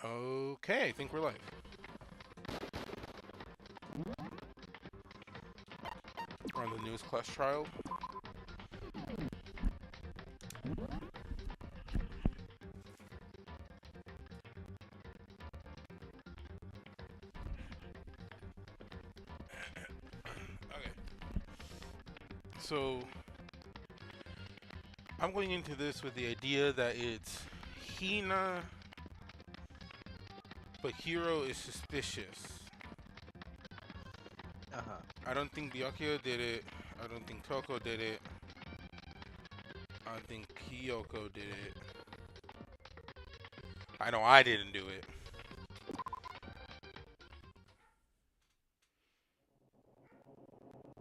Okay, I think we're live. We're on the newest class trial. Okay. So, I'm going into this with the idea that it's Hina, but Hiro is suspicious. Uh-huh. I don't think Byakuya did it. I don't think Toko did it. I don't think Kyoko did it. I know I didn't do it.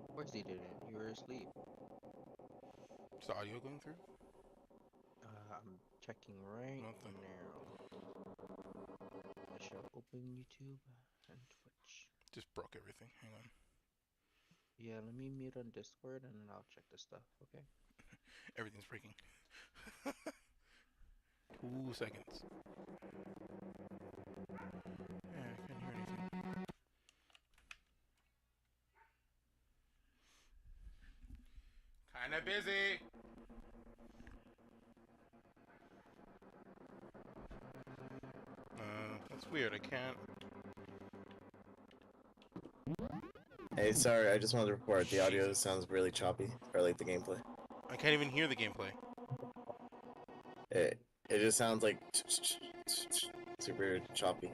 Of course he didn't. You were asleep. Is the audio going through? I'm checking right Nothing. now. I shall open YouTube and Twitch. Just broke everything. Hang on. Yeah, let me mute on Discord and then I'll check the stuff, okay? Everything's breaking. 2 seconds. Yeah, I can't hear anything. Kinda busy. That's weird. I can't. Hey, sorry, I just wanted to report the audio Jesus. sounds really choppy, or like the gameplay. I can't even hear the gameplay. It just sounds like super choppy.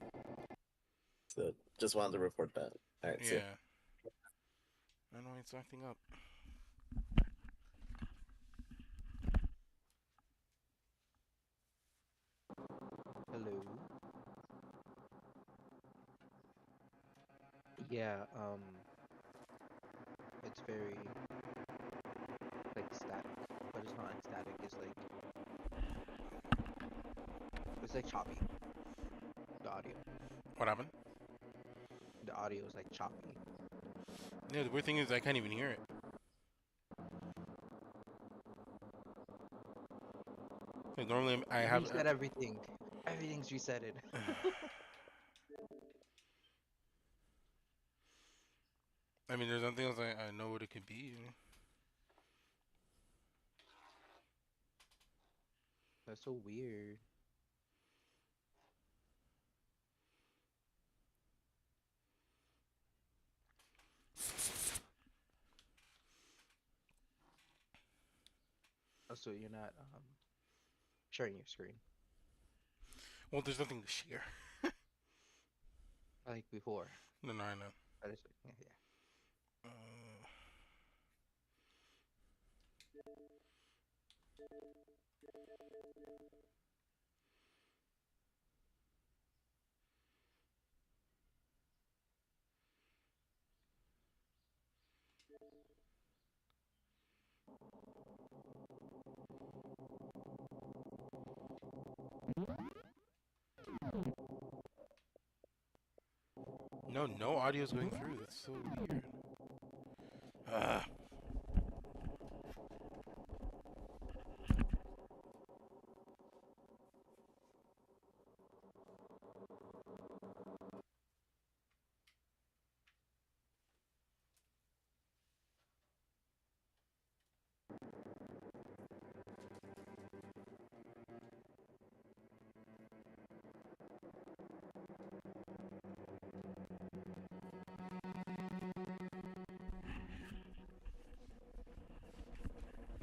So just wanted to report that. Alright, see ya. Yeah. I know it's acting up. Hello. Yeah, it's very like static, but it's not like static, it's like choppy. The audio. What happened? The audio is like choppy. Yeah, the weird thing is I can't even hear it. Like normally I have. Reset everything. Everything's resetted. I mean, there's nothing else I know what it could be. That's so weird. Also, you're not sharing your screen Well, there's nothing to share. like before. No, no, I know. That is, yeah, yeah. Uh, no, no audio's going through. That's so weird. Uh,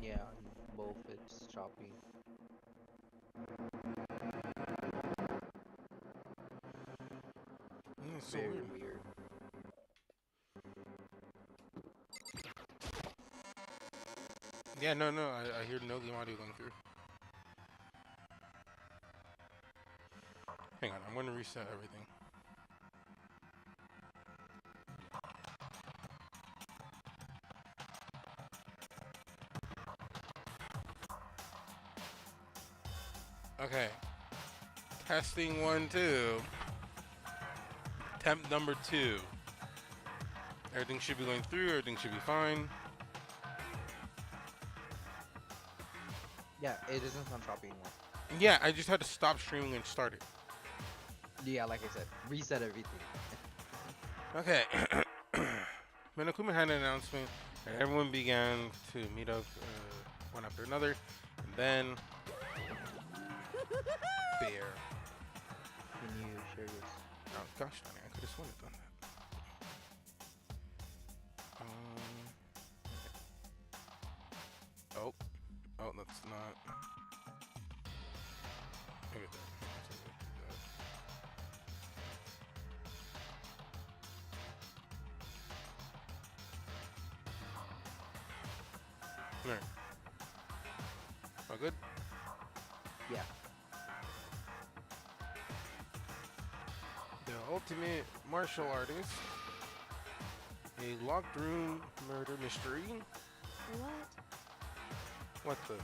Yeah, on both it's choppy. it's so Very weird. weird. Yeah, no, no, I hear no game audio going through. Hang on, I'm going to reset everything. Okay. Testing 1, 2. Temp number 2. Everything should be going through. Everything should be fine. Yeah, it doesn't sound choppy anymore. And yeah, I just had to stop streaming and start it. Yeah, like I said, reset everything. Okay. Menakuma had an announcement, and everyone began to meet up one after another. And then, Bear. Can you share yours? Oh gosh, darn it, I could have sworn it done that. Oh, that's not. Maybe that. Alright. All good? Yeah. The ultimate martial artist. A locked room murder mystery. What the?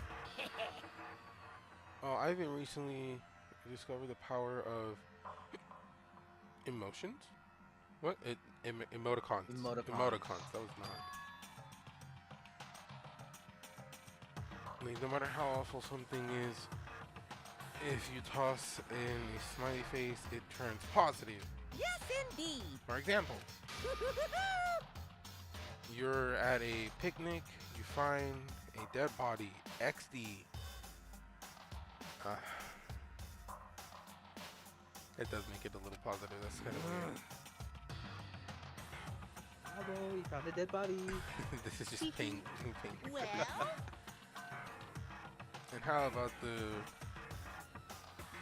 Oh, I've been recently discovered the power of emotions. What? Emoticons. Emoticons. That was not. Like, no matter how awful something is, if you toss in a smiley face, it turns positive. Yes, indeed. For example, you're at a picnic, you find a dead body, XD. It does make it a little positive, that's kind of weird. Bravo, we found a dead body. This is just pain. Well, And how about the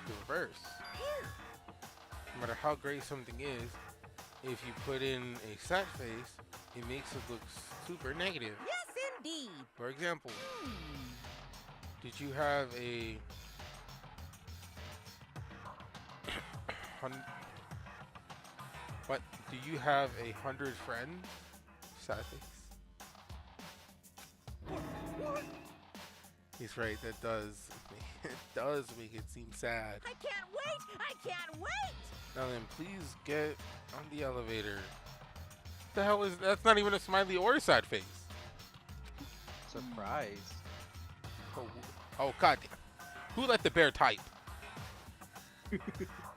reverse? No matter how great something is, if you put in a sad face, it makes it look super negative. yes, indeed. For example, did you have a what? Do you have 100 friends? Sad face. What? He's right. That does. It does make it seem sad. I can't wait. I can't wait. Now then, please get on the elevator. The hell is that's not even a smiley or a sad face. Surprise. Oh god damn. Who let the bear type?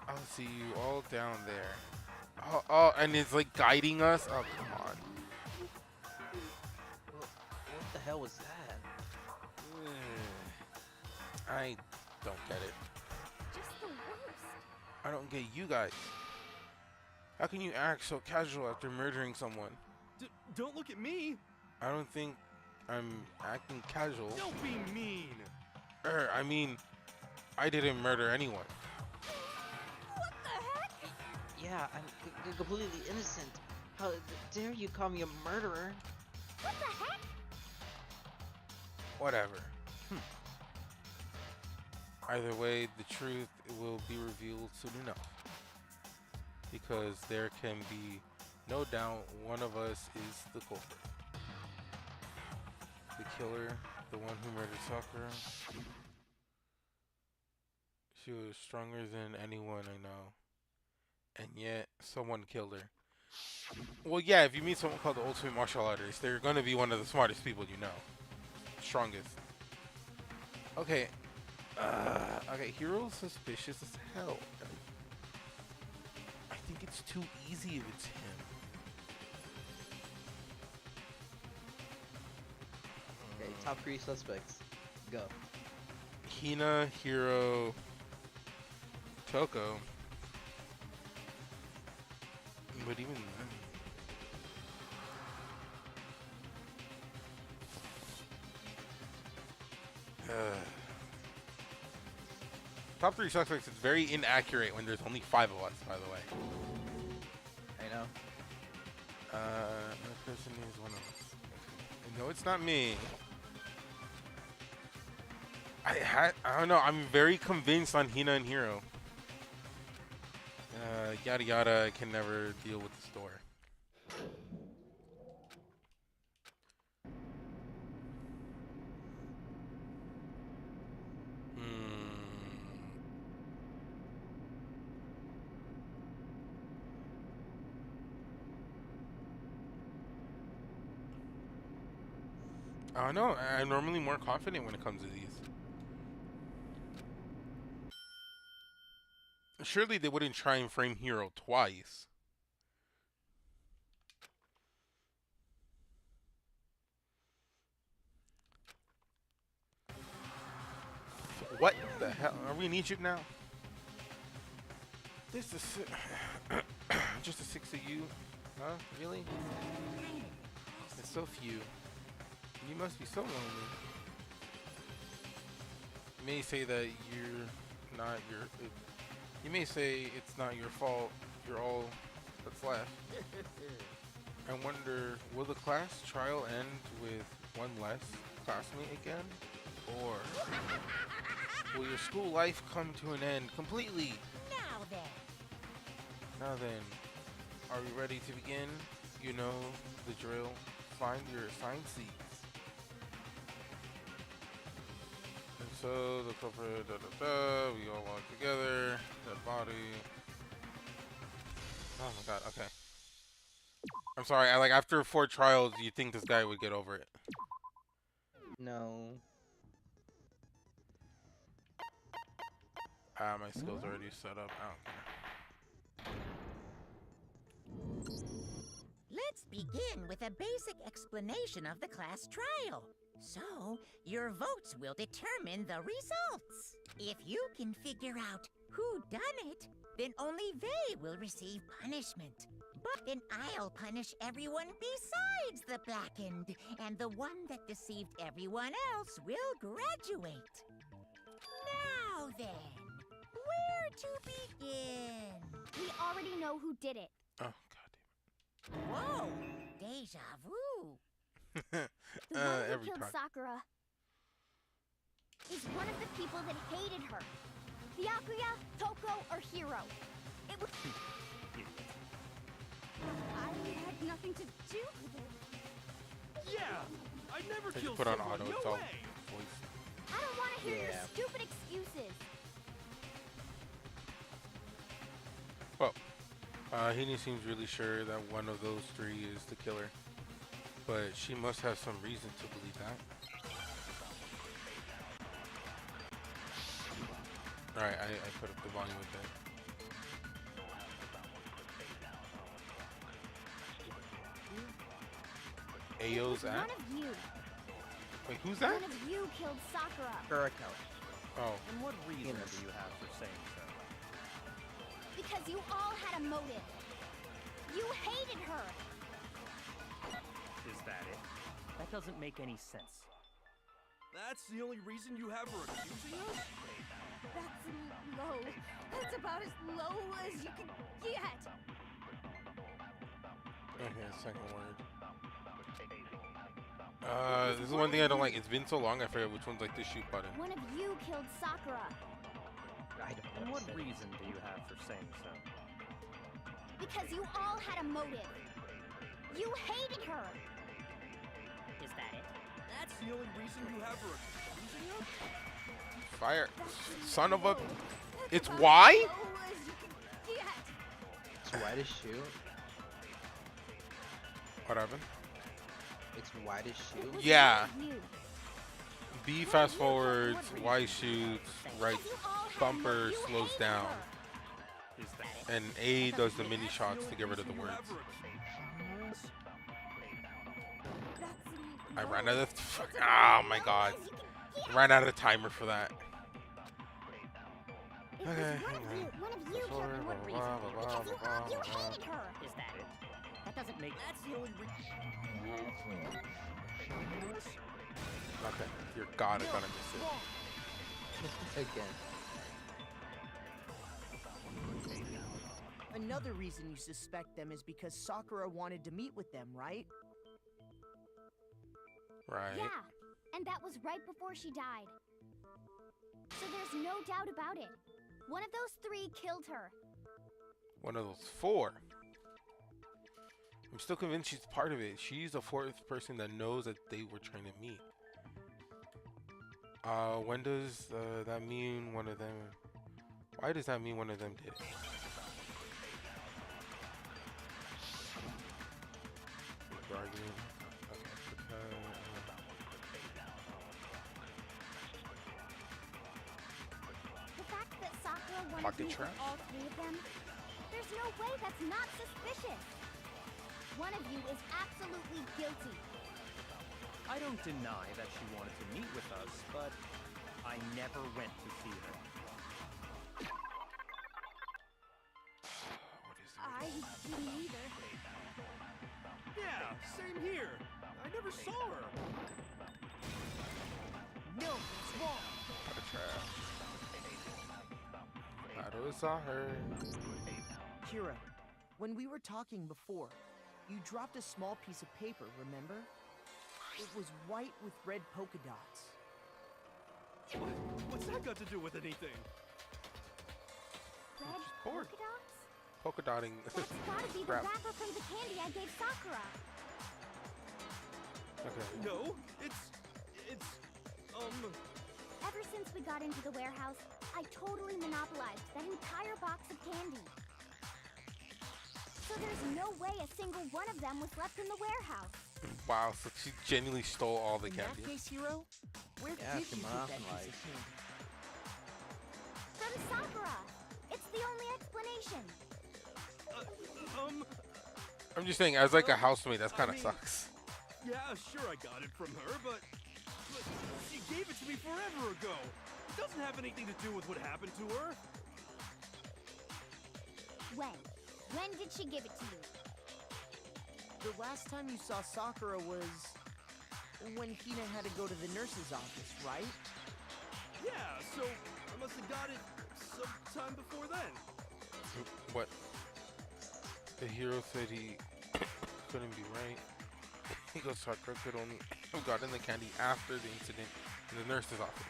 I'll see you all down there. Oh, and it's like guiding us? Oh, come on. What the hell was that? I don't get it. Just the worst. I don't get you guys. How can you act so casual after murdering someone? Don't look at me! I don't think I'm acting casual. Don't be mean! I mean, I didn't murder anyone. What the heck? Yeah, I'm completely innocent. How dare you call me a murderer? What the heck? Whatever. Either way, the truth will be revealed soon enough. Because there can be no doubt one of us is the culprit. The killer, the one who murdered Sakura. She was stronger than anyone I know. And yet, someone killed her. Well, yeah, if you meet someone called the ultimate martial artist, they're gonna be one of the smartest people you know. Strongest. Okay. Okay, Hero's suspicious as hell. I think it's too easy if it's him. Okay, top 3 suspects. Go. Hina, Hiro, Toko. But even then. Top 3 suspects is very inaccurate when there's only 5 of us, by the way. I know. That person is one of us. No, it's not me. I don't know. I'm very convinced on Hina and Hiro. Yada yada. I can never deal with the store. I don't know. I'm normally more confident when it comes to these. Surely they wouldn't try and frame Hero twice. What the hell? Are we in Egypt now? This is just the 6 of you? Huh? Really? It's so few. You must be so lonely. You may say that you may say it's not your fault. You're all that's left. I wonder, will the class trial end with one less classmate again? Or will your school life come to an end completely? Now then. Now then, are we ready to begin? You know the drill. Find your assigned seats. And so the culprit, we all walk together. Dead body. Oh my god, okay. I'm sorry, after 4 trials, you think this guy would get over it. No. My skills already set up. I don't care. Let's begin with a basic explanation of the class trial. So, your votes will determine the results. If you can figure out who done it, then only they will receive punishment. But then I'll punish everyone besides the blackened, and the one that deceived everyone else will graduate. Now then, where to begin? We already know who did it. Oh god Whoa, deja vu. damn it. The one who Every killed time. Sakura is one of the people that hated her. Byakuya, Toko, or Hiro. It was... I had nothing to do with it. Yeah! I'd never They kill just put on someone, auto, no it's all way! voice. I don't want to hear your Yeah. stupid excuses. Well, Hini seems really sure that one of those 3 is the killer. But she must have some reason to believe that. Alright, I put up the volume with that. Ayo's One at? of you. Wait, who's that? One of you killed Sakura. Kurako. Oh, And what reason Yes. do you have for saying so? Because you all had a motive. You hated her. Is that it? That doesn't make any sense. That's the only reason you have for accusing us? That's low. That's about as low as you can get. okay, second word. This is one thing I don't like. It's been so long, I forget which one's like the shoot button. One of you killed Sakura. I don't And know what what reason do you have for saying so? Because you all had a motive. You hated her. Is that it? That's the only reason you have for accusing us? Fire. That's Son of a... low. That's It's about why? as low as you can get. It's why to shoot. What happened? It's why to shoot. This Yeah. is you. B fast forwards, Y shoots, right Because you all had a bumper motive. You slows hated down, her. Is that it? and A does the mini shots to get rid of the words. That's I low. ran out of... That's Oh about my as god. low as you can get. Ran out of timer for that. It was Okay, one of hang you. on. One of you killed her. What reason? Because you hated her. Is that it? That doesn't make... That's the only reason. Okay, dear god, I'm gonna miss it. Again. Another reason you suspect them is because Sakura wanted to meet with them, right? Right. Yeah, and that was right before she died. So there's no doubt about it. One of those 3 killed her. One of those 4. I'm still convinced she's part of it. She's the 4th person that knows that they were trying to meet. When does that mean one of them... Why does that mean one of them did it? Argument. Okay. The fact that Sakura want Pocket to meet trash. with all three of them? There's no way that's not suspicious. One of you is absolutely guilty. I don't deny that she wanted to meet with us, but I never went to see her. I didn't either. Yeah, same here. I never saw her. No, it's wrong. Pocket trash. I saw her. Kira, when we were talking before, you dropped a small piece of paper, remember? It was white with red polka dots. What? What's that got to do with anything? Red bored. polka dots? Polka dotting. That's gotta be the Crap. wrapper from the candy I gave Sakura. Okay. No, it's Ever since we got into the warehouse, I totally monopolized that entire box of candy. So there's no way a single one of them was left in the warehouse. Wow, so she genuinely stole all the In candy. that case, Hero, where Yeah, did she you get that piece monopolized. of candy? From Sakura. It's the only explanation. I'm just saying, as like a housemate, that kind of I mean- sucks. yeah, sure I got it from her, but she gave it to me forever ago. It doesn't have anything to do with what happened to her. When? When did she give it to you? The last time you saw Sakura was when Hina had to go to the nurse's office, right? Yeah, so I must have got it sometime before then. What? The hero said he couldn't be right. He goes, Sakura could only have gotten the candy after the incident in the nurse's office.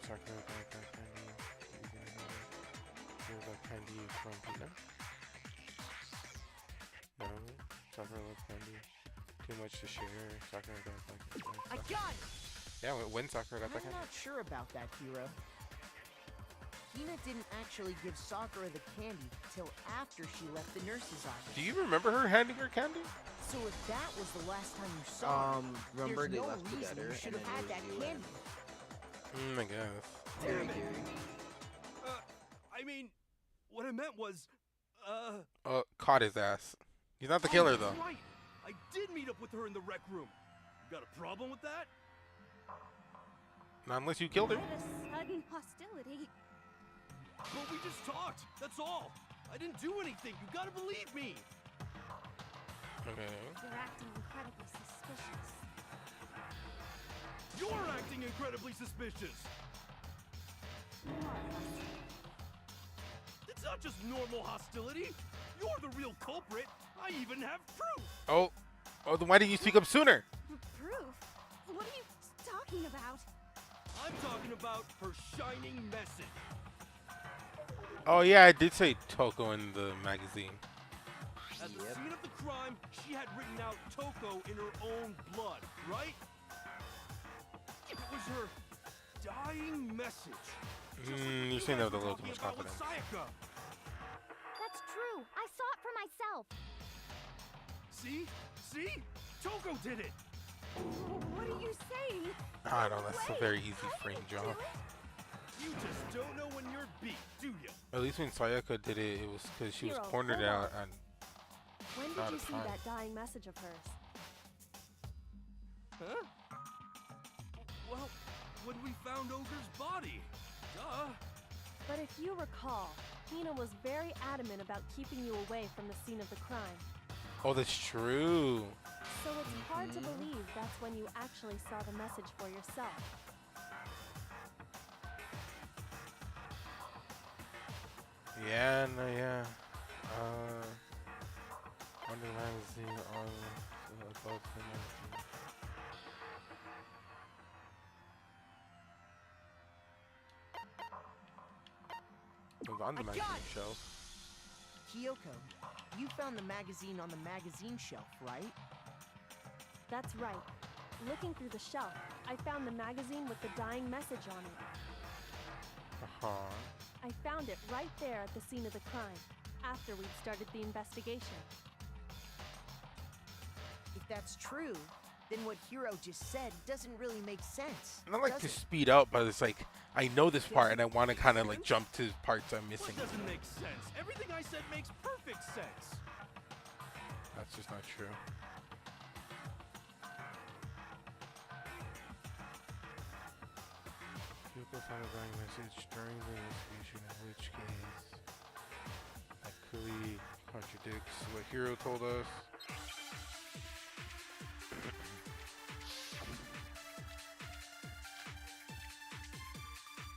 Sakura got that candy. Here's that candy from Pina. No, Sakura loves candy. Too much to share. Sakura got that candy. I got it! Yeah, when Sakura got that I'm candy. not sure about that, Hero. Hina didn't actually give Sakura the candy till after she left the nurse's office. Do you remember her handing her candy? So if that was the last time you saw her, Remember there's they no left reason together you and should then have had it that was you candy. and I guess. Terry Damn it. Gary. I mean, what I meant was, Caught his ass. He's not the killer that's though. right. I did meet up with her in the rec room. You got a problem with that? Not unless you killed her. What a sudden hostility. But we just talked. That's all. I didn't do anything. You gotta believe me. Okay. You're acting incredibly suspicious. You're acting incredibly suspicious. More or less. It's not just normal hostility. You're the real culprit. I even have proof. Oh, then why didn't you speak up sooner? Proof? What are you talking about? I'm talking about her shining message. Oh yeah, I did say Toko in the magazine. At the Yep. scene of the crime, she had written out Toko in her own blood, right? It was her dying message. Just like You're you saying that guys with a were little too much talking about with confidence. Sayaka. That's true. I saw it for myself. See? See? Toko did it! What are you saying? I don't know, that's a Wait, very easy I frame didn't job. do it. You just don't know when you're beat, do you? At least when Sayaka did it, it was because she was Hero, cornered hold out on. and When Out did you of see time. that dying message of hers? Huh? Well, when we found Ogre's body. Duh. But if you recall, Hina was very adamant about keeping you away from the scene of the crime. oh, that's true. So it's hard to believe that's when you actually saw the message for yourself. Yeah, no, yeah. Wonder magazine on above the magazine. It was on the I got magazine it. shelf. Kyoko, you found the magazine on the magazine shelf, right? That's right. Looking through the shelf, I found the magazine with the dying message on it. Uh-huh. I found it right there at the scene of the crime, after we'd started the investigation. If that's true, then what Hiro just said doesn't really make sense. And I like to does it? speed up, but it's like I know this part and I want to kind of like jump to parts I'm missing. What doesn't make sense? Everything I said makes perfect sense. That's just not true. People found a dying message during the investigation, in which case that clearly contradicts what Hiro told us.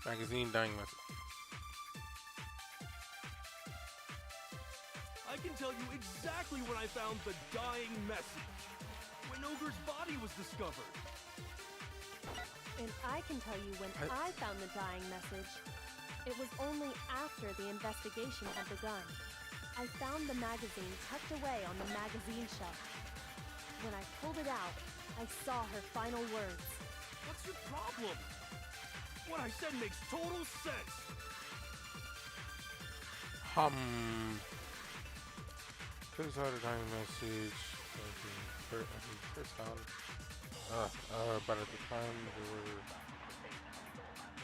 Magazine dying message. I can tell you exactly when I found the dying message. When Ogre's body was discovered. And I can tell you when I found the dying message. It was only after the investigation had begun. I found the magazine tucked away on the magazine shelf. When I pulled it out, I saw her final words. What's your problem? What I said makes total sense. First out a dying message. First found. But at the time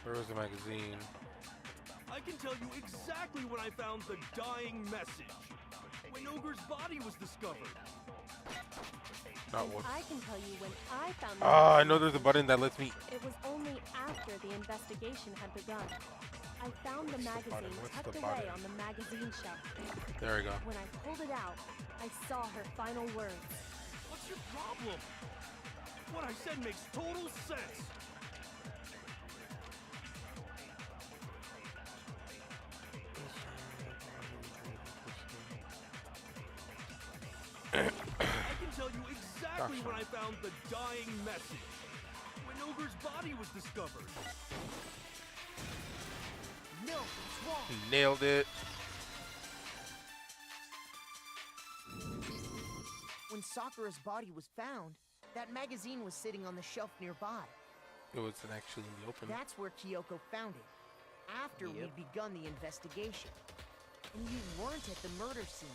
there was a magazine. I can tell you exactly when I found the dying message. When Ogre's body was discovered. Not And what. I can tell you when I found the I know there's a button that lets me. It was only after the investigation had begun. I found the magazine tucked away on the magazine shelf. There we go. When I pulled it out, I saw her final words. What's your problem? What I said makes total sense. I can tell you exactly when I found the dying message. When Ogre's body was discovered. No, it's wrong. He nailed it. When Sakura's body was found, that magazine was sitting on the shelf nearby. It wasn't actually in the open. That's where Kyoko found it, after we'd begun the investigation. And you weren't at the murder scene,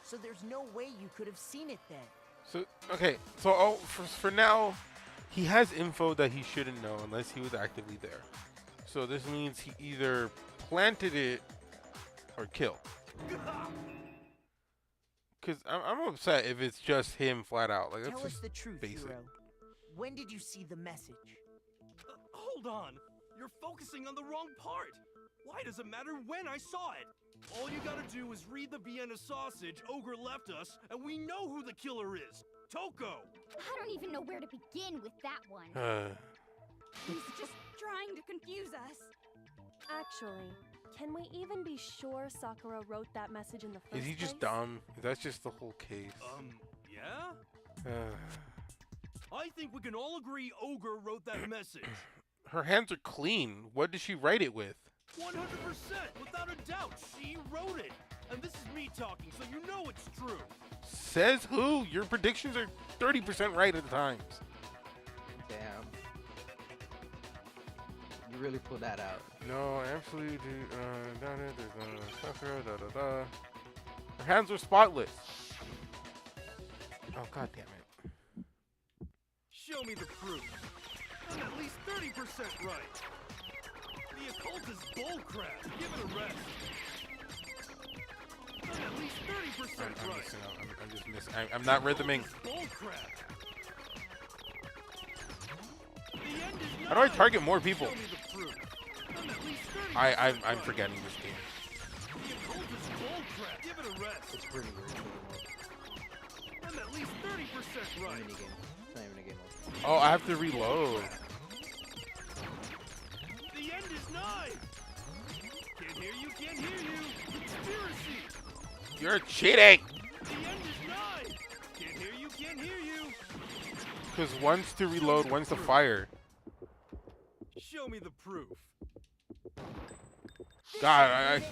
so there's no way you could have seen it then. So okay, so for now, he has info that he shouldn't know unless he was actively there. So this means he either planted it or killed. Cause I'm upset if it's just him flat out. Like that's Tell us just the truth, basic. Hiro. When did you see the message? Hold on. You're focusing on the wrong part. Why does it matter when I saw it? All you gotta do is read the Vienna sausage Ogre left us, and we know who the killer is. Toko! I don't even know where to begin with that one. He's just trying to confuse us. Actually, can we even be sure Sakura wrote that message in the first Is he just place? dumb? That's just the whole case. Yeah? I think we can all agree Ogre wrote that message. Her hands are clean. What did she write it with? 100%, without a doubt, she wrote it. And this is me talking, so you know it's true. Says who? Your predictions are 30% right at times. Damn. You really pulled that out. No, absolutely. Her hands are spotless. Oh, god damn it. Show me the proof. I'm at least 30% right. The occult is bullcrap. Give it a rest. I'm at least 30% I'm right. missing out. I'm just missing. I'm not rhythming. Bullcrap. The end is How do I nigh. target more people? Show me the proof. I'm at least 30% I'm right. forgetting this game. The occult is bullcrap. Give it a rest. It's pretty good. I'm at least 30% right. Minigame. It's not even a game mode. Oh, I have to reload. The end is nigh. Can't hear you. Can't hear you. Conspiracy. You're cheating. The end is nigh. Can't hear you. Can't hear you. Because one's to reload, one's to fire. Show me the proof. God, I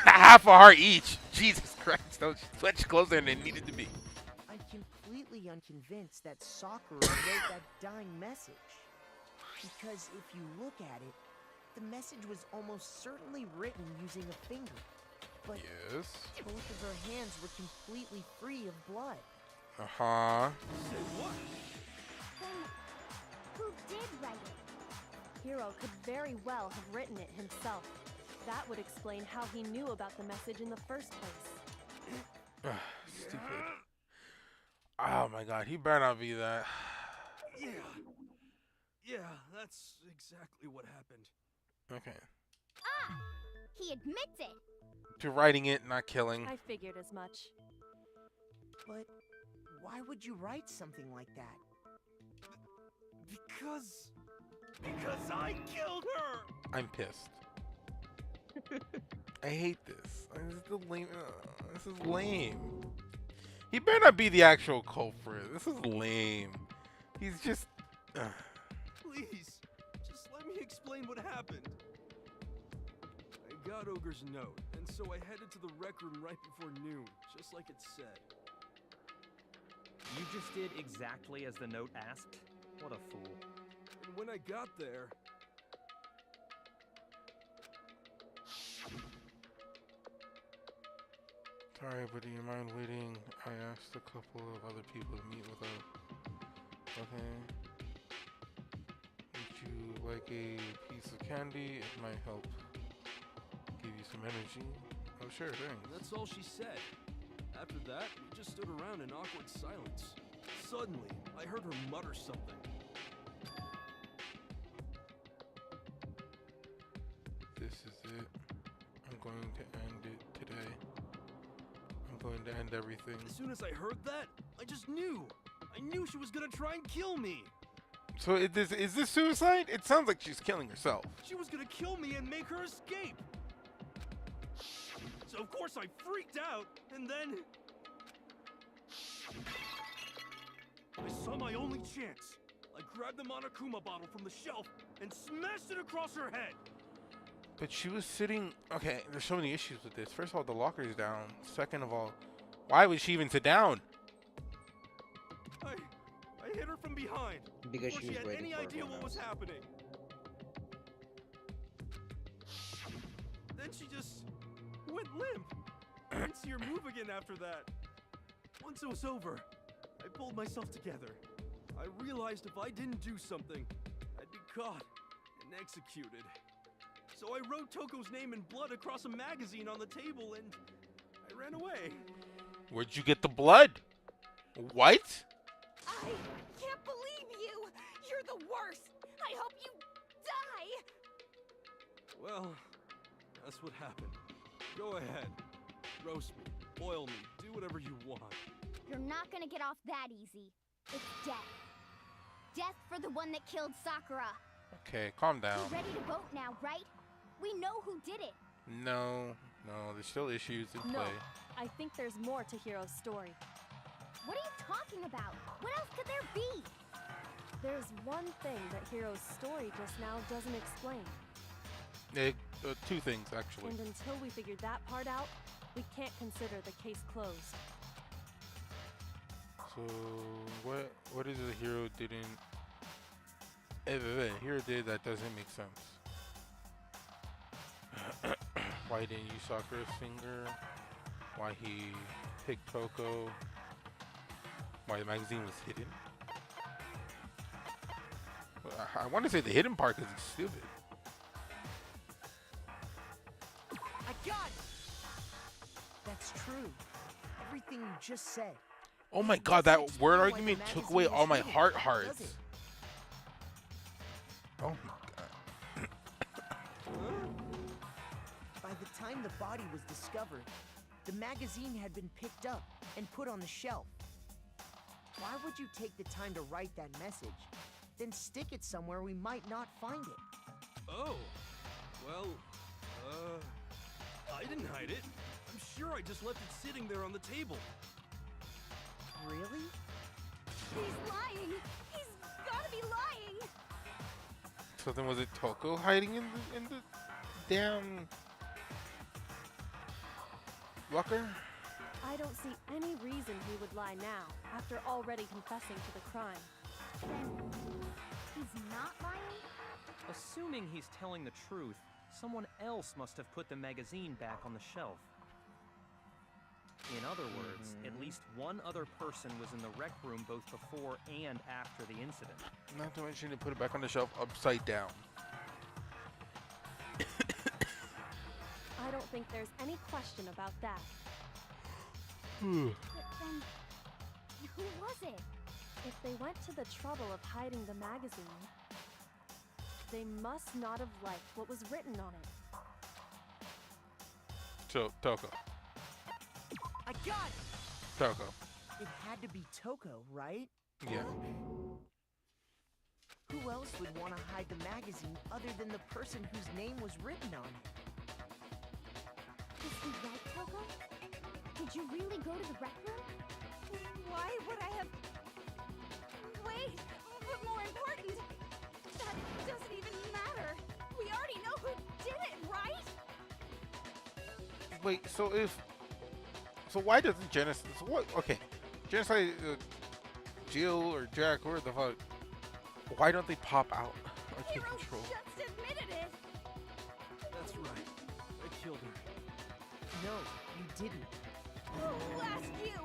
half a heart each. Jesus Christ, that was much closer than it needed to be. I'm completely unconvinced that Sakura wrote that dying message. Because if you look at it, the message was almost certainly written using a finger. But Yes. both of her hands were completely free of blood. Uh-huh. Say what? did write it. Hero could very well have written it himself. That would explain how he knew about the message in the first place. Stupid. Oh my god, he better not be that. Yeah, that's exactly what happened. Okay. Ah! He admits it! To writing it, not killing. I figured as much. But why would you write something like that? Because I killed her! I'm pissed. I hate this. This is the lame. This is lame. He better not be the actual culprit. This is lame. He's just. Please, just let me explain what happened. I got Ogre's note, and so I headed to the rec room right before noon, just like it said. You just did exactly as the note asked? What a fool. And when I got there... Sorry, but do you mind waiting? I asked a couple of other people to meet with us. Okay. Would you like a piece of candy? It might help give you some energy. Oh, sure, thanks. That's all she said. After that, we just stood around in awkward silence. Suddenly, I heard her mutter something. This is it. I'm going to end it today. I'm going to end everything. As soon as I heard that, I just knew. I knew she was gonna try and kill me. So is this suicide? It sounds like she's killing herself. She was gonna kill me and make her escape. So of course I freaked out, and then... I saw my only chance. I grabbed the Monokuma bottle from the shelf and smashed it across her head. But she was sitting... Okay, there's so many issues with this. First of all, the locker's down. Second of all, why would she even sit down? I hit her from behind. Because before she was had waiting any for idea everyone what was else. happening. Then she just went limp. I didn't see her move again after that. Once it was over, I pulled myself together. I realized if I didn't do something, I'd be caught and executed. So I wrote Toko's name in blood across a magazine on the table and I ran away. Where'd you get the blood? What? I can't believe you! You're the worst! I hope you die! Well, that's what happened. Go ahead. Roast me, boil me, do whatever you want. You're not gonna get off that easy. It's death. Death for the one that killed Sakura. Okay, calm down. You're ready to vote now, right? We know who did it. No, there's still issues in No, play. I think there's more to Hiro's story. What are you talking about? What else could there be? There's one thing that Hiro's story just now doesn't explain. Two things, actually. And until we figure that part out, we can't consider the case closed. So, what is it Hero didn't... Hero did that doesn't make sense. Why didn't you Sakura's finger? Why he picked Toko? Why the magazine was hidden? Well, I want to say the hidden part because he's stupid. I got it! That's true. Everything you just said. Oh my god, that word argument took away all my hearts. Oh my god. By the time the body was discovered, the magazine had been picked up and put on the shelf. Why would you take the time to write that message, then stick it somewhere we might not find it? Oh, well, I didn't hide it. I'm sure I just left it sitting there on the table. Really? He's lying! He's gotta be lying! So then was it Toko hiding in the damn locker? I don't see any reason he would lie now, after already confessing to the crime. Then he's not lying? Assuming he's telling the truth, someone else must have put the magazine back on the shelf. In other words, at least one other person was in the rec room both before and after the incident. Not to mention they put it back on the shelf upside down. I don't think there's any question about that. But then, who was it? If they went to the trouble of hiding the magazine, they must not have liked what was written on it. So, Toko. I got it! Toko. It had to be Toko, right? Yeah. Who else would want to hide the magazine other than the person whose name was written on it? Is he right, Toko? Did you really go to the rec room? Why would I have... Wait, but more important, that doesn't even matter. We already know who did it, right? Wait, so why doesn't Genesis... What? Okay. Genesis, Jill or Jack, where the fuck... Why don't they pop out? I can't Hero control. just admitted it. That's right. I killed her. No, you didn't. Who asked you?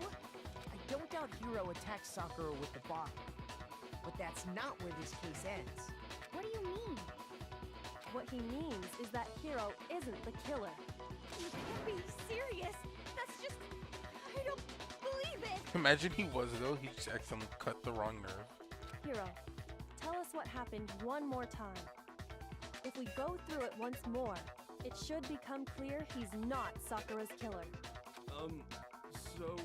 I don't doubt Hiro attacked Sakura with the bottle. But that's not where this case ends. What do you mean? What he means is that Hiro isn't the killer. You can't be serious. That's just... I don't believe it. Imagine he was, though. He just accidentally cut the wrong nerve. Hiro, tell us what happened one more time. If we go through it once more, it should become clear he's not Sakura's killer. So,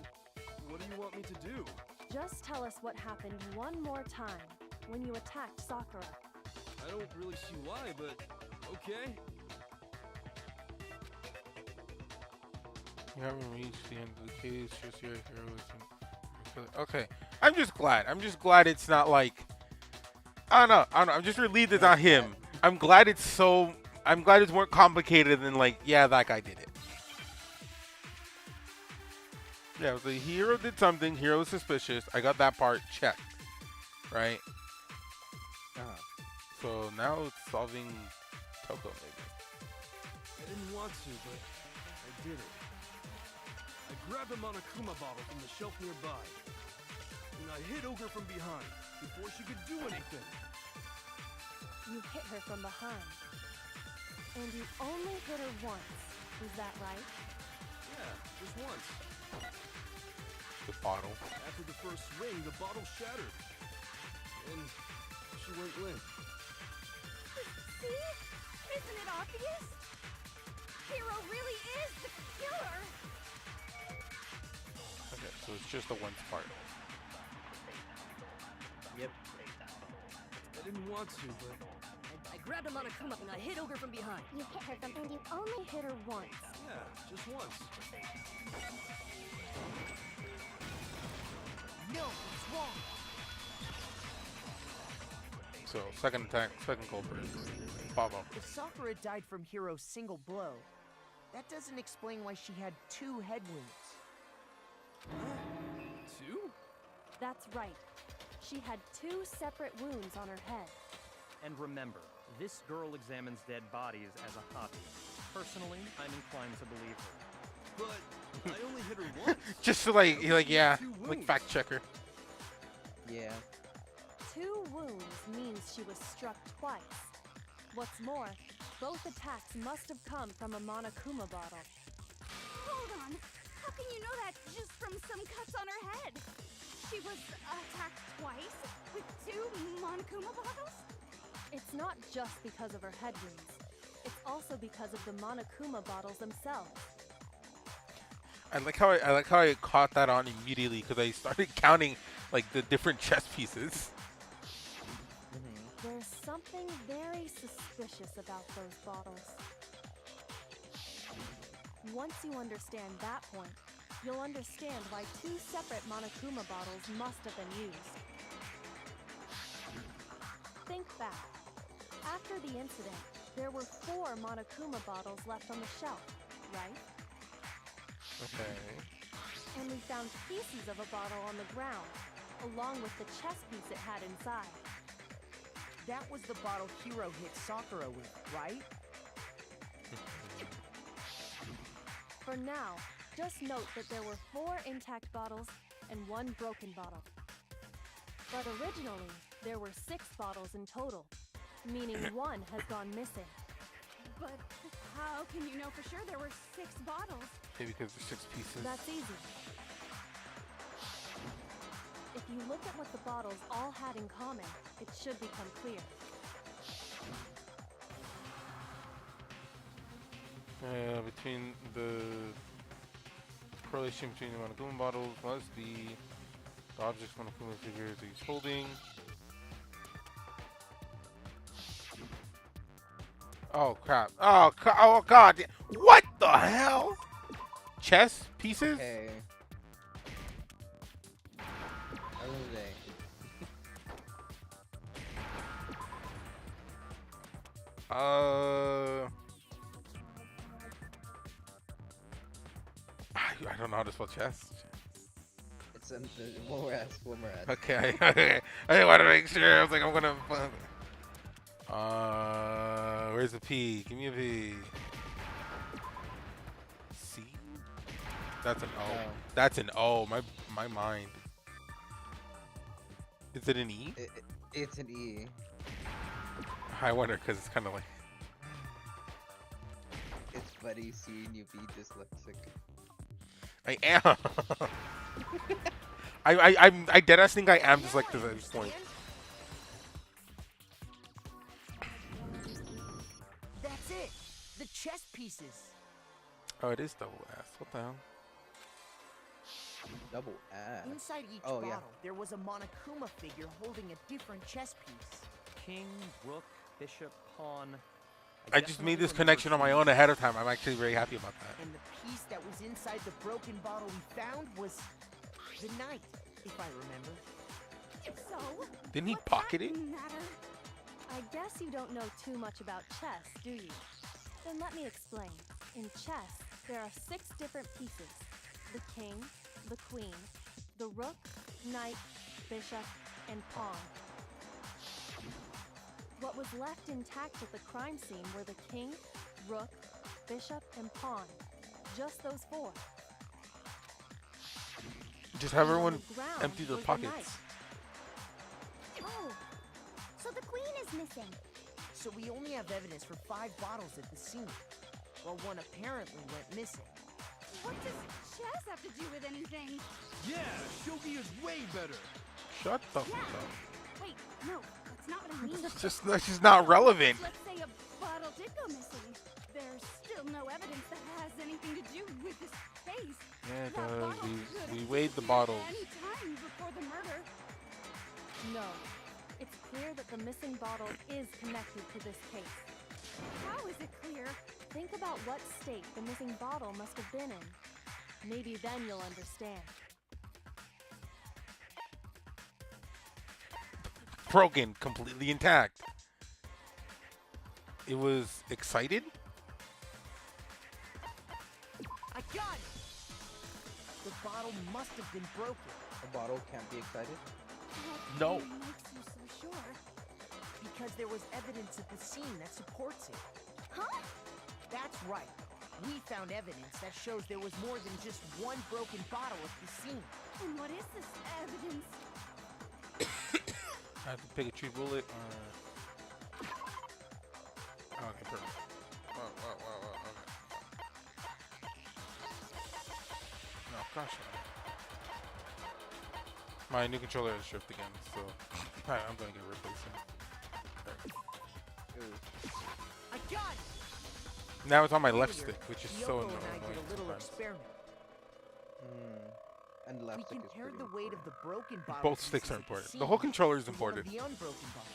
what do you want me to do? Just tell us what happened one more time when you attacked Sakura. I don't really see why, but okay. You haven't reached the end of the case. Just your heroism. Okay. I'm just glad. It's not like... I don't know. I'm just relieved it's not him. I'm glad it's more complicated than like, yeah, that guy did it. Yeah, the hero did something. Hero was suspicious. I got that part checked. Right? So now it's solving Toko, maybe. I didn't want to, but I did it. I grabbed a Monokuma bottle from the shelf nearby, and I hit Ogre from behind before she could do anything. You hit her from behind. And you only hit her once. Is that right? Yeah, just once. The bottle. After the first swing, the bottle shattered, and she went limp. See? Isn't it obvious? Hero really is the killer. Okay, so it's just the once part. Yep. I didn't want to, but I grabbed a Monokuma and I hit Ogre from behind. You hit her from... And you only hit her once. yeah, just once. No, it's wrong. So, second attack, second culprit. Pavo. If Sakura died from Hiro's single blow, that doesn't explain why she had 2 head wounds. Two? That's right. She had 2 separate wounds on her head. And remember, this girl examines dead bodies as a hobby. Personally, I'm inclined to believe her. But I only hit her once. Just to like yeah, like fact checker. Yeah. 2 wounds means she was struck twice. What's more, both attacks must have come from a Monokuma bottle. Hold on. How can you know that just from some cuts on her head? She was attacked twice with 2 Monokuma bottles? It's not just because of her head wounds. It's also because of the Monokuma bottles themselves. I like how I caught that on immediately because I started counting like the different chess pieces. There's something very suspicious about those bottles. Once you understand that point, you'll understand why 2 separate Monokuma bottles must have been used. Think back. After the incident, there were 4 Monokuma bottles left on the shelf, right? Okay. And we found pieces of a bottle on the ground, along with the chess piece it had inside. That was the bottle Hiro hit Sakura with, right? For now, Just note that there were 4 intact bottles and 1 broken bottle. But originally, there were 6 bottles in total, meaning 1 has gone missing. But how can you know for sure there were 6 bottles? Maybe because there's 6 pieces. That's easy. If you look at what the bottles all had in common, it should become clear. Between the correlation between the Monokuma bottles must be the objects Monokuma figures he's holding. Oh crap! Oh god! What the hell? Chess pieces? Okay. Jose. I don't know how to spell chess. It's one more S. Okay, okay. I want to make sure. I was like, I'm gonna. Where's the P? Give me a P. C? That's an O. No. That's an O. My mind. Is it an E? It's an E. I wonder because it's kind of like. It's funny seeing you be dyslexic. I am. I deadass think I am just like to this point. That's it. The chess pieces. Oh, it is double S. What the hell? Double S. Inside each Oh, bottle, yeah. there was a Monokuma figure holding a different chess piece. King, rook, bishop, pawn. I just made this connection on my own ahead of time. I'm actually very happy about that. And the piece that was inside the broken bottle we found was the knight, if I remember. So, Didn't he what's pocket that it? matter? I guess you don't know too much about chess, do you? Then let me explain. In chess, there are 6 different pieces. The king, the queen, the rook, knight, bishop, and pawn. What was left intact at the crime scene were the king, rook, bishop, and pawn. Just those 4. Just have And on everyone the ground empty their was the pockets. knight. Oh, so the queen is missing. So we only have evidence for 5 bottles at the scene, while one apparently went missing. What does chess have to do with anything? Yeah, shogi is way better. Shut the fuck Yeah. up. Wait, no, that's not what I mean. It's just she's not relevant. Let's say a bottle did go missing. There's still no evidence that has anything to do with this case. Yeah, it That does. bottle could We have weighed the disappeared bottles. Any time before the murder. No. It's clear that the missing bottle is connected to this case. How is it clear? Think about what state the missing bottle must have been in. Maybe then you'll understand. Broken, completely intact. It was excited? I got it! The bottle must have been broken. A bottle can't be excited. No. What makes you so sure? Because there was evidence at the scene that supports it. Huh? That's right. We found evidence that shows there was more than just one broken bottle at the scene. And what is this evidence? I have to pick a tree bullet. Okay, perfect. Okay. No, gosh. My new controller is stripped again, so I'm gonna get a replacement. Ooh. I got it! Now it's on my left Earlier, stick, which is Yoko so and I annoying. did a little sometimes. experiment. And the left We stick is compared pretty the weight of the broken bottle. Both sticks pieces are at the important. The scene whole controller is to one of important. The unbroken bottle.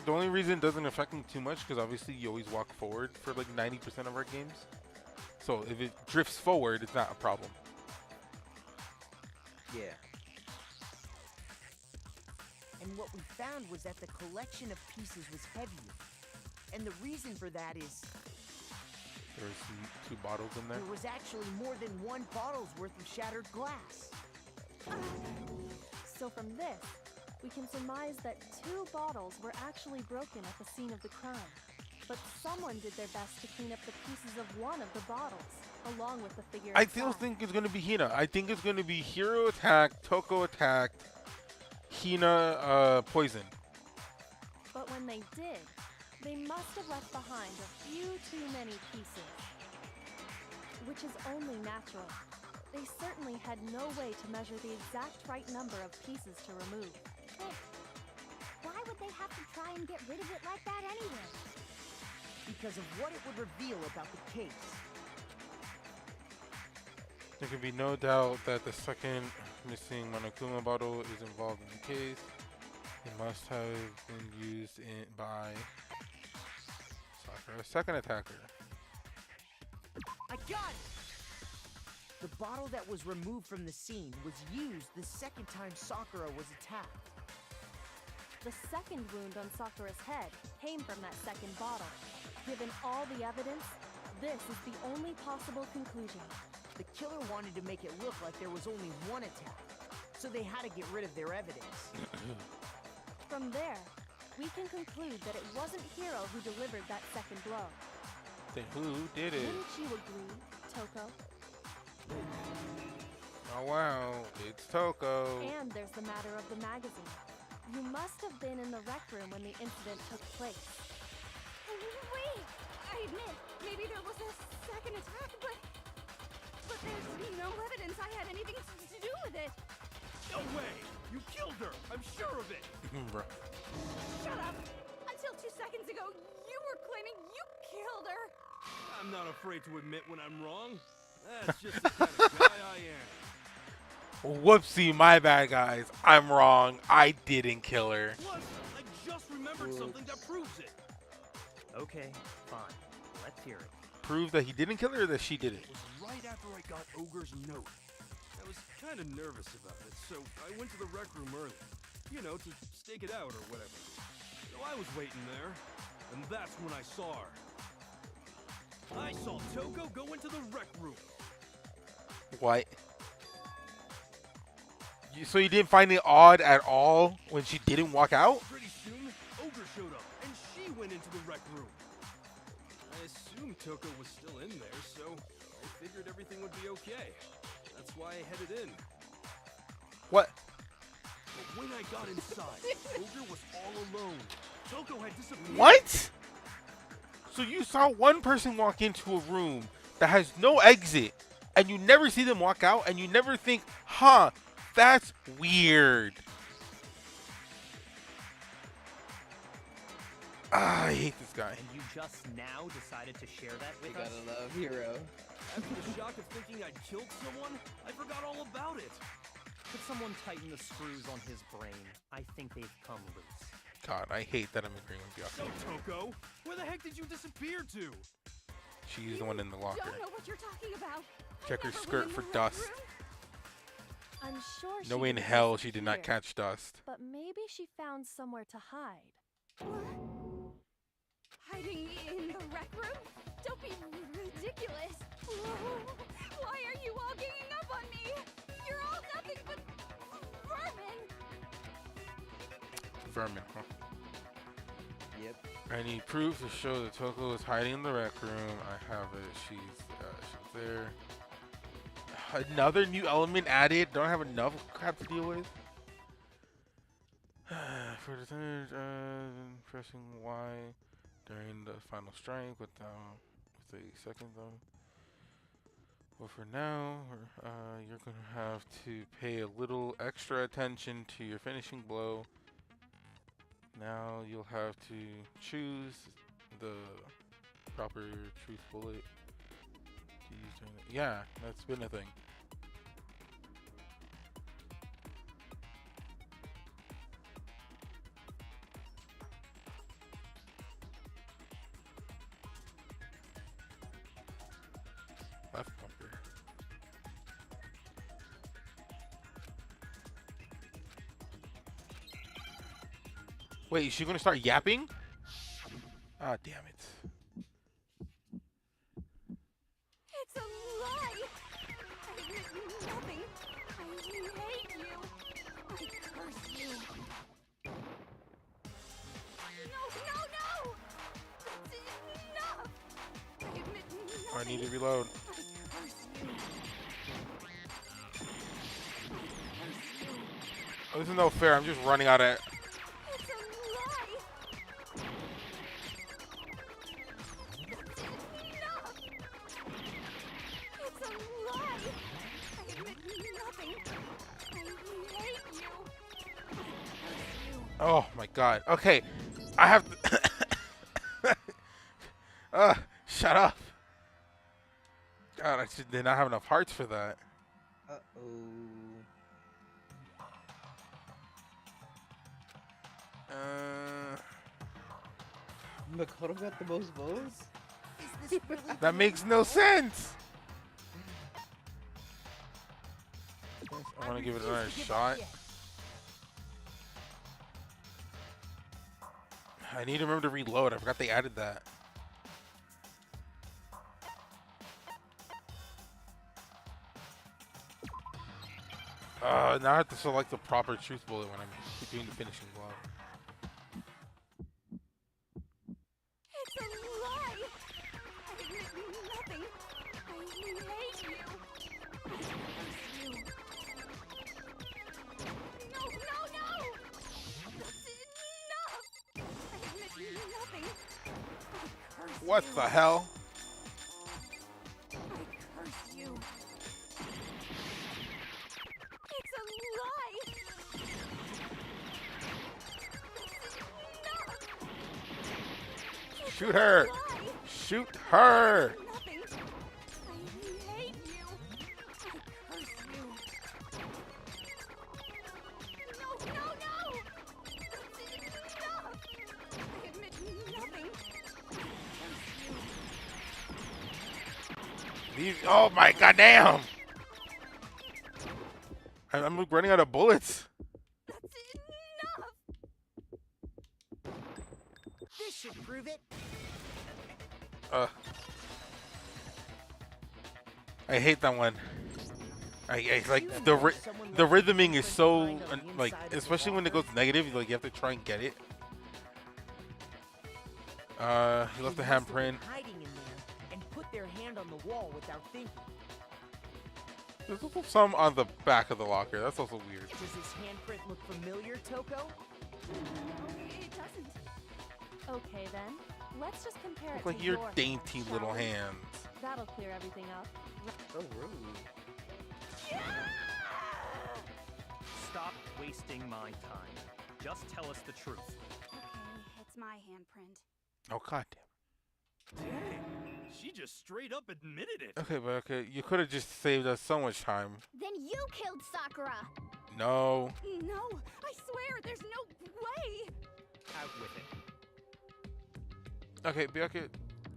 The only reason it doesn't affect me too much, because obviously you always walk forward for like 90% of our games. So if it drifts forward, it's not a problem. Yeah. And what we found was that the collection of pieces was heavier. And the reason for that is There's 2 bottles in there. there was actually more than 1 bottle's worth of shattered glass. So from this, we can surmise that 2 bottles were actually broken at the scene of the crime. but someone did their best to clean up the pieces of one of the bottles, along with the figure I inside. still think it's gonna be Hina. I think it's gonna be Hero attacked, Toko attacked, Hina poisoned. But when they did, they must have left behind a few too many pieces. Which is only natural. They certainly had no way to measure the exact right number of pieces to remove. But why would they have to try and get rid of it like that anyway? Because of what it would reveal about the case. There can be no doubt that the second missing Monokuma bottle is involved in the case. It must have been used by Sakura's second attacker. I got it! The bottle that was removed from the scene was used the second time Sakura was attacked. The second wound on Sakura's head came from that second bottle. Given all the evidence, this is the only possible conclusion. The killer wanted to make it look like there was only one attack, so they had to get rid of their evidence. From there, we can conclude that it wasn't Hiro who delivered that second blow. Then who did it? Wouldn't you agree, Toko? Oh wow, it's Toko. And there's the matter of the magazine. You must have been in the rec room when the incident took place. Wait! I admit, maybe there was a second attack, but there's no evidence I had anything to do with it. No way! You killed her! I'm sure of it! Bro. Shut up! Until 2 seconds ago, you were claiming you killed her. I'm not afraid to admit when I'm wrong. That's just the kind of guy I am. Whoopsie, my bad, guys. I'm wrong. I didn't kill her. Plus, I just remembered something that proves it. Okay, fine. Let's hear it. Prove that he didn't kill her or that she did it? It was right after I got Ogre's note. I was kind of nervous about it, so I went to the rec room early. You know, to stake it out or whatever. So I was waiting there, and that's when I saw her. I saw Toko go into the rec room. What? So you didn't find it odd at all when she didn't walk out? Pretty soon, Ogre showed up, and she went into the rec room. I assumed Toko was still in there, so I figured everything would be okay. That's why I headed in. What? But when I got inside, Ogre was all alone. Toko had disappeared. What? So you saw one person walk into a room that has no exit, and you never see them walk out, and you never think, huh, that's weird. I hate this guy. And you just now decided to share that with You us? gotta love Hiro. After the shock of thinking I'd killed someone, I forgot all about it. Could someone tighten the screws on his brain? I think they've come loose. God, I hate that I'm agreeing with you. So, Toko, where the heck did you disappear to? She's the one in the locker. Don't know what you're talking about. Check her I never skirt went in for the rec dust. room. I'm sure she No way in didn't hell she did not disappear, catch dust. But maybe she found somewhere to hide. What? Hiding in the rec room? Don't be ridiculous. Why are you all ganging up on me? You're all nothing but vermin. Vermin, huh? Yep. I need proof to show that Toko is hiding in the rec room. I have it. She's there. Another new element added. Don't I have enough crap to deal with? For the third, pressing Y during the final strike with a second thumb. Well, for now, you're going to have to pay a little extra attention to your finishing blow. Now you'll have to choose the proper truth bullet to use during it. Yeah, that's been a thing. Left bumper. Wait, is she gonna start yapping? Ah, damn it. It's a lie. I admit you nothing. I hate you. I curse you. No, no, no! Enough! I admit I need to nothing. reload. I curse you. Oh, this is no fair. I'm just running out of. It's a lie. Enough! It's a lie. I admit nothing. I hate you. I curse you. Oh my god. Okay, I have to. Shut up. God, I just did not have enough hearts for that. Uh-oh. Makoto got the most votes? Is this really That makes no sense. I want to give it another refuse to give shot. up yet. I need to remember to reload. I forgot they added that. Now I have to select the proper truth bullet when I'm doing the finishing blow. It's a lie! I admit nothing. I hate you. I curse you. No, no, no! That's enough! I admit nothing. I curse What you. the hell? I curse you. It's a lie! Enough! Shoot her! Lie! Shoot her! Nothing. I hate you. I curse you. No, no, no! That's enough! I admit nothing. I curse you. These, oh my goddamn! I'm running out of bullets. That's enough! This should prove it. I hate that one. I like the rhythming is so like, especially when it goes negative, like you have to try and get it. He left the They must have been handprint. hiding in there and put their hand on the wall without thinking. There's also some on the back of the locker. That's also weird. Does this handprint look familiar, Toko? No, it doesn't. Okay then, let's just compare Look it like to your your dainty shall little we? hands. That'll clear everything up. So rude. Stop wasting my time. Just tell us the truth. Okay, it's my handprint. Oh god Dang, she just straight up admitted it. damn. Okay, but okay, you could have just saved us so much time. Then you killed Sakura! No. No, I swear, there's no way! Out with it. Okay, Byakuya,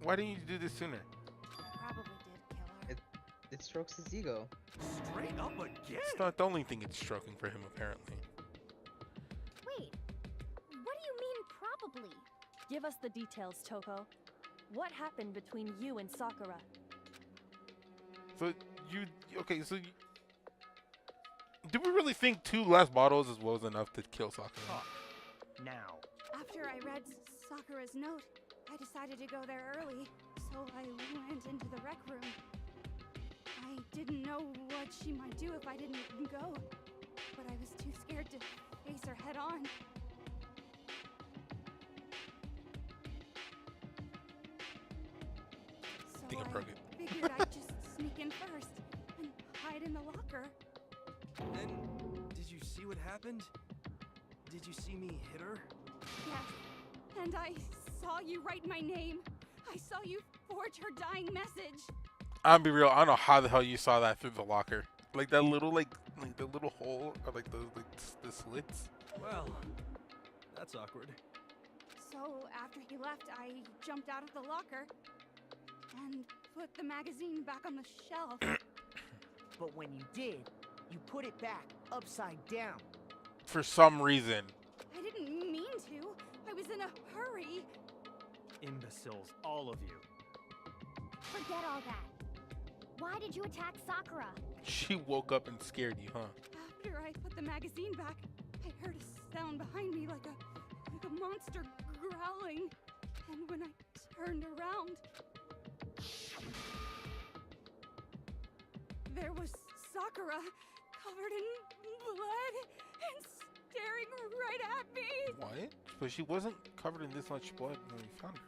why didn't you do this sooner? Probably did kill her. It strokes his ego. Straight up again. It's not the only thing it's stroking for him, apparently. Wait, what do you mean probably? Give us the details, Toko. What happened between you and Sakura? So okay, so do we really think 2 last bottles was enough to kill Sakura? Talk. Now. After I read Sakura's note, I decided to go there early, so I went into the rec room. I didn't know what she might do if I didn't go, but I was too scared to face her head on. So Think I broke it. figured I'd just sneak in first and hide in the locker. And did you see what happened? Did you see me hit her? Yes, and I saw you write my name. I saw you forge her dying message. I'll be real. I don't know how the hell you saw that through the locker. Like that little like the little hole or like the slits. Well, that's awkward. So after he left, I jumped out of the locker and put the magazine back on the shelf. But when you did, you put it back upside down. For some reason. I didn't mean to. I was in a hurry. Imbeciles, all of you. Forget all that. Why did you attack Sakura? She woke up and scared you, huh? After I put the magazine back, I heard a sound behind me like a monster growling. And when I turned around, there was Sakura, covered in blood and staring right at me. What? But she wasn't covered in this much blood when we found her.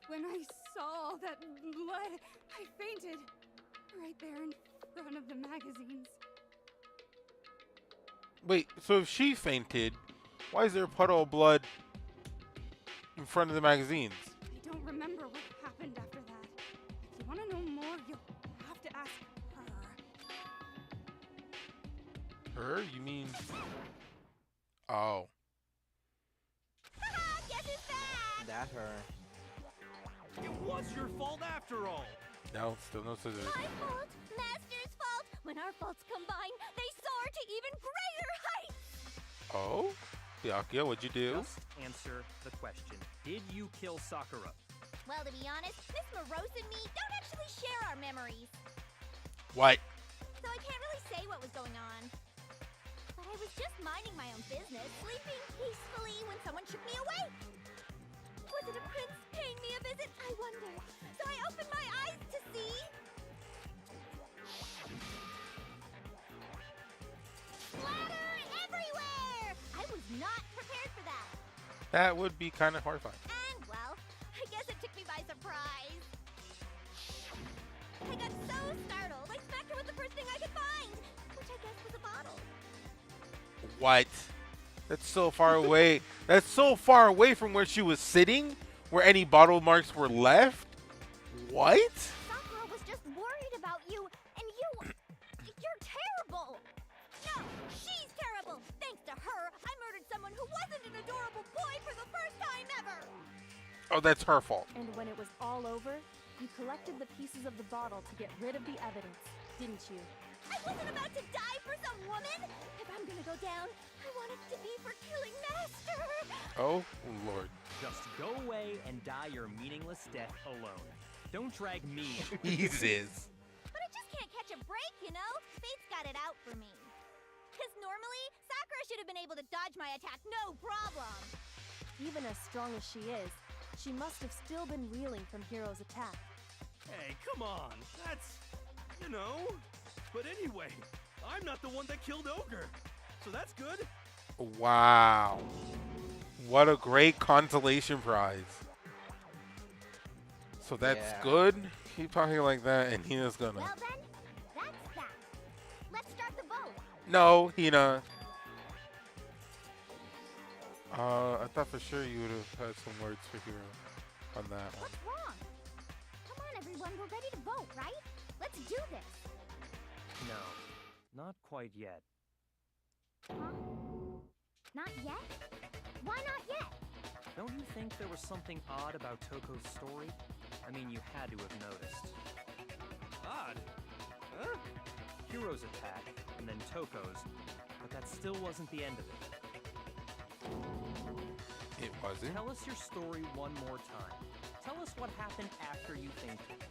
When I saw all that blood, I fainted. Right there in front of the magazines. Wait, so if she fainted, why is there a puddle of blood in front of the magazines? I don't remember what happened after that. If you want to know more, you'll have to ask her. Her? You mean... Oh. Guess who's back? That her. It was your fault after all. No, still no scissors. My fault, Master's fault. When our faults combine, they soar to even greater heights. Oh? Byakuya, what'd you do? Just answer the question. Did you kill Sakura? Well, to be honest, Miss Morose and me don't actually share our memories. What? So I can't really say what was going on. But I was just minding my own business, sleeping peacefully when someone shook me awake. Was it a prince paying me a visit? I wonder. So I opened my eyes to see... splatter everywhere! I was not prepared for that. That would be kind of horrifying. And, well, I guess it took me by surprise. I got so startled, I smacked her with the first thing I could find, which I guess was a bottle. What? That's so far away. That's so far away from where she was sitting, where any bottle marks were left. What? Sakura was just worried about you, and you're terrible. No, she's terrible. Thanks to her, I murdered someone who wasn't an adorable boy for the first time ever. Oh, that's her fault. And when it was all over, you collected the pieces of the bottle to get rid of the evidence, didn't you? I wasn't about to die for some woman. If I'm gonna go down, I want it to be for killing Master. Oh, Lord. Just go away and die your meaningless death alone. Don't drag me. Jesus. But I just can't catch a break, you know? Fate's got it out for me. Because normally, Sakura should have been able to dodge my attack, no problem. Even as strong as she is, she must have still been reeling from Hiro's attack. Hey, come on. That's, you know. But anyway, I'm not the one that killed Ogre. So that's good. Wow. What a great consolation prize. So that's Yeah. good? Keep talking like that and Hina's gonna... Well then, that's that. Let's start the vote. No, Hina. I thought for sure you would have had some words for Hiro on that one. What's wrong? Come on, everyone, we're ready to vote, right? Let's do this. No, not quite yet. Huh? Not yet? Why not yet? Don't you think there was something odd about Toko's story? I mean, you had to have noticed. Odd. Huh? Hiro's attack, and then Toko's, but that still wasn't the end of it. It wasn't? Tell us your story one more time. Tell us what happened after you fainted.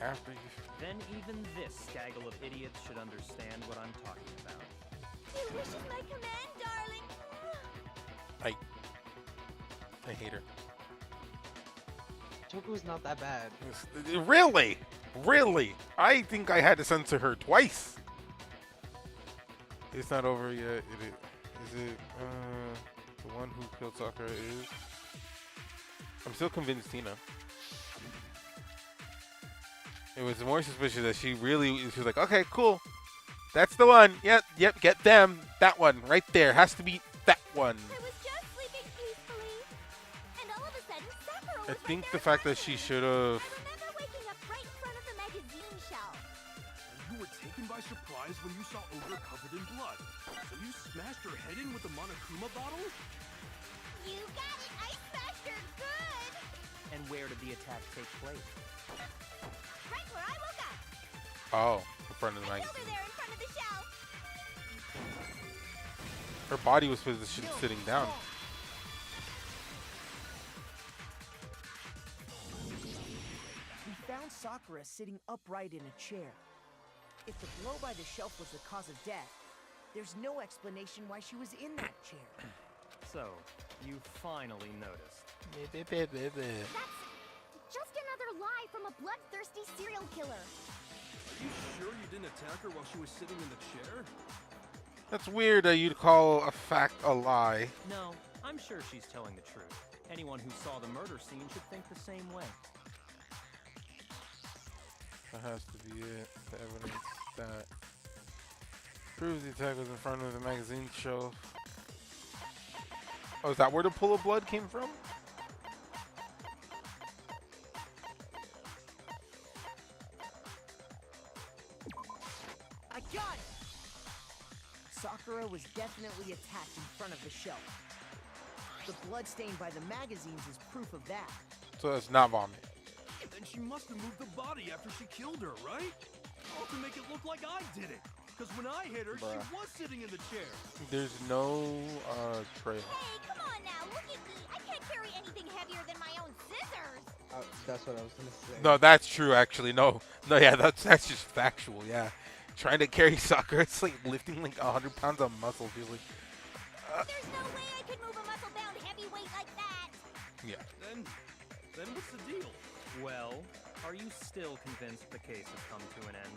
After you... Then even this gaggle of idiots should understand what I'm talking about. Your wish is my command, darling. I hate her. Toku's not that bad. Really? Really? I think I had to censor her twice. It's not over yet. Is it the one who killed Sakura is? I'm still convinced Tina. It was more suspicious that she was like, okay, cool. That's the one. Yep, get them. That one right there has to be that one. I was just sleeping peacefully, and all of a sudden, Sakura was I think right the there fact in that front she of me. should have... I remember waking up right in front of the magazine shelf. You were taken by surprise when you saw Ogre covered in blood. So you smashed her head in with the Monokuma bottle? You got it! I smashed her good! And where did the attack take place? Right where I woke up. Oh, in front of the I killed her magazine. there in front of the shelf. Her body was positioned sitting down. We found Sakura sitting upright in a chair. If the blow by the shelf was the cause of death, there's no explanation why she was in that chair. So, you finally noticed. That's just another lie from a bloodthirsty serial killer. Are you sure you didn't attack her while she was sitting in the chair? That's weird that you'd call a fact a lie. No, I'm sure she's telling the truth. Anyone who saw the murder scene should think the same way. That has to be it. The evidence that proves the attack was in front of the magazine shelf. Oh, is that where the pool of blood came from? I got it! Sakura was definitely attacked in front of the shelf. The blood stain by the magazines is proof of that. So that's not vomit. Then she must have moved the body after she killed her, right? All to make it look like I did it. Because when I hit her, she was sitting in the chair. There's no trail. Hey, come on now, look at me. I can't carry anything heavier than my own scissors. That's what I was gonna say. No, that's true actually. No, yeah, that's just factual. Yeah, trying to carry Sakura, it's like lifting like 100 pounds of muscle. Feels like. There's no way I could move a muscle-bound heavyweight like that. Yeah. Then what's the deal? Well, are you still convinced the case has come to an end?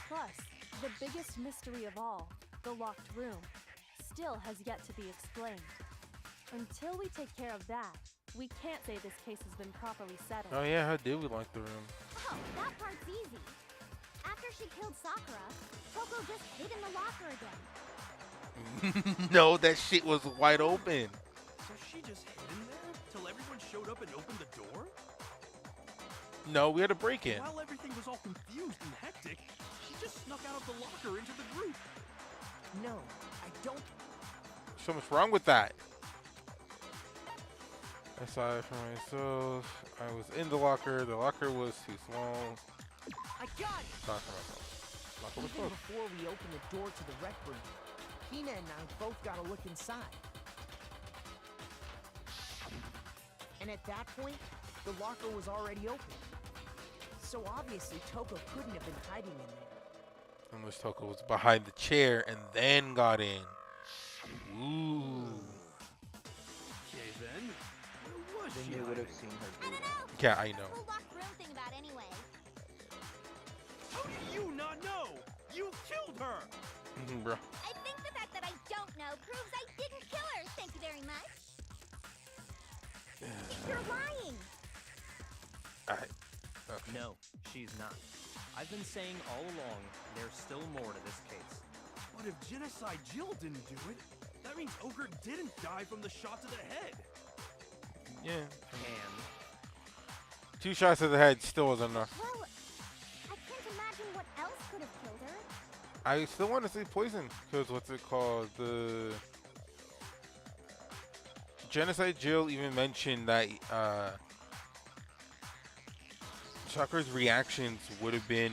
Plus, the biggest mystery of all, the locked room, still has yet to be explained. Until we take care of that, we can't say this case has been properly settled. Oh yeah, how did we lock the room? Oh, that part's easy. After she killed Sakura, Toko just hid in the locker again. No, that shit was wide open. So she just hid in there till everyone showed up and opened the door? No, we had to break in. While everything was all confused and hectic, she just snuck out of the locker into the group. No, I don't. So much wrong with that. I saw it for myself. I was in the locker. The locker was too small. I got it! Not for myself. Locker was Even closed. before we opened the door to the rec room, Hina and I both got a look inside. And at that point, the locker was already open. So obviously Toko couldn't have been hiding in there. Unless Toko was behind the chair and then got in. Ooh. Okay then, where was Then she they would have hiding? seen her I do don't that. know. Yeah, I know. What's the whole locked room thing about anyway? How do you not know? You killed her! Bro. I think the fact that I don't know proves I didn't kill her. Thank you very much. You're lying. No, she's not. I've been saying all along, there's still more to this case. But if Genocide Jill didn't do it, that means Ogre didn't die from the shot to the head. Yeah. And 2 shots to the head still wasn't enough. Well, I can't imagine what else could have killed her. I still want to say poison. Because what's it called? The Genocide Jill even mentioned that Sakura's reactions would have been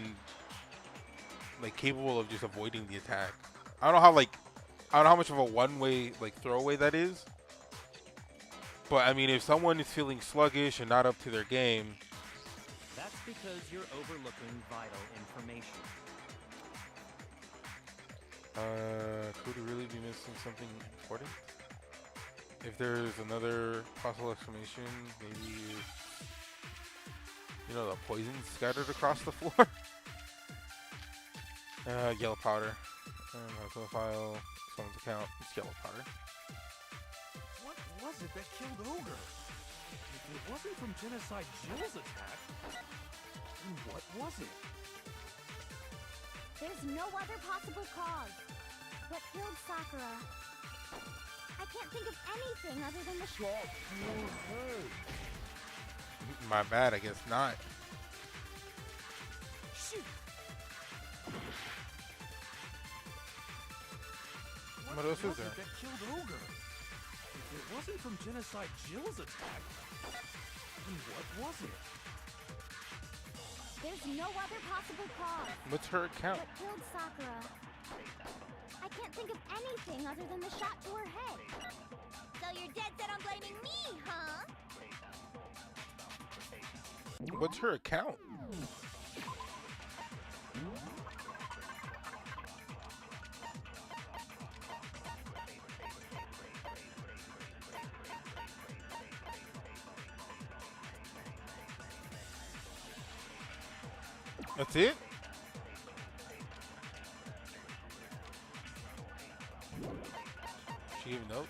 like capable of just avoiding the attack. I don't know how much of a one-way like throwaway that is. But I mean, if someone is feeling sluggish and not up to their game, that's because you're overlooking vital information. Could we really be missing something important? If there's another possible explanation, maybe, you know, the poison scattered across the floor? Yellow powder. File, someone's account, it's yellow powder. What was it that killed Ogre? If it wasn't from Genocide Jill's attack, then what was it? There's no other possible cause. What killed Sakura? I can't think of anything other than the shot. My bad, I guess not. Shoot! What else is was there? it that killed Ogre? If it wasn't from Genocide Jill's attack, then what was it? There's no other possible cause. What's her account? What killed Sakura? I can't think of anything other than the shot to her head. So you're dead set on blaming me, huh? What's her account? That's it? She gave notes?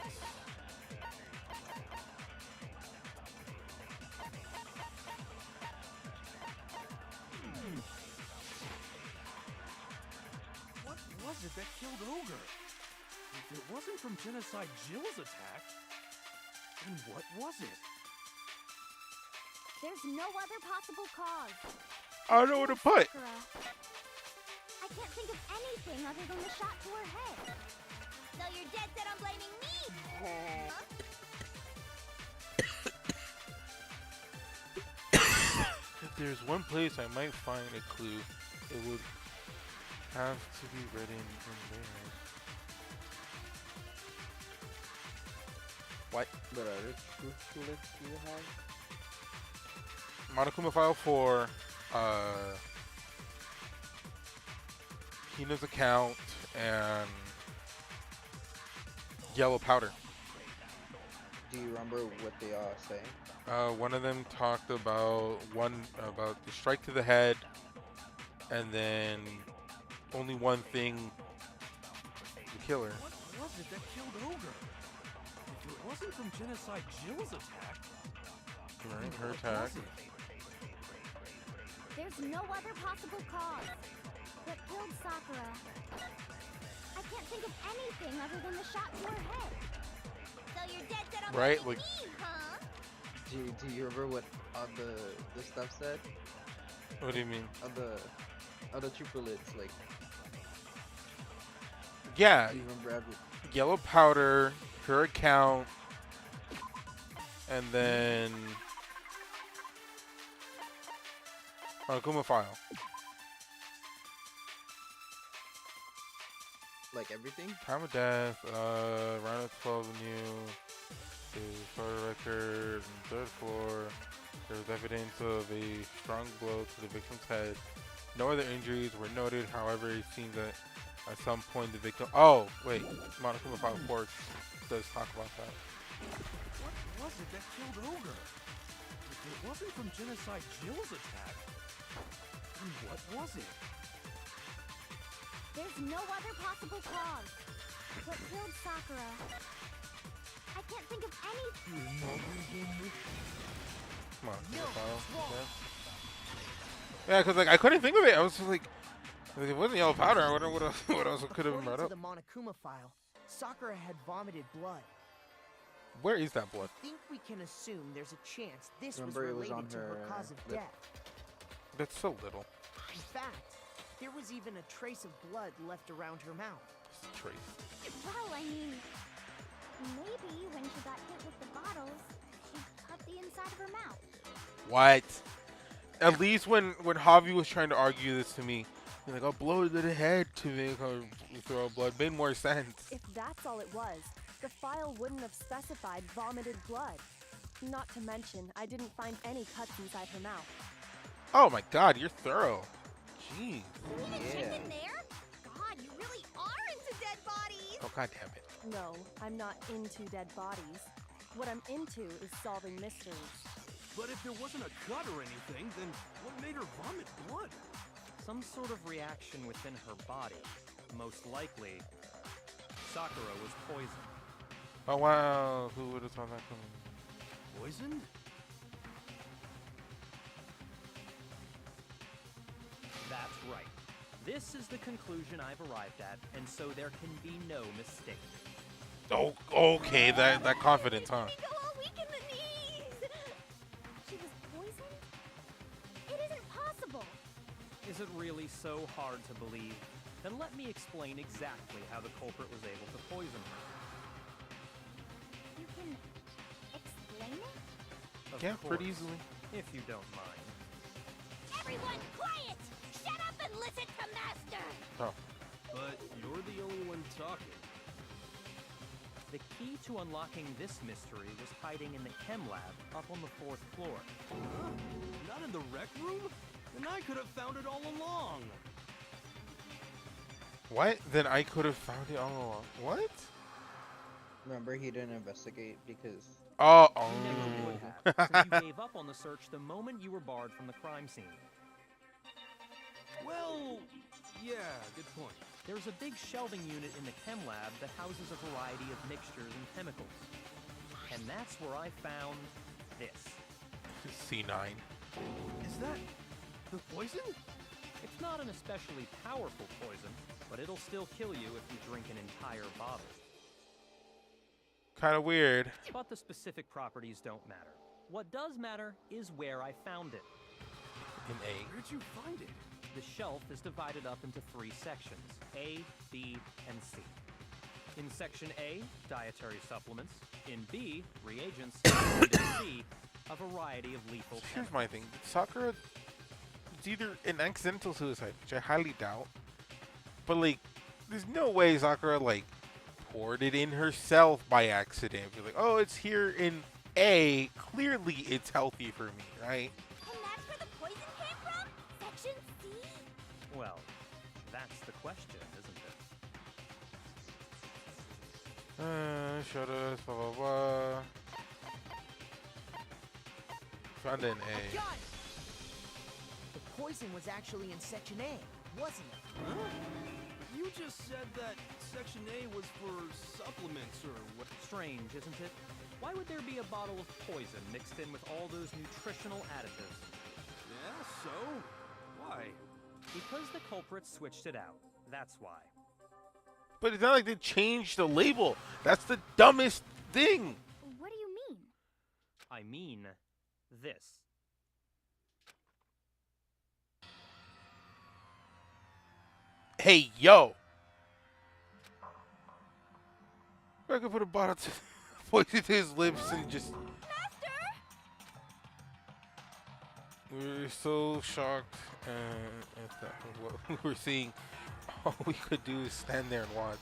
What was it that killed Ogre? If it wasn't from Genocide Jill's attack, then what was it? There's no other possible cause. I don't know where to put. Sakura. I can't think of anything other than the shot to her head. So you're dead set on blaming me? If there's one place I might find a clue, it would have to be written in there. What? What other truth bullets do you have? Monokuma file for Hina's account and yellow powder. Do you remember what they all say? One of them talked about the strike to the head, and then only one thing to kill her. What was it that killed Ogre? If it wasn't from Genocide Jill's attack, Right, her what attack. was it? There's no other possible cause. What killed Sakura? I can't think of anything other than the shot to her head. So you're dead set on Right, blaming like- me, huh? Do you remember what all the stuff said? What do you mean? All the truth bullets, like, Yeah, do you remember every... yellow powder, her account, and then Monokuma file. like everything? Time of death, around 12th Avenue, the photo record, on the third floor. There was evidence of a strong blow to the victim's head. No other injuries were noted, however, it seems that at some point the victim... Oh, wait, Monokuma file 4 does talk about that. What was it that killed Ogre? If it wasn't from Genocide Jill's attack, then what was it? There's no other possible cause. What killed Sakura? I can't think of anything. Come on, file. Yeah, because like I couldn't think of it. I was just like it wasn't yellow powder. I wonder what else could have been brought According up. to the Monokuma file, Sakura had vomited blood. Where is that blood? I think we can assume there's a chance this Remember, was it was related on to her her, cause of lip. death. That's so little. In fact, there was even a trace of blood left around her mouth. Just a trace. Well, I mean, maybe when she got hit with the bottles, she cut the inside of her mouth. What? At least when Javi was trying to argue this to me, he's like, "I'll blow it to the head to make her throw blood." Made more sense. If that's all it was, the file wouldn't have specified vomited blood. Not to mention, I didn't find any cuts inside her mouth. Oh my God, you're thorough. Jeez. Even Yeah. chicken there? God, you really are into dead bodies. Oh God damn it. No, I'm not into dead bodies. What I'm into is solving mysteries. But if there wasn't a cut or anything, then what made her vomit blood? Some sort of reaction within her body. Most likely, Sakura was poisoned. Oh wow, who would have thought that coming? Poison? That's right. This is the conclusion I've arrived at, and so there can be no mistake. Oh, okay, that confidence, huh? We go all weak in the knees. She was poisoned? It isn't possible. Is it really so hard to believe? Then let me explain exactly how the culprit was able to poison her. You can explain it? Of Yeah, pretty course, easily. if you don't mind. Everyone, quiet! Shut up and listen to Master! Oh, But you're the only one talking. The key to unlocking this mystery was hiding in the chem lab up on the 4th floor. Huh? Not in the rec room? Then I could have found it all along. what? Then I could have found it all along. What? Remember, he didn't investigate because... Oh, You never would have, since you gave up on the search the moment you were barred from the crime scene. Well, yeah, good point. There's a big shelving unit in the chem lab that houses a variety of mixtures and chemicals. And that's where I found this. C9. Is that the poison? It's not an especially powerful poison, but it'll still kill you if you drink an entire bottle. Kind of weird. But the specific properties don't matter. What does matter is where I found it. In A. Where'd you find it? The shelf is divided up into 3 sections, A, B, and C. In section A, dietary supplements. In B, reagents. And in C, a variety of lethal Here's chemicals. my thing. Sakura, it's either an accidental suicide, which I highly doubt, but like, there's no way Sakura like poured it in herself by accident. Be like, oh, it's here in A. Clearly, it's healthy for me, right? And that's where the poison came from? Section C? Well, that's the question, isn't it? Showed us, blah blah blah. Found it in A. Got it! The poison was actually in Section A, wasn't it? Huh? You just said that Section A was for supplements or what? Strange, isn't it? Why would there be a bottle of poison mixed in with all those nutritional additives? Yeah, so? Why? Because the culprits switched it out. That's why. But it's not like they changed the label. That's the dumbest thing. What do you mean? I mean, this. Hey, yo. I could put a bottle to poison to his lips and just. We were so shocked at what we were seeing. All we could do is stand there and watch.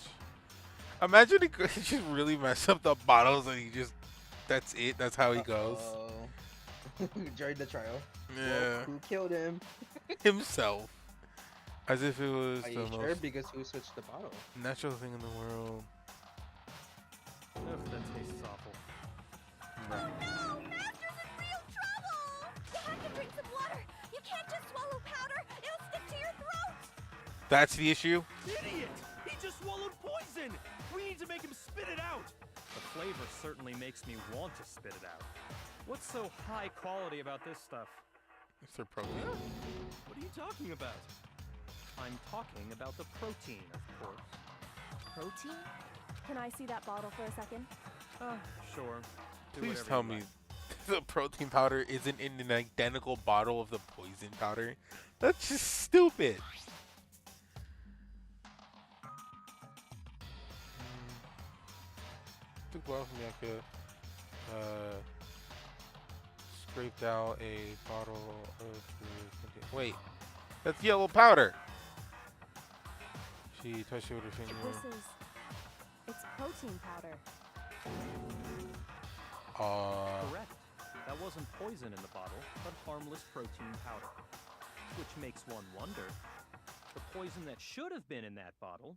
Imagine he just really mess up the bottles and he just. That's it. That's how he goes. During the trial. Yeah. Who killed him? Himself. As if it was Are the you most sure? Because who switched the bottle? natural thing in the world. Ugh, that tastes awful. No! Master's in real trouble! You have to drink some water! You can't just swallow powder! It'll stick to your throat! That's the issue? Idiot! He just swallowed poison! We need to make him spit it out! The flavor certainly makes me want to spit it out. What's so high quality about this stuff? It's their protein. What are you talking about? I'm talking about the protein, of course. Protein? Can I see that bottle for a second? Sure. Do Please whatever tell you me like. the protein powder isn't in an identical bottle of the poison powder. That's just stupid. Took a while for me. I could scraped out a bottle of the. Wait, that's yellow powder. She touched it with her finger. It's protein powder. Correct. That wasn't poison in the bottle, but harmless protein powder. Which makes one wonder, the poison that should have been in that bottle,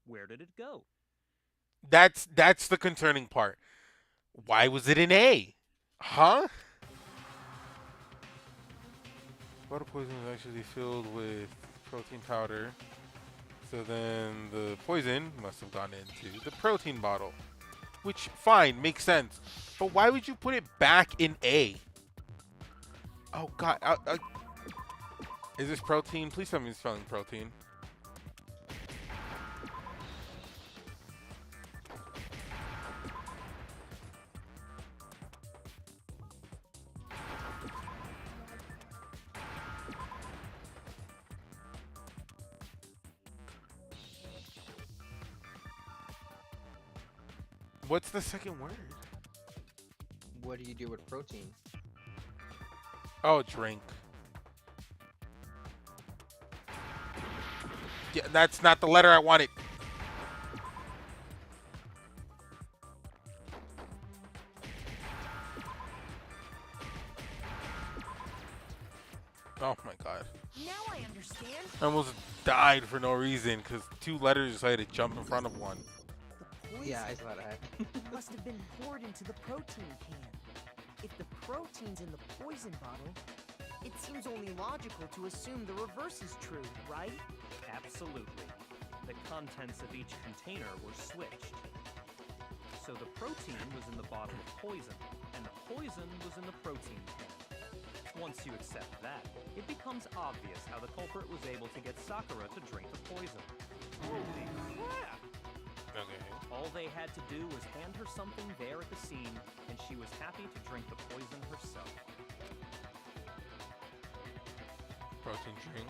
where did it go? That's the concerning part. Why was it in A? Huh? Bottle poison is actually filled with protein powder. So then the poison must have gone into the protein bottle. Which, fine, makes sense. But why would you put it back in A? Oh god. Is this protein? Please tell me it's spelling protein. What's the second word? What do you do with protein? Oh, drink. Yeah, that's not the letter I wanted. Oh my god. Now I understand. I almost died for no reason because 2 letters decided to jump in front of one. The poison Yeah, I saw that. must have been poured into the protein can. If the protein's in the poison bottle, it seems only logical to assume the reverse is true, right? Absolutely. The contents of each container were switched. So the protein was in the bottle of poison, and the poison was in the protein can. Once you accept that, it becomes obvious how the culprit was able to get Sakura to drink the poison. Holy crap! Okay. All they had to do was hand her something there at the scene, and she was happy to drink the poison herself. Protein drink.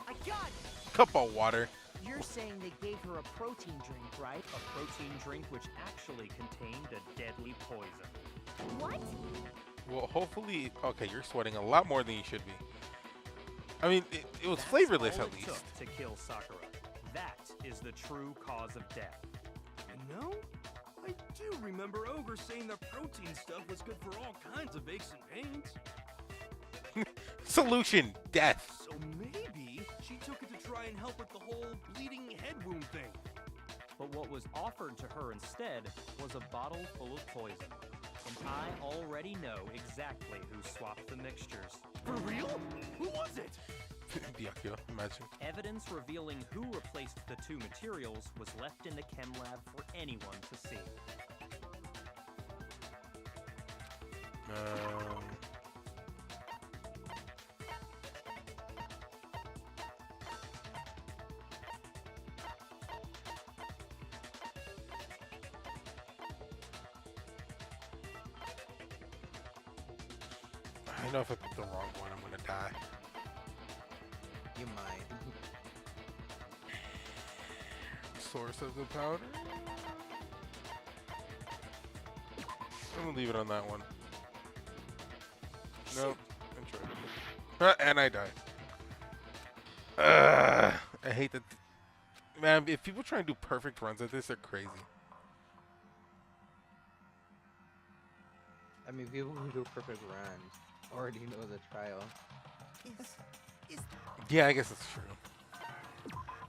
I got it! Cup of water. You're saying they gave her a protein drink, right? A protein drink which actually contained a deadly poison. What? Well, hopefully... Okay, you're sweating a lot more than you should be. I mean, it was That's flavorless all at it least. took to kill Sakura. That is the true cause of death. You know, I do remember Ogre saying the protein stuff was good for all kinds of aches and pains. Solution: death. So maybe she took it to try and help with the whole bleeding head wound thing. But what was offered to her instead was a bottle full of poison. And I already know exactly who swapped the mixtures. For real? Who was it? Byakuya, imagine. Evidence revealing who replaced the two materials was left in the chem lab for anyone to see. I know if I picked the wrong one, I'm gonna die. You might. Source of the powder? I'm gonna leave it on that one. Nope. And I die. I hate that. Man, if people try and do perfect runs at this, they're crazy. I mean, people who do perfect runs already know the trial. Is Yeah, I guess that's true.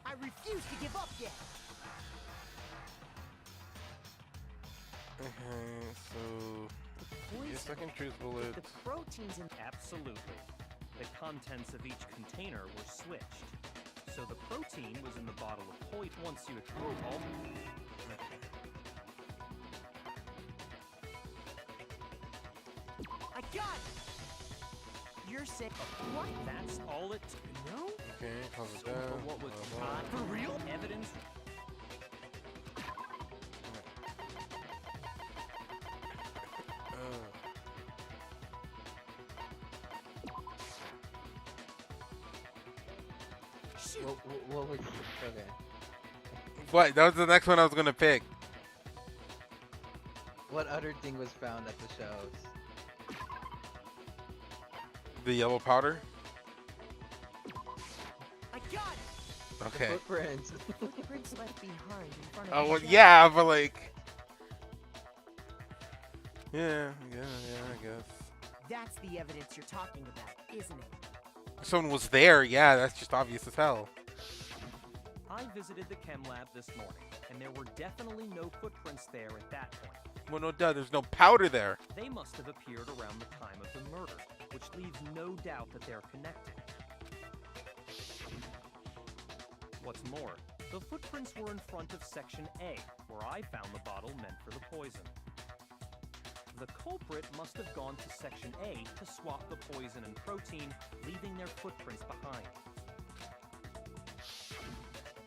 I refuse to give up yet. Okay, so yes, I can choose bullets. The proteins in Absolutely. The contents of each container were switched. So the protein was in the bottle of poison. Once you all I got it. You're saying what? That's all it no? Okay, close it So down. for what was blah, blah. tried for real evidence What was okay? What? That was the next one I was gonna pick. What other thing was found at the shelves? The yellow powder. I got it. Okay. Footprints. Footprints left behind in front of Oh the well, shelf. yeah, but like, yeah, I guess. That's the evidence you're talking about, isn't it? Someone was there. Yeah, that's just obvious as hell. I visited the chem lab this morning, and there were definitely no footprints there at that point. Well, no doubt, there's no powder there. They must have appeared around the time of the murder, which leaves no doubt that they're connected. What's more, the footprints were in front of Section A, where I found the bottle meant for the poison. The culprit must have gone to Section A to swap the poison and protein, leaving their footprints behind.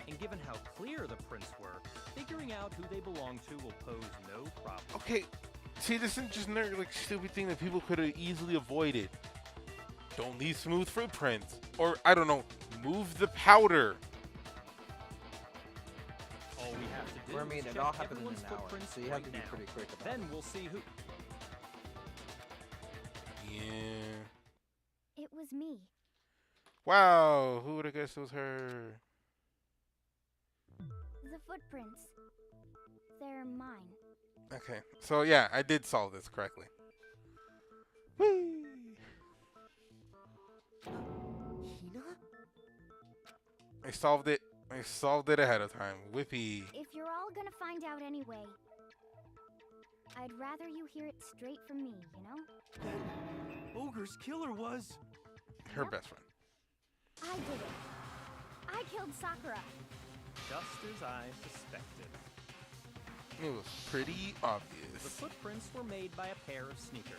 And given how clear the prints were, figuring out who they belong to will pose no problem. Okay, see, this is just another like stupid thing that people could have easily avoided. Don't leave smooth footprints, or I don't know, move the powder. All we have to do Well, I mean, is it check all happened in everyone's an hour, footprints so you have right to be now. pretty quick about Then it. we'll see who. Yeah. It was me. Wow, who would have guessed it was her? The footprints. They're mine. Okay, so yeah, I did solve this correctly. Whee! Hina? I solved it. I solved it ahead of time. Whippy. If you're all gonna find out anyway, I'd rather you hear it straight from me, you know? Then Ogre's killer was... Her best friend. I did it. I killed Sakura. Just as I suspected. It was pretty The obvious. footprints were made by a pair of sneakers.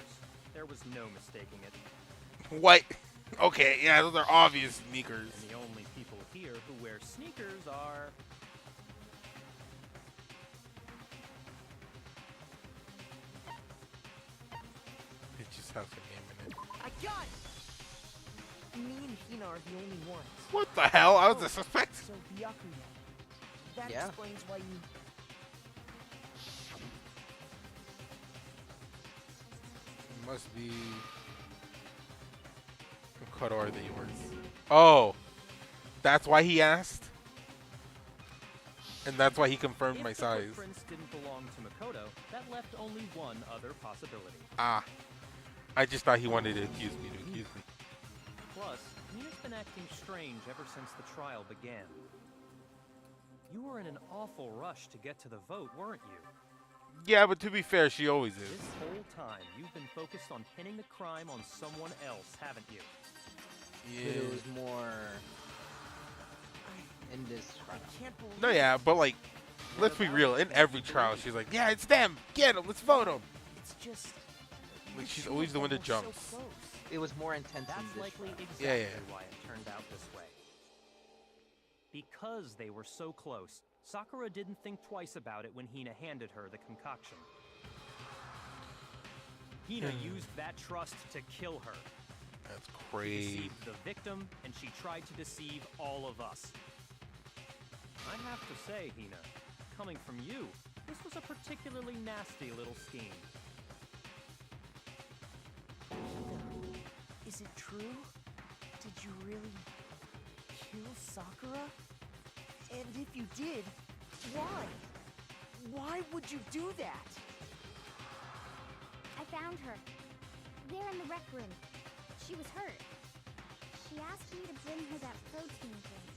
There was no mistaking it. What? Okay, yeah, those are obvious sneakers. And the only people here who wear sneakers are... It just has her name in it. I got it! Me and Hina are the only ones. What the hell? I was a suspect. So Byakuya. That Yeah. explains why you... Must be what color are they yours? Oh, that's why he asked, and that's why he confirmed If my the size. footprints didn't belong to Makoto, that left only one other possibility. Ah, I just thought he wanted to accuse me to accuse me. Plus, Mina's been acting strange ever since the trial began. You were in an awful rush to get to the vote, weren't you? Yeah, but to be fair, she always is. This whole time, you've been focused on pinning the crime on someone else, haven't you? But it was more in this trial. I can't believe... No, yeah, but like, let's be real. In every trial, she's like, "Yeah, it's them. Get them. Let's vote them." It's just... Like, the she's shoe always was the one that almost so jumps. close. It was more intense in That's this likely trial. exactly Yeah, yeah. why it turned out this way. Because they were so close, Sakura didn't think twice about it when Hina handed her the concoction. Hina used that trust to kill her. That's She crazy. deceived the victim, and she tried to deceive all of us. I have to say, Hina, coming from you, this was a particularly nasty little scheme. Hina, is it true? Did you really kill Sakura? And if you did, why? Why would you do that? I found her. There in the rec room. She was hurt. She asked me to bring her that protein drink.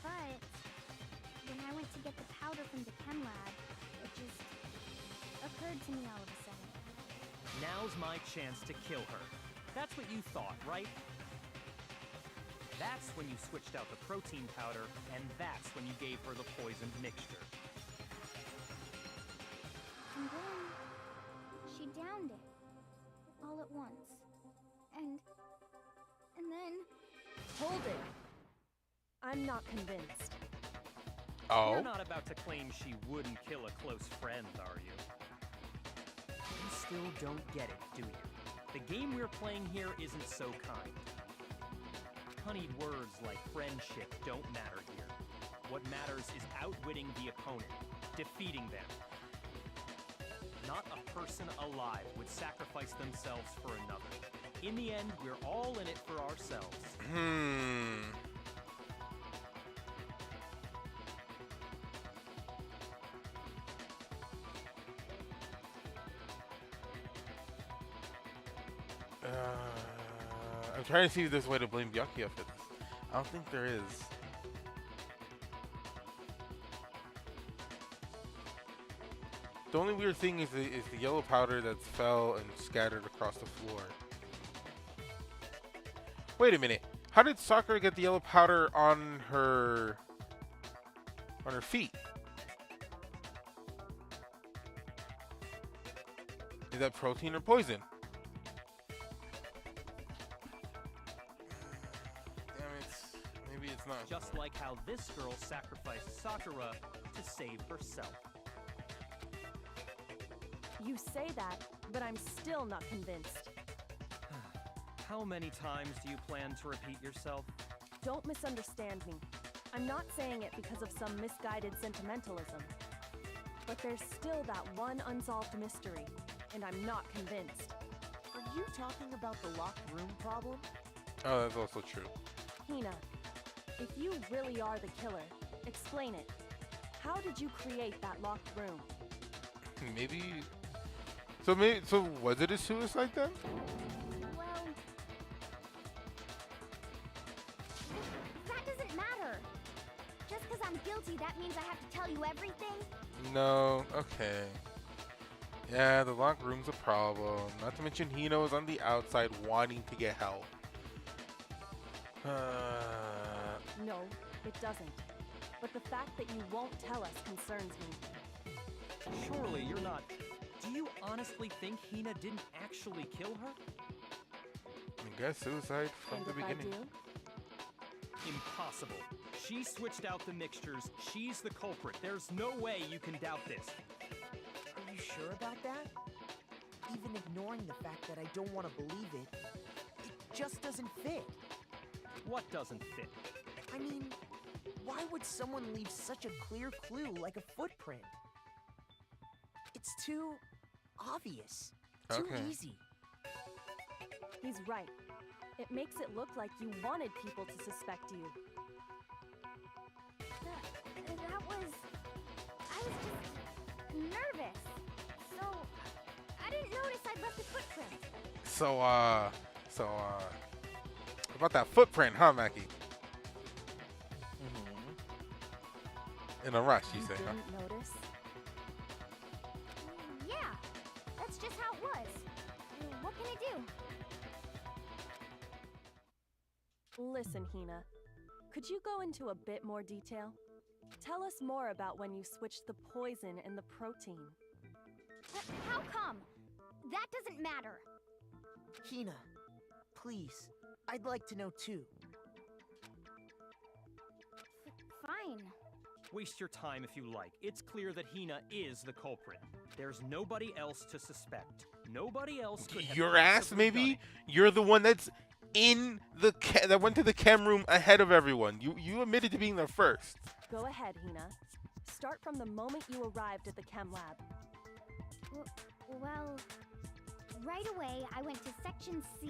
But when I went to get the powder from the chem lab, it just occurred to me all of a sudden. Now's my chance to kill her. That's what you thought, right? That's when you switched out the protein powder, and that's when you gave her the poisoned mixture. And then she downed it all at once. And then Hold it. I'm not convinced. Oh, You're not about to claim she wouldn't kill a close friend, are you? You still don't get it, do you? The game we're playing here isn't so kind. Honeyed words like friendship don't matter here. What matters is outwitting the opponent, defeating them. Not a person alive would sacrifice themselves for another. In the end, we're all in it for ourselves. I'm trying to see if there's a way to blame Byakuya for this. I don't think there is. The only weird thing is the yellow powder that fell and scattered across the floor. Wait a minute. How did Sakura get the yellow powder on her feet? Is that protein or poison? Damn it. Maybe it's not. Just like how this girl sacrificed Sakura to save herself. You say that, but I'm still not convinced. How many times do you plan to repeat yourself? Don't misunderstand me. I'm not saying it because of some misguided sentimentalism. But there's still that one unsolved mystery, and I'm not convinced. Are you talking about the locked room problem? Oh, that's also true. Hina, if you really are the killer, explain it. How did you create that locked room? Maybe. So was it a suicide then? well, that doesn't matter. Just because I'm guilty, that means I have to tell you everything? No. Okay. Yeah, the locked room's a problem. Not to mention Hino is on the outside wanting to get help. No, it doesn't. But the fact that you won't tell us concerns me. Surely you're not. Do you honestly think Hina didn't actually kill her? I guess suicide from And the if beginning. I do? Impossible. She switched out the mixtures. She's the culprit. There's no way you can doubt this. Are you sure about that? Even ignoring the fact that I don't want to believe it, it just doesn't fit. What doesn't fit? I mean, why would someone leave such a clear clue like a footprint? It's too obvious. Too Okay. easy. He's right. It makes it look like you wanted people to suspect you. That was... I was just nervous. So, I didn't notice I'd left a footprint. So, about that footprint, huh, Mackie? In a rush, you You say, huh? didn't notice? Yeah, that's just how it was. What can I do? Listen, Hina. Could you go into a bit more detail? Tell us more about when you switched the poison and the protein. How come? That doesn't matter. Hina, please. I'd like to know too. Fine. Waste your time if you like. It's clear that Hina is the culprit. There's nobody else to suspect. Nobody else could have Your ass, possibly done maybe? it. You're the one that's in the that went to the chem room ahead of everyone. You admitted to being there first. Go ahead, Hina. Start from the moment you arrived at the chem lab. Well, right away I went to Section C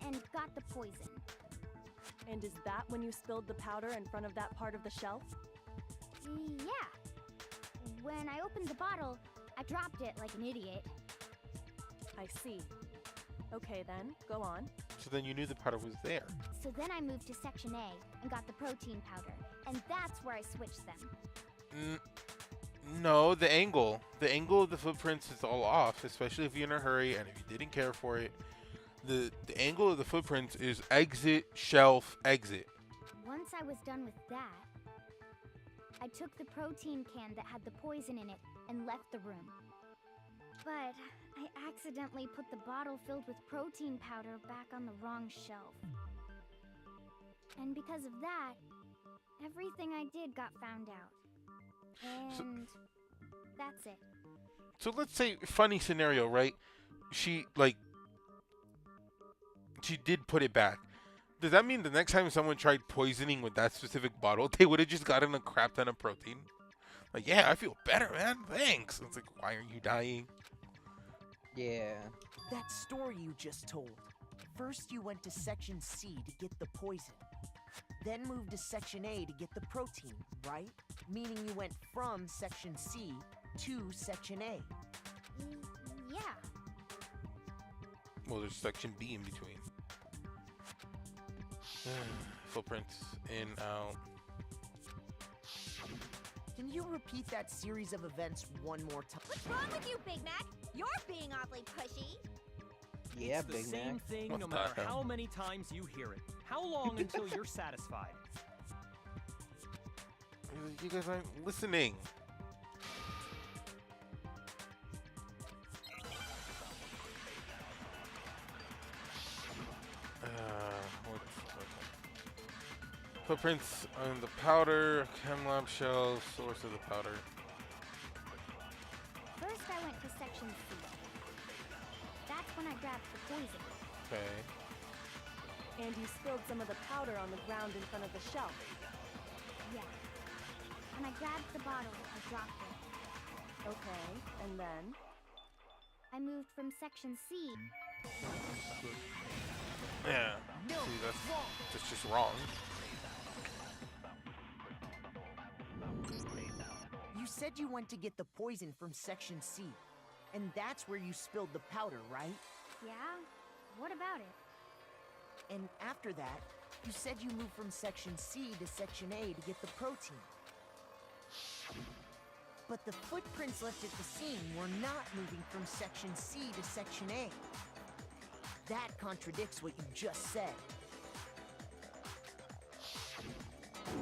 and got the poison. And is that when you spilled the powder in front of that part of the shelf? Yeah. When I opened the bottle, I dropped it like an idiot. I see. Okay then, go on. So then you knew the powder was there. So then I moved to Section A and got the protein powder, and that's where I switched them. No, the angle of the footprints is all off, especially if you're in a hurry and if you didn't care for it. The angle of the footprints is exit, shelf, exit. Once I was done with that, I took the protein can that had the poison in it and left the room. But I accidentally put the bottle filled with protein powder back on the wrong shelf. And because of that, everything I did got found out. And that's it. So let's say, funny scenario, right? She did put it back. Does that mean the next time someone tried poisoning with that specific bottle, they would have just gotten a crap ton of protein? Like, yeah, I feel better, man. Thanks. It's like, why aren't you dying? Yeah. That story you just told. First you went to Section C to get the poison. Then moved to Section A to get the protein, right? Meaning you went from Section C to Section A. Yeah. Well, there's Section B in between. Footprints, in, out. Can you repeat that series of events one more time? What's wrong with you, Big Mac? You're being awfully pushy. Yeah, It's the Big same Mac. thing What no the matter hell? how many times you hear it. How long until you're satisfied? You guys aren't listening. Footprints on the powder, chem lab shells, source of the powder. First I went to Section C. That's when I grabbed the poison. Okay. And you spilled some of the powder on the ground in front of the shelf. Yeah. When I grabbed the bottle, I dropped it. Okay, and then? I moved from Section C. Yeah. See, that's just wrong. You said you went to get the poison from Section C. And that's where you spilled the powder, right? Yeah? What about it? And after that, you said you moved from Section C to Section A to get the protein. But the footprints left at the scene were not moving from Section C to Section A. That contradicts what you just said.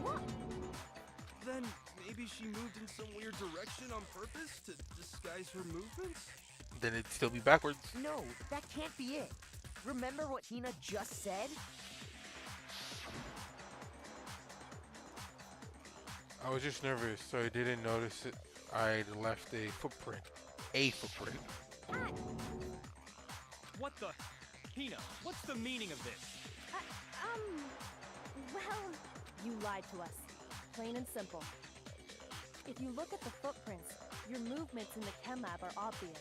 What? Then maybe she moved in some weird direction on purpose to disguise her movements? Then it'd still be backwards. No, that can't be it. Remember what Hina just said? I was just nervous, so I didn't notice it. I'd left a footprint. A footprint. What the? Hina, what's the meaning of this? Well, you lied to us. Plain and simple. If you look at the footprints, your movements in the chem lab are obvious.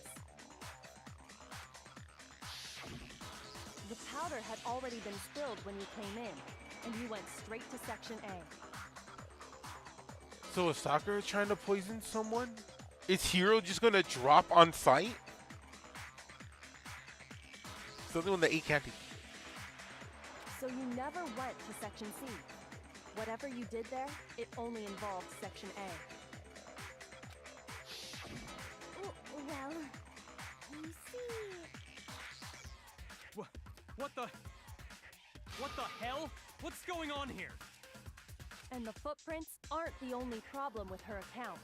The powder had already been spilled when you came in, and you went straight to Section A. So is Sakura trying to poison someone? Is Hiro just gonna drop on sight? Something with the 8 candy. So you never went to Section C. Whatever you did there, it only involved Section A. Well, you see... What the? What the hell? What's going on here? And the footprints aren't the only problem with her account.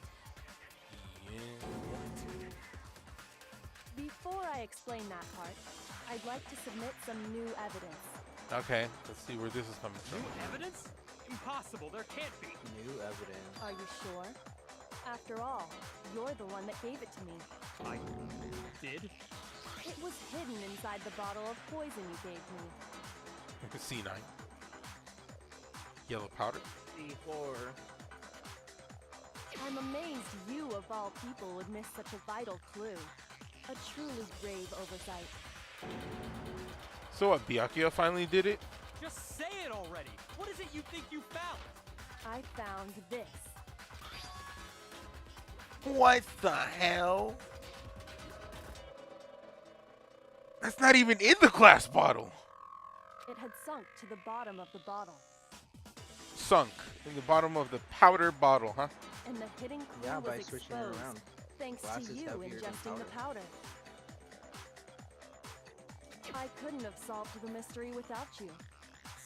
Before I explain that part, I'd like to submit some new evidence. Okay, let's see where this is coming from. New evidence? Impossible, there can't be. New evidence. Are you sure? After all, you're the one that gave it to me. I did? It was hidden inside the bottle of poison you gave me. C9. Yellow powder. C4. I'm amazed you, of all people, would miss such a vital clue. A truly grave oversight. So what, Byakuya finally did it? Just say it already! What is it you think you found? I found this. What the hell? That's not even in the glass bottle. It had sunk to the bottom of the bottle. Sunk in the bottom of the powder bottle, huh? And the hidden clue Yeah, was by switching it exposed, around. thanks Glass to is you heavier than ingesting the powder. I couldn't have solved the mystery without you.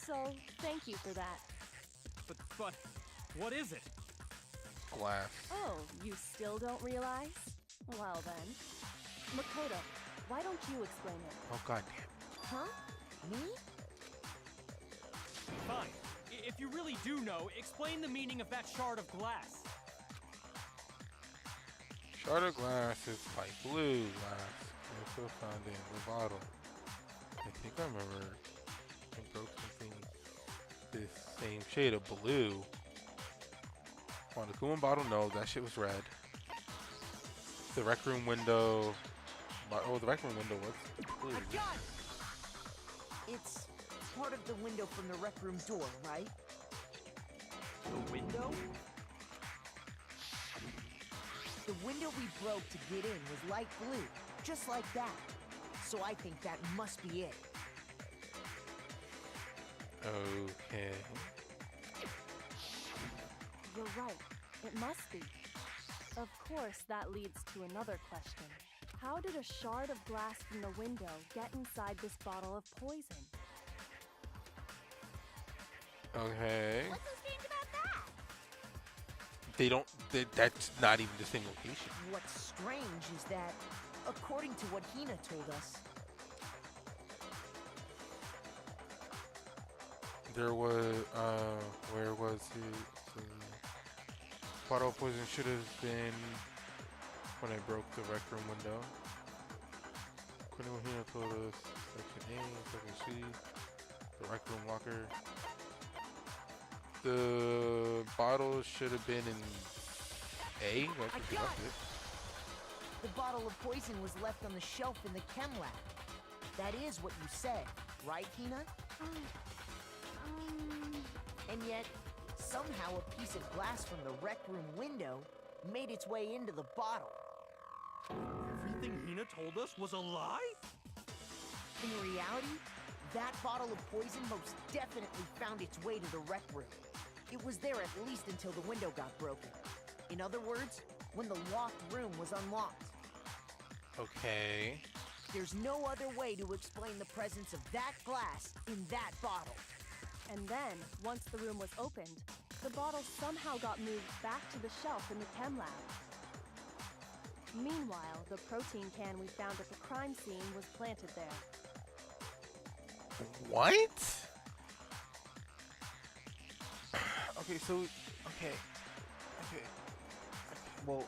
So, thank you for that. But, what is it? Glass. Oh, you still don't realize? Well then. Makoto, why don't you explain it? Oh goddamn. Huh? Me? Fine. If you really do know, explain the meaning of that shard of glass. Shard of glass is like blue glass. Also found in the bottle. I think I remember I broke something this same shade of blue. On the Kuma bottle, no, that shit was red. The rec room window. Oh, the rec room window was blue. I got it! It's part of the window from the rec room door, right? The window? The window we broke to get in was light blue, just like that. So I think that must be it. Okay. You're right. It must be. Of course, that leads to another question. How did a shard of glass from the window get inside this bottle of poison? Okay. What's so strange about that? They don't. That's not even the same location. What's strange is that, according to what Hina told us, There was, where was it? Bottle of poison should have been when I broke the rec room window. According to what Hina told us, section A, section C, the rec room locker. The bottle should have been in A. That's I what you got left it. it. The bottle of poison was left on the shelf in the chem lab. That is what you said, right, Hina? And yet, somehow a piece of glass from the rec room window made its way into the bottle. Everything Hina told us was a lie? In reality, that bottle of poison most definitely found its way to the rec room. It was there at least until the window got broken. In other words, when the locked room was unlocked. Okay. There's no other way to explain the presence of that glass in that bottle. And then, once the room was opened, The bottle somehow got moved back to the shelf in the chem lab. Meanwhile, the protein can we found at the crime scene was planted there. What? Okay, so okay. Well,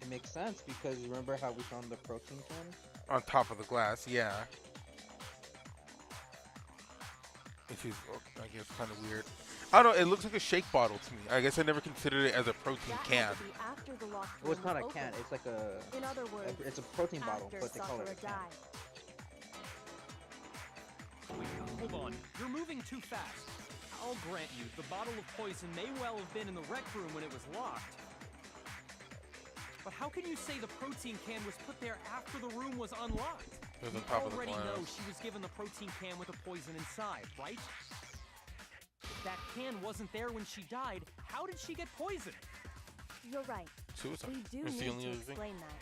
it makes sense because remember how we found the protein can? On top of the glass, yeah. Which is, I guess, kind of weird. I don't know, it looks like a shake bottle to me. I guess I never considered it as a protein That can. had to be after the locked Well, it's room not a was can. opened. It's like a. In other words, It's a protein bottle, after but they call it a Sakura can. died. Wait, hold on. You're moving too fast. I'll grant you, the bottle of poison may well have been in the rec room when it was locked. But how can you say the protein can was put there after the room was unlocked? It was You on top of the already know glass. she was given the protein can with the poison inside, right? If that can wasn't there when she died, how did she get poisoned? You're right. Suicide. We do It's the need only to other thing. explain that.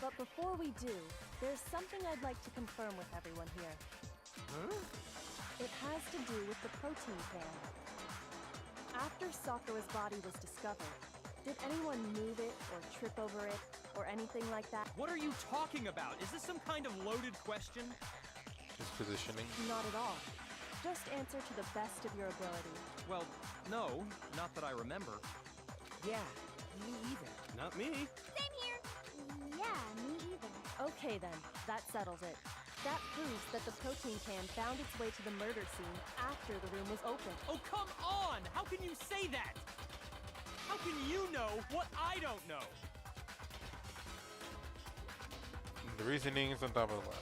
But before we do, there's something I'd like to confirm with everyone here. It has to do with the protein can. After Sakura's body was discovered, did anyone move it or trip over it or anything like that? What are you talking about? Is this some kind of loaded question? His positioning. Not at all. Just answer to the best of your ability. Well, no, not that I remember. Yeah, me either. Not me. Same here. Yeah, me either. Okay then, that settles it. That proves that the protein can found its way to the murder scene after the room was opened. Oh, come on! How can you say that? How can you know what I don't know? The reasoning is on top of the glass.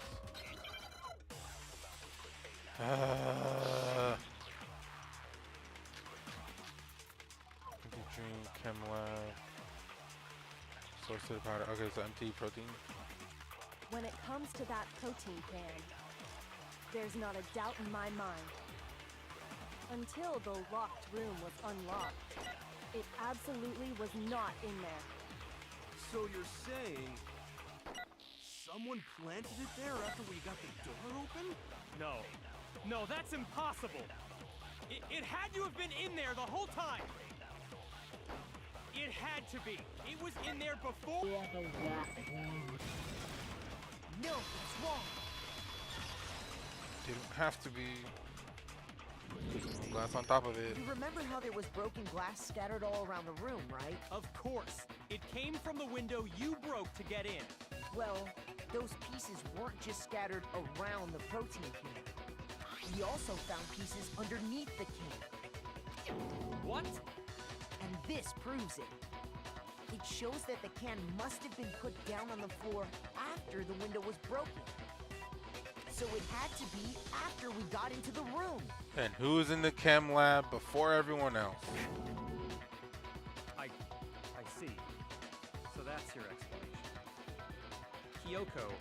Drink, chem lab. Source of the powder. Okay, so empty protein. When it comes to that protein can, there's not a doubt in my mind. Until the locked room was unlocked, it absolutely was not in there. So you're saying someone planted it there after we got the door open? No. No, that's impossible. It had to have been in there the whole time. It had to be. It was in there before. No, it's wrong. Didn't have to be. There's no glass on top of it. You remember how there was broken glass scattered all around the room, right? Of course. It came from the window you broke to get in. Well, those pieces weren't just scattered around the protein can. We also found pieces underneath the can. What? And this proves it. It shows that the can must have been put down on the floor after the window was broken. So it had to be after we got into the room. And who was in the chem lab before everyone else? I see. So that's your explanation. Kyoko,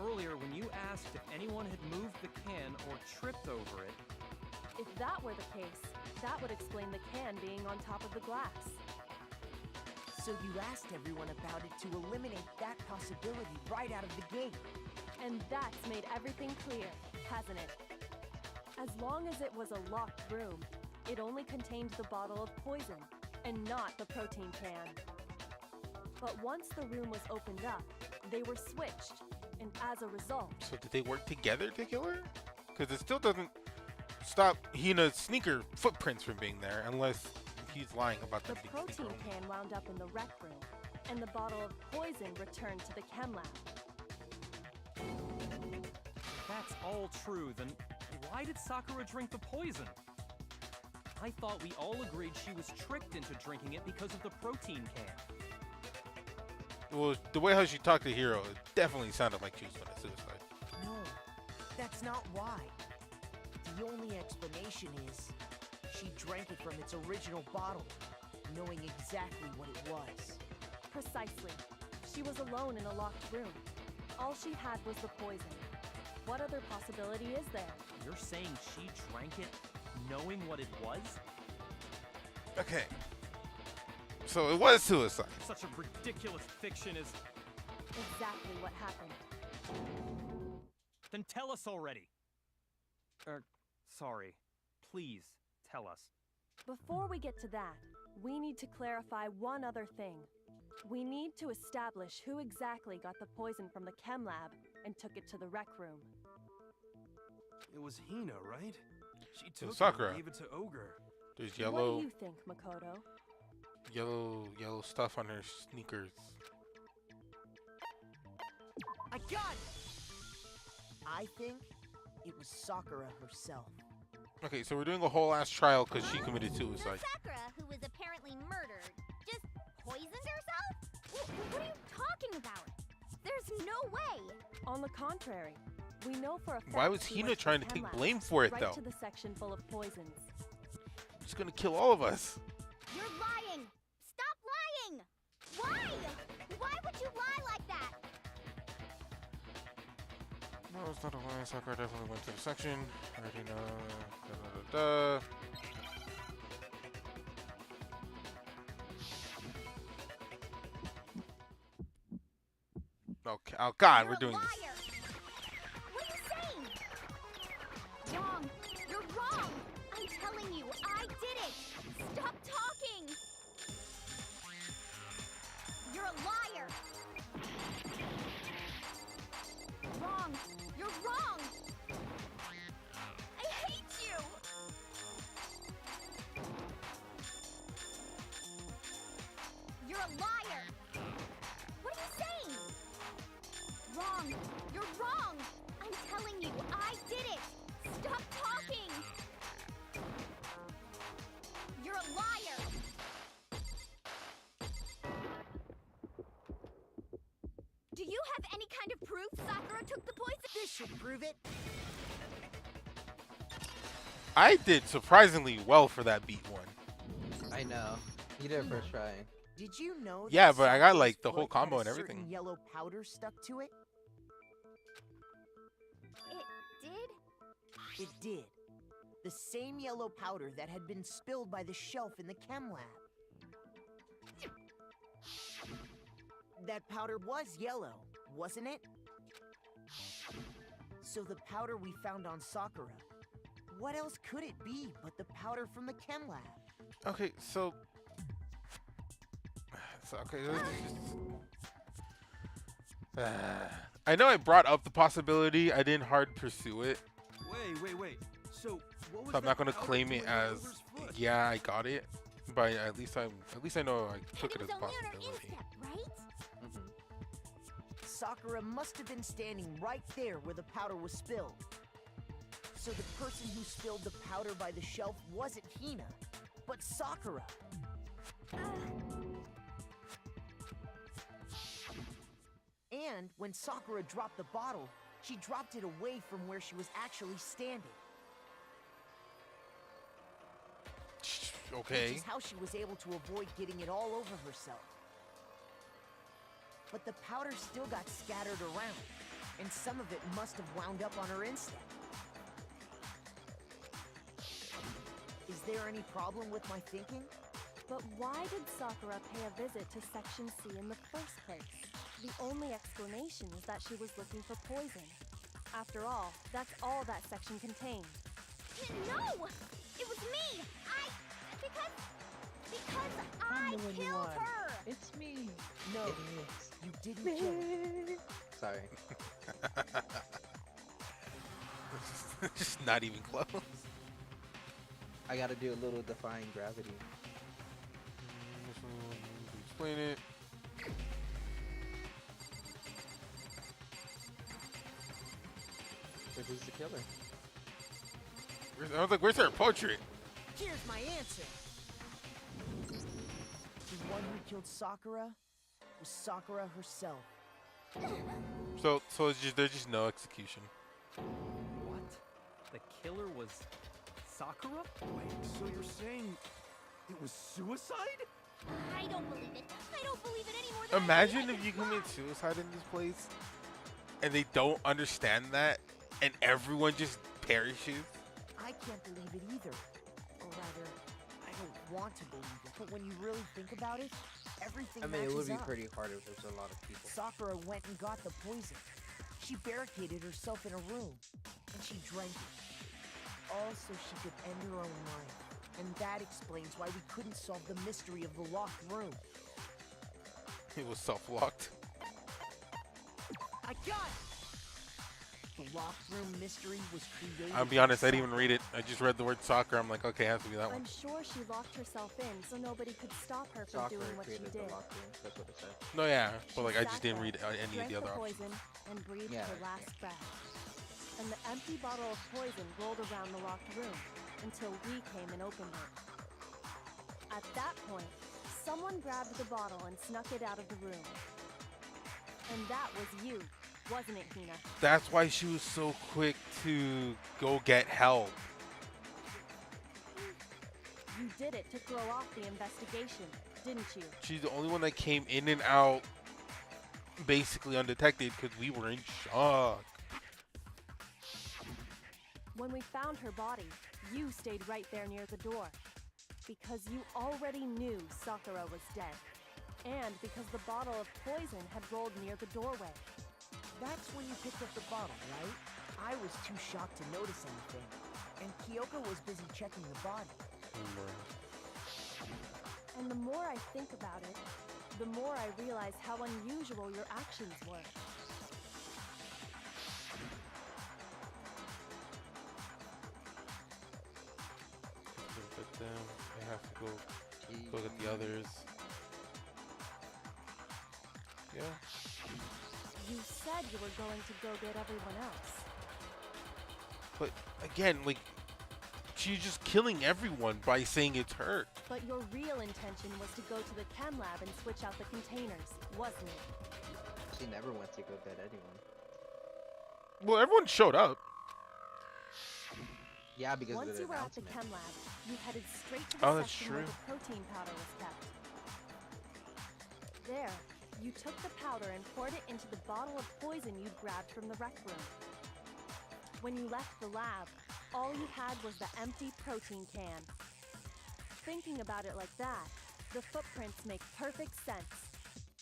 earlier when you asked if anyone had moved the can or tripped over it, If that were the case, that would explain the can being on top of the glass. So you asked everyone about it to eliminate that possibility right out of the gate. And that's made everything clear, hasn't it? As long as it was a locked room, it only contained the bottle of poison, and not the protein can. But once the room was opened up, they were switched, and as a result, So did they work together to kill her? Because it still doesn't stop Hina's sneaker footprints from being there, unless he's lying about the them being protein sneaker only. can wound up in the rec room, and the bottle of poison returned to the chem lab. if that's all true, then why did Sakura drink the poison? I thought we all agreed she was tricked into drinking it because of the protein can. Well, the way how she talked to Hiro, it definitely sounded like she was going to suicide. No, that's not why. The only explanation is she drank it from its original bottle, knowing exactly what it was. Precisely. She was alone in a locked room. All she had was the poison. What other possibility is there? You're saying she drank it knowing what it was? Okay. So it was suicide. Such a ridiculous fiction is... Exactly what happened. Then tell us already. Sorry. Please, Tell us. Before we get to that, we need to clarify one other thing. We need to establish who exactly got the poison from the chem lab and took it to the rec room. It was Hina, right? She took it Sakura. and gave it to Ogre. There's What yellow, do you think, Makoto? yellow stuff on her sneakers. I got it! I think it was Sakura herself. Okay, so we're doing a whole ass trial because she committed So suicide. Sakura, who was apparently murdered, just poisoned herself? What are you talking about? There's no way! On the contrary, we know for a fact Why was she Hina went trying to the take chem lab, blame for it right though? to the section full of poisons. She's gonna kill all of us. You're lying! Stop lying! Why? Why would you lie like that? No, it's not a lie. Sakura definitely went to the section. I already know. Da, da, da, da. Okay. Oh God, You're we're a doing liar. this. What are you saying? Wrong. You're wrong. I'm telling you, I did it. Stop talking. You're a liar. Wrong. You're wrong. I hate you. You're a liar. What are you saying? Wrong. You're wrong. I'm telling you, I did it. Stop talking. You're a liar. Do you have any kind of proof Sakura took the poison? This should prove it. I did surprisingly well for that beat one. I know. You did it first try. Did you know? Yeah, that but I got, Sakura's like, the whole foot had combo a and certain everything. Yellow powder stuck to it. It did? It did. The same yellow powder that had been spilled by the shelf in the chem lab. That powder was yellow, wasn't it? So the powder we found on Sakura, what else could it be but the powder from the chem lab? Okay, so okay. I know I brought up the possibility. I didn't hard pursue it. Wait. So what was So I'm not that gonna powder claim it doing on as Ogre's foot? yeah, I got it. But at least I know I took And it it as was a only on her possibility. instep, right? Sakura must have been standing right there where the powder was spilled. So the person who spilled the powder by the shelf wasn't Hina, but Sakura. And when Sakura dropped the bottle, she dropped it away from where she was actually standing. Okay. Which is how she was able to avoid getting it all over herself. But the powder still got scattered around, and some of it must have wound up on her instep. Is there any problem with my thinking? But why did Sakura pay a visit to Section C in the first place? The only explanation is that she was looking for poison. After all, that's all that section contained. No! It was me! Because I I'm the one you killed want. her! It's me. No, Idiots. you didn't kill her. Sorry. Just not even close. I gotta do a little defying gravity. Explain it. So who's the killer? I was like, where's her portrait? Here's my answer. The one who killed Sakura was Sakura herself. So it's just there's just no execution. What? The killer was Sakura? Wait, so you're saying it was suicide? I don't believe it. I don't believe it anymore than I Imagine believe if I you can commit fly. suicide in this place, and they don't understand that, and everyone just perishes. I can't believe it either. Or rather, I don't want to believe it. But when you really think about it, everything I mean, it would matches be up. pretty hard if there's a lot of people. Sakura went and got the poison. She barricaded herself in a room, and she drank it. All so she could end her own life. And that explains why we couldn't solve the mystery of the locked room. It was self-locked. I got it! The locked room mystery was created. I'll be honest, I didn't even read it. I just read the word soccer. I'm like, okay, it has to be that one. I'm sure she locked herself in so nobody could stop her from Soccer doing what she created did. the locked room. That's what it said. No, yeah, but She like I sat just didn't there, read any of drank the other options. poison and breathed Yeah, her okay. last breath. And the empty bottle of poison rolled around the locked room until we came and opened it. At that point, someone grabbed the bottle and snuck it out of the room. And that was you, wasn't it, Hina? That's why she was so quick to go get help. You did it to throw off the investigation, didn't you? She's the only one that came in and out basically undetected because we were in shock. When we found her body, you stayed right there near the door. Because you already knew Sakura was dead. And because the bottle of poison had rolled near the doorway. That's when you picked up the bottle, right? I was too shocked to notice anything. And Kyoko was busy checking the body. And the more I think about it, the more I realize how unusual your actions were. Look at them. They have to go look at the others. Yeah. You said you were going to go get everyone else. But again, like, she's just killing everyone by saying it's her. But your real intention was to go to the chem lab and switch out the containers, wasn't it? She never went to go get anyone. Well, everyone showed up. Yeah, because Once of the you were at the announcement. chem lab, you headed straight to the Oh, that's section where true. the protein powder was kept. There, you took the powder and poured it into the bottle of poison you'd grabbed from the rec room. When you left the lab, all you had was the empty protein can. Thinking about it like that, the footprints make perfect sense.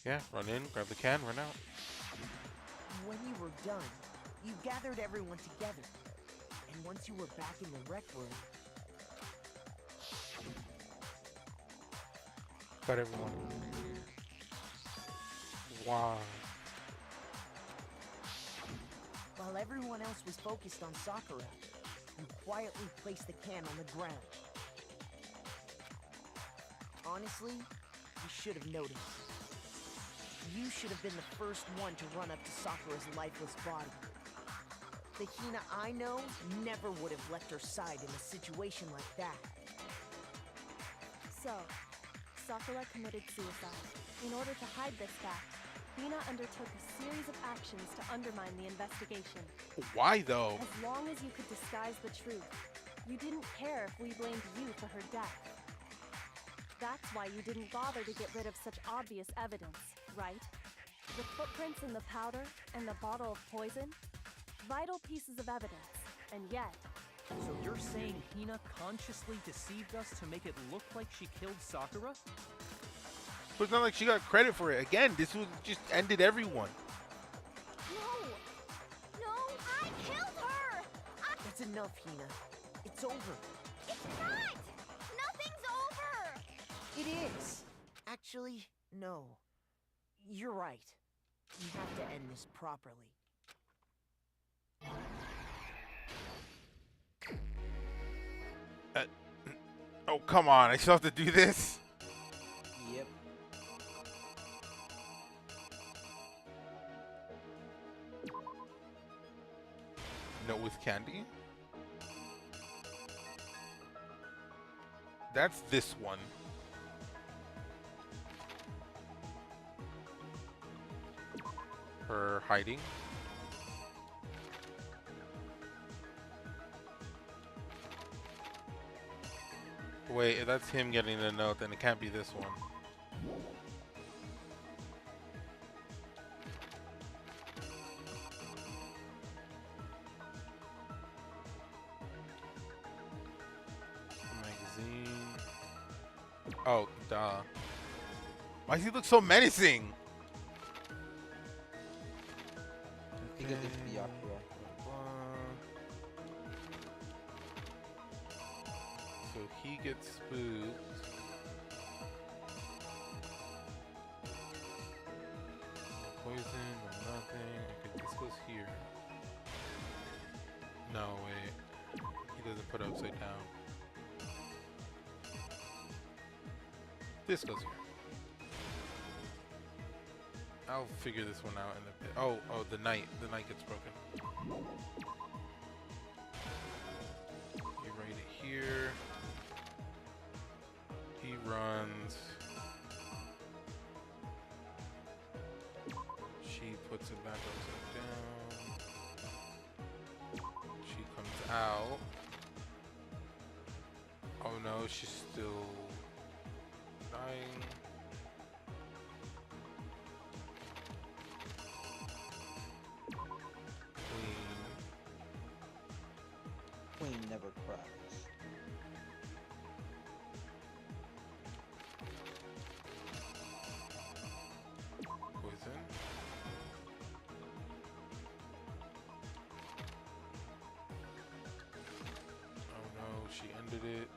Yeah, run in, grab the can, run out. When you were done, you gathered everyone together. And once you were back in the rec room, Got everyone. Wow. while everyone else was focused on Sakura, you quietly placed the can on the ground. Honestly, you should have noticed. You should have been the first one to run up to Sakura's lifeless body. The Hina I know never would have left her side in a situation like that. So, Sakura committed suicide. In order to hide this fact, Hina undertook a series of actions to undermine the investigation. Why though? As long as you could disguise the truth, you didn't care if we blamed you for her death. That's why you didn't bother to get rid of such obvious evidence, right? The footprints in the powder and the bottle of poison? Vital pieces of evidence, and yet... So you're saying Hina consciously deceived us to make it look like she killed Sakura? But it's not like she got credit for it. Again, this was just ended everyone. No! No, I killed her! That's enough, Hina. It's over. It's not! Nothing's over! It is. Actually, no. You're right. You have to end this properly. Oh, come on. I still have to do this? Yep. No, with candy? That's this one. Her hiding. Wait, if that's him getting the note, then it can't be this one. Magazine. Oh, duh. Why does he look so menacing? Because it's Byakuya. So he gets spooked. No poison, no nothing. Okay, this goes here. No, wait. He doesn't put it upside down. This goes here. I'll figure this one out in a bit. Oh, the knight gets broken. You write it here. He runs. She puts it back upside down. She comes out. Oh no, she's still dying. Queen never cries. Poison. Oh no, she ended it.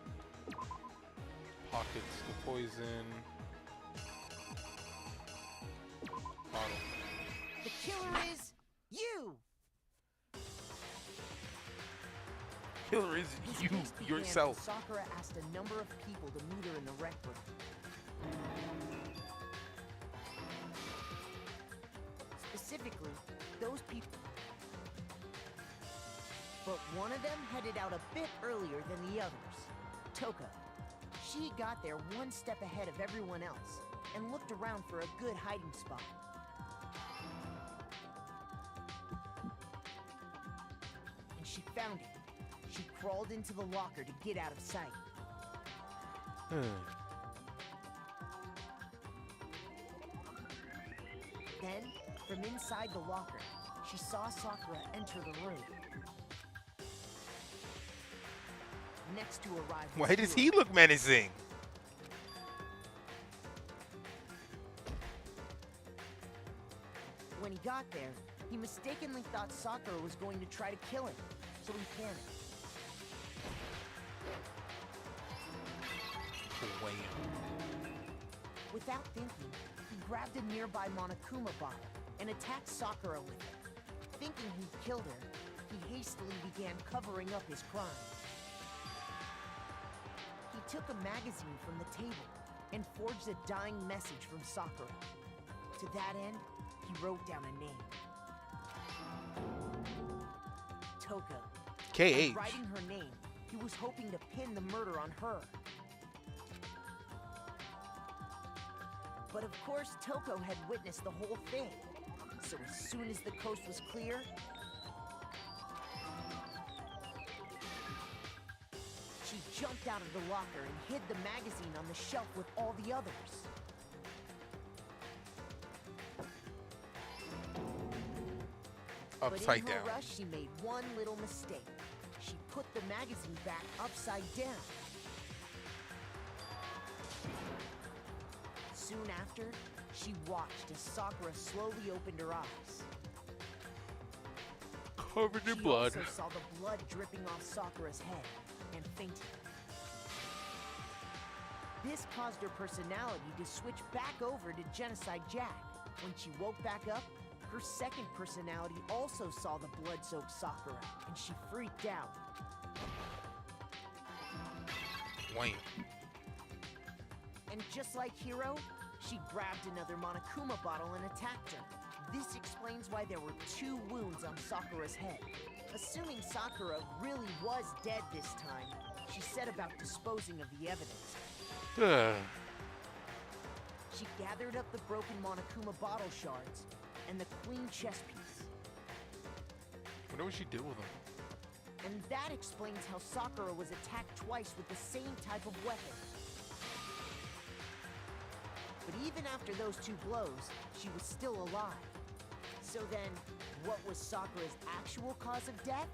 Pockets the poison. Bottle. The killer is you! Killer is This you, case began yourself. when Sakura asked a number of people to meet her in the rec room. Specifically, those people. But one of them headed out a bit earlier than the others. Toka. She got there one step ahead of everyone else and looked around for a good hiding spot. And she found it. She crawled into the locker to get out of sight. Then, from inside the locker, she saw Sakura enter the room. Next to arrive. Why does he look menacing? When he got there, he mistakenly thought Sakura was going to try to kill him, so he panicked. Without thinking, he grabbed a nearby Monokuma bottle and attacked Sakura with it. Thinking he'd killed her, he hastily began covering up his crime. He took a magazine from the table and forged a dying message from Sakura. To that end, he wrote down a name. Toka. KH. By writing her name, he was hoping to pin the murder on her. But of course, Toko had witnessed the whole thing. So as soon as the coast was clear, she jumped out of the locker and hid the magazine on the shelf with all the others. Upside but in down. her rush, she made one little mistake. She put the magazine back upside down. Soon after, she watched as Sakura slowly opened her eyes. Covered in blood. She also saw the blood dripping off Sakura's head and fainted. This caused her personality to switch back over to Genocide Jack. When she woke back up, her second personality also saw the blood-soaked Sakura, and she freaked out. Wayne. And just like Hiro, she grabbed another Monokuma bottle and attacked her. This explains why there were 2 wounds on Sakura's head. Assuming Sakura really was dead this time, she set about disposing of the evidence. She gathered up the broken Monokuma bottle shards and the queen chess piece. What would she do with them? And that explains how Sakura was attacked twice with the same type of weapon. But even after those 2 blows, she was still alive. So then, what was Sakura's actual cause of death?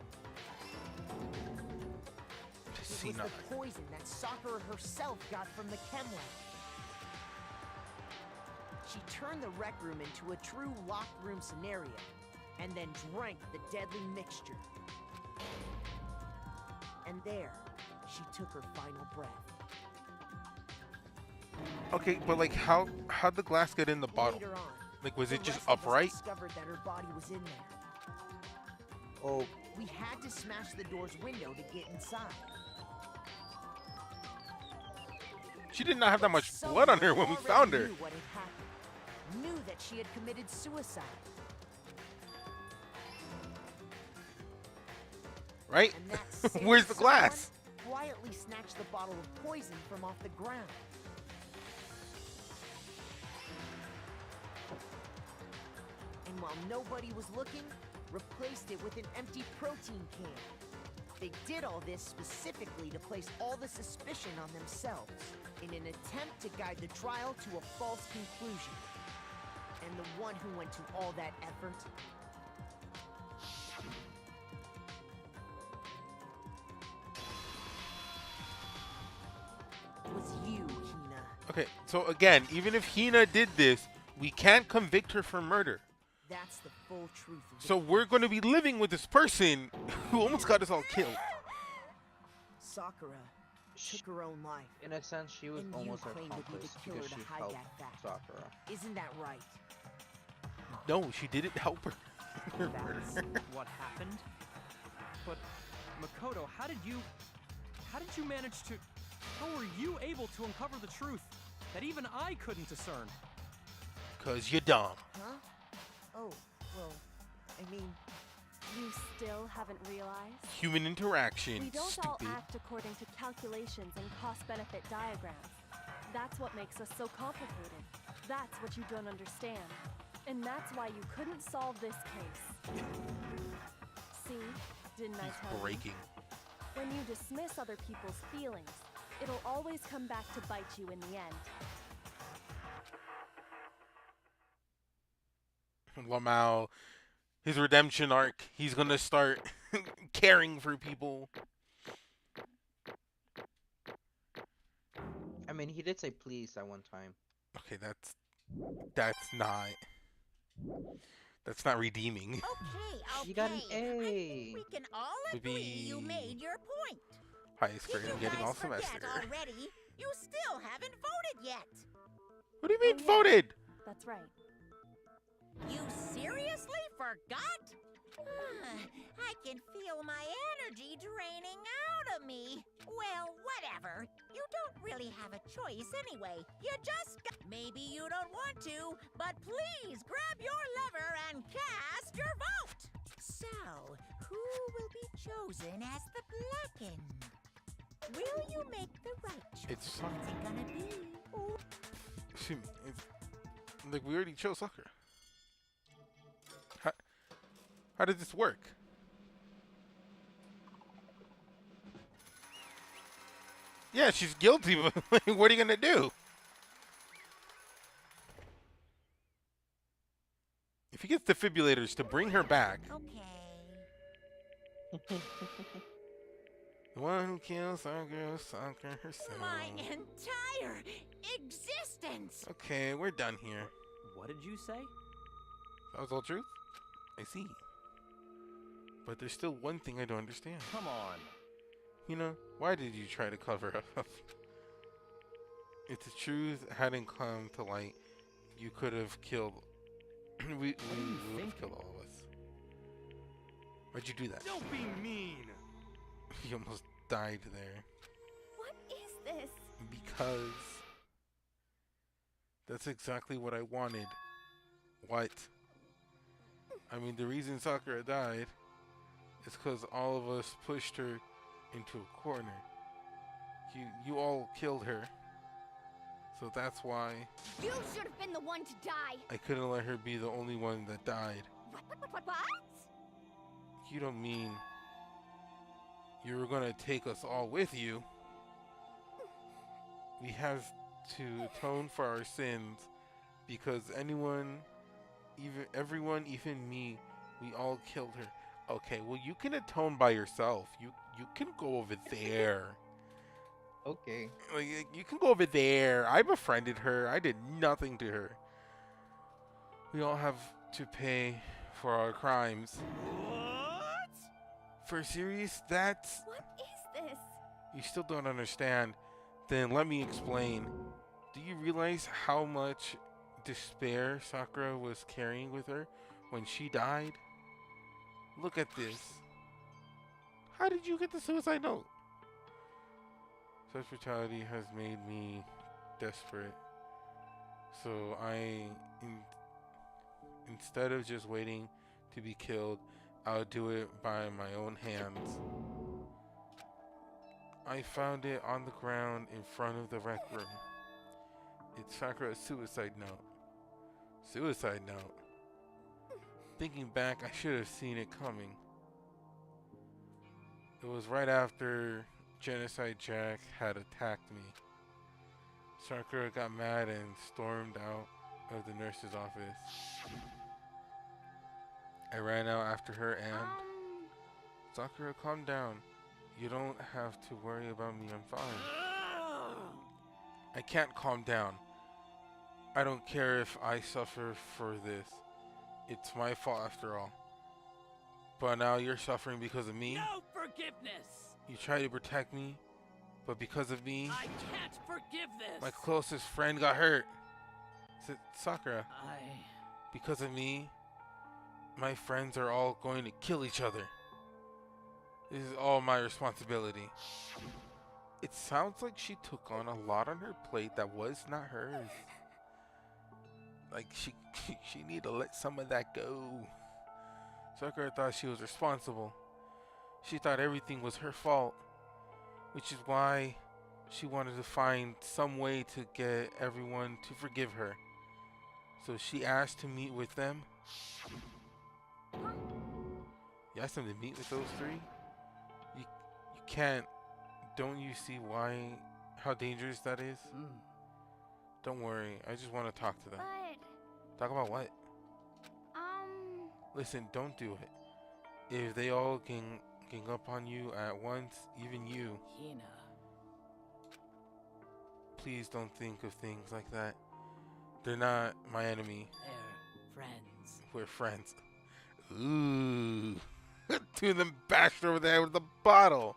It was the poison that Sakura herself got from the chem lab. She turned the rec room into a true locked room scenario, and then drank the deadly mixture. And there, she took her final breath. Okay, but like, how'd the glass get in the bottle? Later on, Like, was the it just rest of us upright? discovered that her body was in there. Oh, We had to smash the door's window to get inside. She did not have that much Someone blood on her when we already found her. Knew what had happened. Knew that she had committed suicide. Right? And that same Where's the glass? someone quietly snatched the bottle of poison from off the ground. And while nobody was looking, replaced it with an empty protein can. They did all this specifically to place all the suspicion on themselves in an attempt to guide the trial to a false conclusion. And the one who went to all that effort was you, Hina. Okay, so again, even if Hina did this, we can't convict her for murder. That's the full truth of the So we're going to be living with this person who almost got us all killed. Sakura took her own life. in a sense, she was And you almost her claim to be the accomplice killer because to she hide helped that fact. Sakura. Isn't that right? No, she didn't help her. That's what happened. But Makoto, how did you manage to? How were you able to uncover the truth that even I couldn't discern? Cause you're dumb. Huh? Oh, well, I mean, You still haven't realized? Human interaction, We don't all stupid. act according to calculations and cost-benefit diagrams. That's what makes us so complicated. That's what you don't understand. And that's why you couldn't solve this case. See? Didn't I tell He's breaking. you? When you dismiss other people's feelings, it'll always come back to bite you in the end. Lamau, his redemption arc, he's gonna start caring for people. I mean, he did say please at one time. Okay, that's not redeeming. Okay. You got an I A. think we can all Would agree be you made your point. highest Did grade you I'm getting guys all forget semester. already? You still haven't voted yet. What do you mean Oh, yeah. voted? That's right. You seriously forgot? I can feel my energy draining out of me. Well, whatever. You don't really have a choice anyway. You just maybe you don't want to, but please grab your lever and cast your vote. So, who will be chosen as the blackened? Will you make the right choice? It's What's Sakura. it gonna be? Or Like, we already chose Sakura. How does this work? Yeah, she's guilty, but like, what are you gonna do? If he gets defibrillators to bring her back, okay. the one who kills Sakura, Sakura herself. My entire existence. Okay, we're done here. What did you say? That was all truth? I see. But there's still one thing I don't understand. Come on. You know, why did you try to cover up? If the truth hadn't come to light, you could have killed. we would have killed all of us. Why'd you do that? Don't be mean. He almost died there. What is this? Because that's exactly what I wanted. What? I mean, the reason Sakura died is because all of us pushed her into a corner. You all killed her. So that's why You should have been the one to die. I couldn't let her be the only one that died. What? You don't mean you were gonna take us all with you? We have to atone for our sins because everyone, even me, we all killed her. Okay, well you can atone by yourself. You can go over there. Okay. Like, you can go over there. I befriended her. I did nothing to her. We all have to pay for our crimes. What? For serious, that's... What is this? You still don't understand? Then let me explain. Do you realize how much despair Sakura was carrying with her when she died? Look at this. How did you get the suicide note? Such brutality has made me desperate. So instead of just waiting to be killed, I'll do it by my own hands. I found it on the ground in front of the rec room. It's Sakura's suicide note. Suicide note? Thinking back, I should have seen it coming. It was right after Genocide Jack had attacked me. Sakura got mad and stormed out of the nurse's office. I ran out after her and... Sakura, calm down. You don't have to worry about me, I'm fine. I can't calm down. I don't care if I suffer for this. It's my fault after all. But now you're suffering because of me? No forgiveness! You try to protect me, but because of me... I can't forgive this! My closest friend got hurt. Sakura. I... Because of me, my friends are all going to kill each other. This is all my responsibility. It sounds like she took on a lot on her plate that was not hers. Like she need to let some of that go. Sakura thought she was responsible. She thought everything was her fault, which is why she wanted to find some way to get everyone to forgive her. So she asked to meet with them. You asked them to meet with those three? You can't. Don't you see how dangerous that is? Don't worry, I just want to talk to them. But... Talk about what? Listen, don't do it. If they all gang up on you at once, even you. Hina. Please don't think of things like that. They're not my enemy. They're friends. We're friends. Ooh. Two of them bashed over there with the bottle.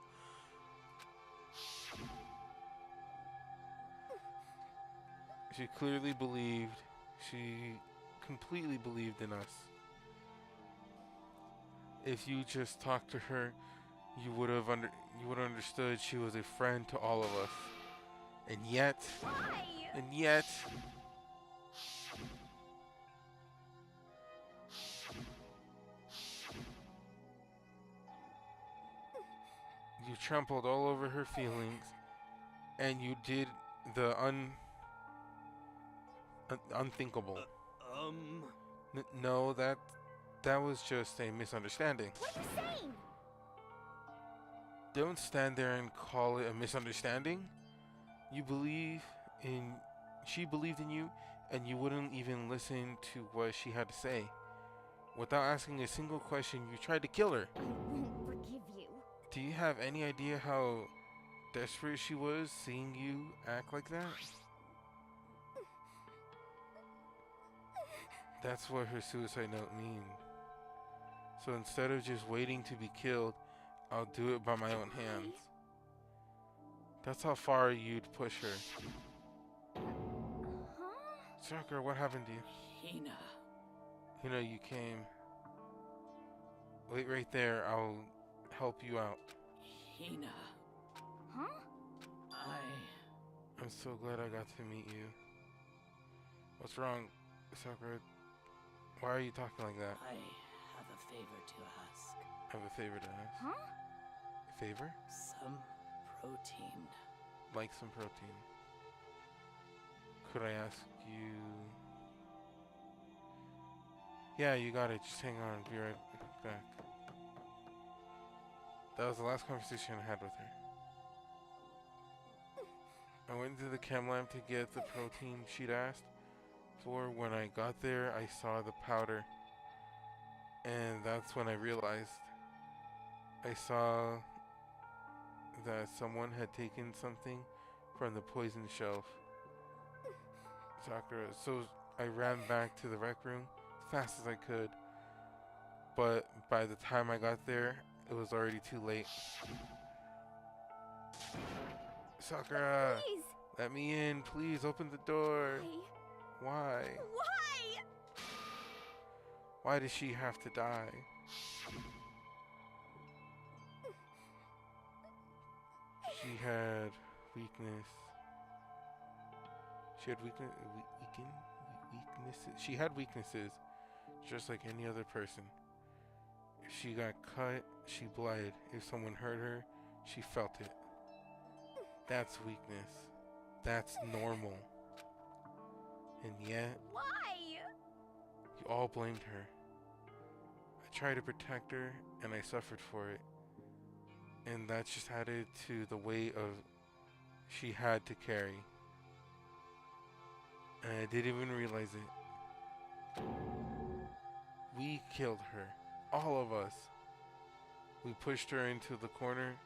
She clearly believed. She completely believed in us. If you just talked to her, you would have understood she was a friend to all of us. And yet, you trampled all over her feelings, and you did the unthinkable. No, that was just a misunderstanding. What are you saying? Don't stand there and call it a misunderstanding. She believed in you, and you wouldn't even listen to what she had to say. Without asking a single question, you tried to kill her. I won't forgive you. Do you have any idea how desperate she was seeing you act like that? That's what her suicide note means. So instead of just waiting to be killed, I'll do it by my own hands. That's how far you'd push her. Sakura, what happened to you? Hina, you came. Wait right there, I'll help you out. Hina. Huh? I'm so glad I got to meet you. What's wrong, Sakura? Why are you talking like that? I have a favor to ask. I have a favor to ask. Huh? A favor? Some protein. Like some protein. Could I ask you... Yeah, you got it. Just hang on. Be right back. That was the last conversation I had with her. I went to the chem lab to get the protein she'd asked for. When I got there, I saw the powder. And that's when I realized. I saw that someone had taken something from the poison shelf. Sakura. So I ran back to the rec room as fast as I could. But by the time I got there, it was already too late. Sakura, Please. let me in. Please open the door. Why? Why? Why does she have to die? She had weakness. She had weaknesses. She had weaknesses, just like any other person. If she got cut, she bled. If someone hurt her, she felt it. That's weakness. That's normal. And yet, Why? you all blamed her. I tried to protect her, and I suffered for it. And that just added to the weight of she had to carry. And I didn't even realize it. We killed her. All of us. We pushed her into a corner,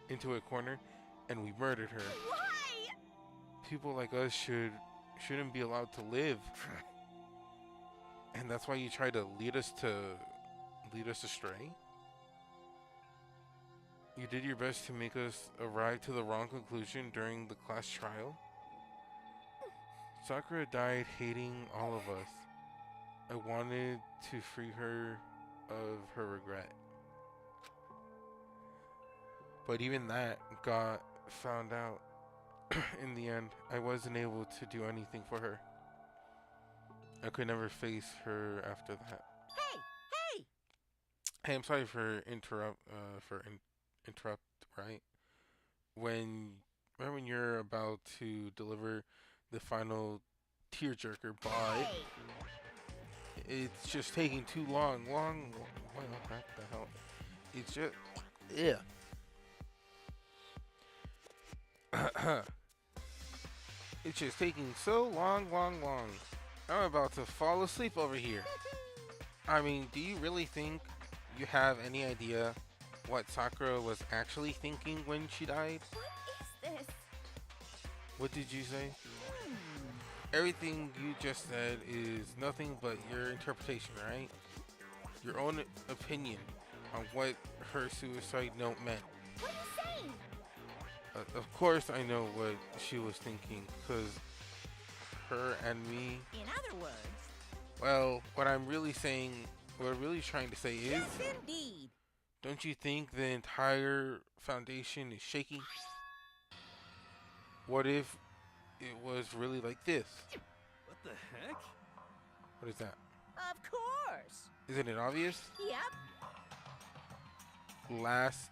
and we murdered her. Why? People like us shouldn't be allowed to live. And that's why you try to lead us astray? You did your best to make us arrive to the wrong conclusion during the class trial. Sakura died hating all of us. I wanted to free her of her regret. But even that got found out. In the end, I wasn't able to do anything for her. I could never face her after that. Hey! Hey, I'm sorry for interrupt, right? Right when you're about to deliver the final tearjerker, but it's just taking too long. What the hell? It's just, yeah. It's just taking so long. I'm about to fall asleep over here. I mean, do you really think you have any idea what Sakura was actually thinking when she died? What is this? What did you say? Everything you just said is nothing but your interpretation, right? Your own opinion on what her suicide note meant. What are you saying? Of course I know what she was thinking, because her and me... In other words... Well, what I'm really trying to say is... Yes, indeed. Don't you think the entire foundation is shaky? What if it was really like this? What the heck? What is that? Of course. Isn't it obvious? Yep. Last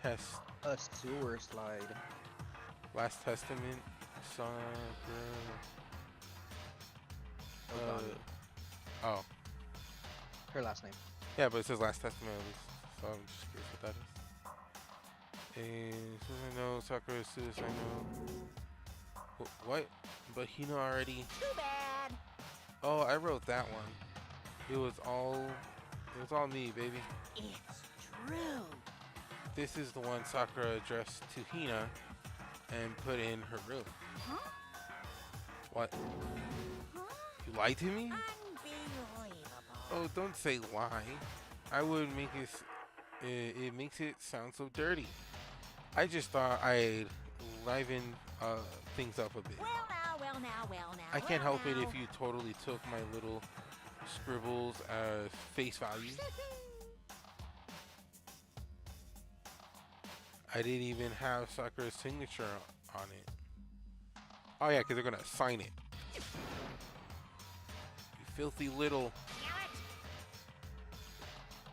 test. A sewer slide. Last Testament. Sakura. Oh. Her last name. Yeah, but it says Last Testament at least. So I'm just curious what that is. And suicide note, Sakura's suicide note. What? But Hina already. Too bad. Oh, I wrote that one. It was all me, baby. It's true. This is the one Sakura addressed to Hina and put in her room. Huh? What? Huh? You lied to me? Unbelievable. Oh, don't say lie. I would make it makes it sound so dirty. I just thought I'd liven things up a bit. Well now. I can't help it if you totally took my little scribbles as face value. I didn't even have Sakura's signature on it. Oh yeah, because they're gonna sign it. You filthy little...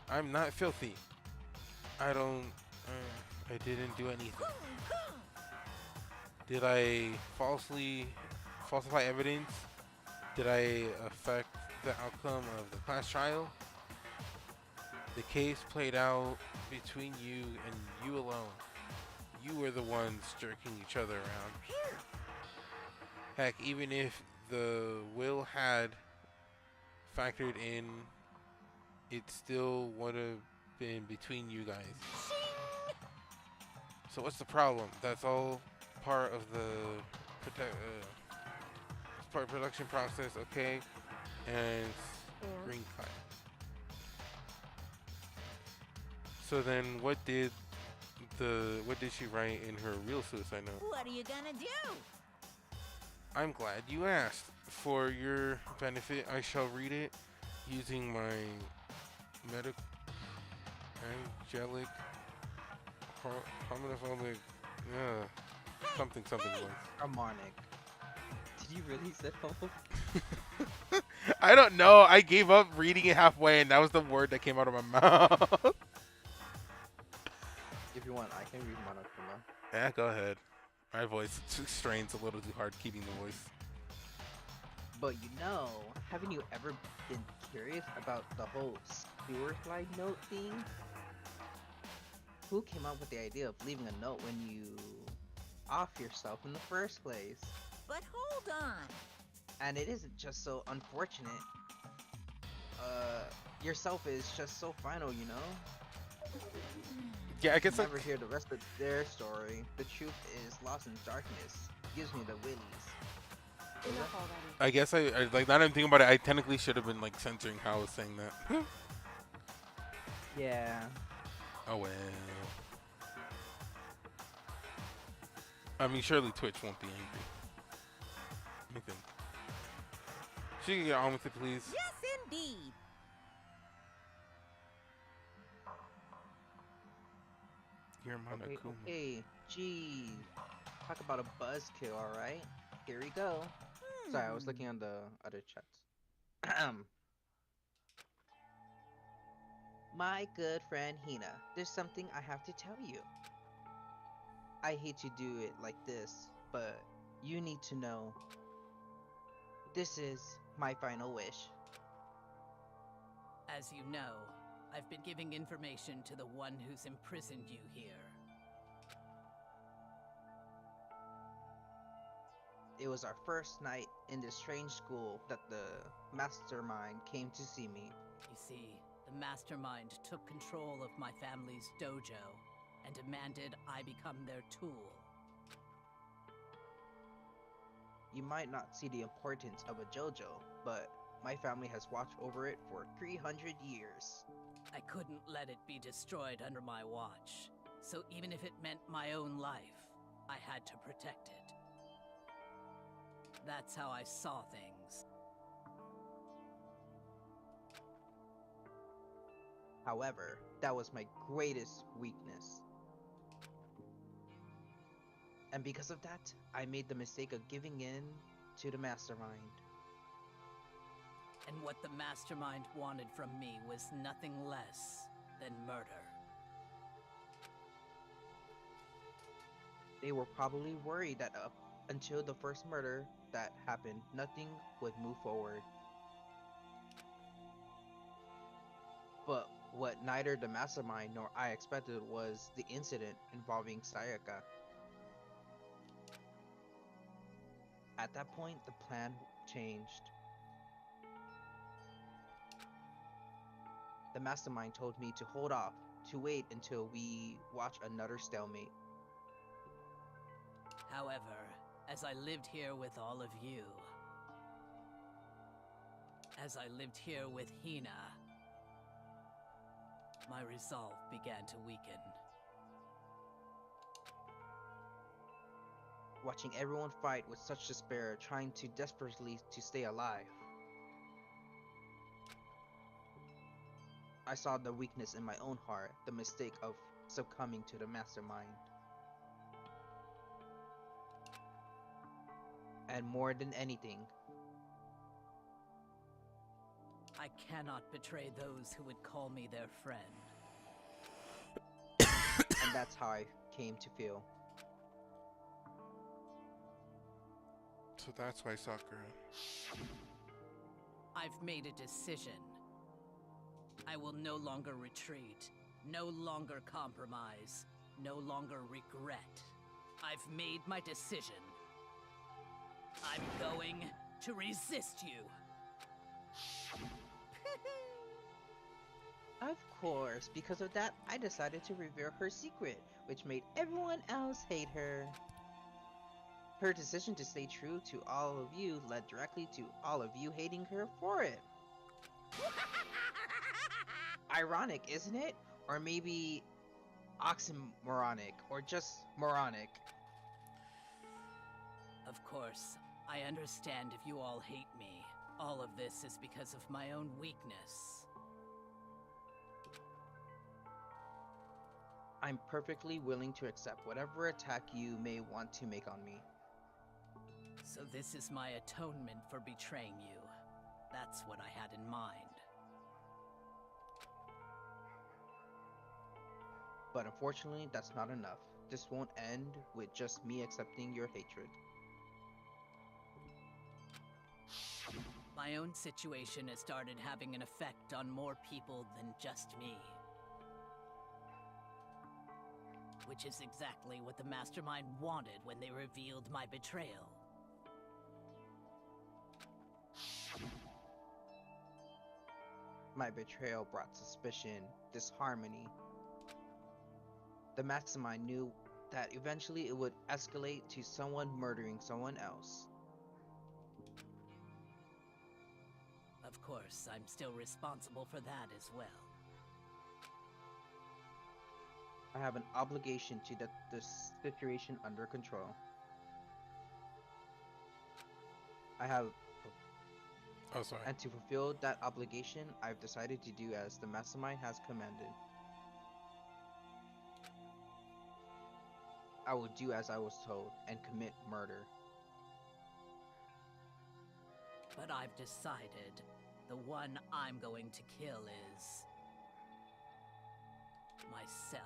I'm not filthy. I didn't do anything. Did I falsify evidence? Did I affect the outcome of the class trial? The case played out between you and you alone. You were the ones jerking each other around. Heck, even if the will had factored in, it still would have been between you guys. So what's the problem? That's all part of the production process, okay? And green cut. So then what did what did she write in her real suicide note? What are you gonna do? I'm glad you asked. For your benefit, I shall read it using my angelic, homophobic, something voice. Harmonic. Did you really say homo? I don't know. I gave up reading it halfway, and that was the word that came out of my mouth. If you want, I can read Monokuma. Yeah, go ahead. My voice strains a little too hard keeping the voice. But haven't you ever been curious about the whole sewer slide note thing? Who came up with the idea of leaving a note when you off yourself in the first place? But hold on. And it isn't just so unfortunate. Yourself is just so final, Yeah, I guess never hear the rest of their story. The truth is lost in darkness. Gives me the willies. Enough already. I guess I like now that I'm thinking about it. I technically should have been like censoring how I was saying that. Yeah. Oh well. I mean, surely Twitch won't be angry. Let me think. She can get on with it, please. Yes, indeed. You're Okay, Monokuma. okay. Gee. Talk about a buzzkill, alright? Here we go. Sorry, I was looking on the other chats. My good friend Hina, there's something I have to tell you. I hate to do it like this, but you need to know. This is my final wish. As you know, I've been giving information to the one who's imprisoned you here. It was our first night in this strange school that the mastermind came to see me. You see, the mastermind took control of my family's dojo and demanded I become their tool. You might not see the importance of a JoJo, but my family has watched over it for 300 years. I couldn't let it be destroyed under my watch, so even if it meant my own life, I had to protect it. That's how I saw things. However, that was my greatest weakness. And because of that, I made the mistake of giving in to the mastermind. And what the mastermind wanted from me was nothing less than murder. They were probably worried that up until the first murder that happened, nothing would move forward. But what neither the mastermind nor I expected was the incident involving Sayaka. At that point, the plan changed. The mastermind told me to hold off, to wait until we watch another stalemate. However, as I lived here with all of you, as I lived here with Hina, my resolve began to weaken. Watching everyone fight with such despair, trying to desperately to stay alive. I saw the weakness in my own heart, the mistake of succumbing to the mastermind. And more than anything, I cannot betray those who would call me their friend. and that's how I came to feel. So that's why Sakura. I've made a decision. I will no longer retreat, no longer compromise, no longer regret. I've made my decision. I'm going to resist you. Of course, because of that, I decided to reveal her secret, which made everyone else hate her. Her decision to stay true to all of you led directly to all of you hating her for it. Ironic, isn't it? Or maybe oxymoronic or just moronic. Of course, I understand if you all hate me. All of this is because of my own weakness. I'm perfectly willing to accept whatever attack you may want to make on me. So this is my atonement for betraying you. That's what I had in mind. But unfortunately, that's not enough. This won't end with just me accepting your hatred. My own situation has started having an effect on more people than just me. Which is exactly what the Mastermind wanted when they revealed my betrayal. My betrayal brought suspicion, disharmony. The Mastermind knew that eventually it would escalate to someone murdering someone else. Of course, I'm still responsible for that as well. I have an obligation to get this situation under control. I have, Oh, sorry. and to fulfill that obligation, I've decided to do as the Mastermind has commanded. I will do as I was told and commit murder. But I've decided the one I'm going to kill is myself.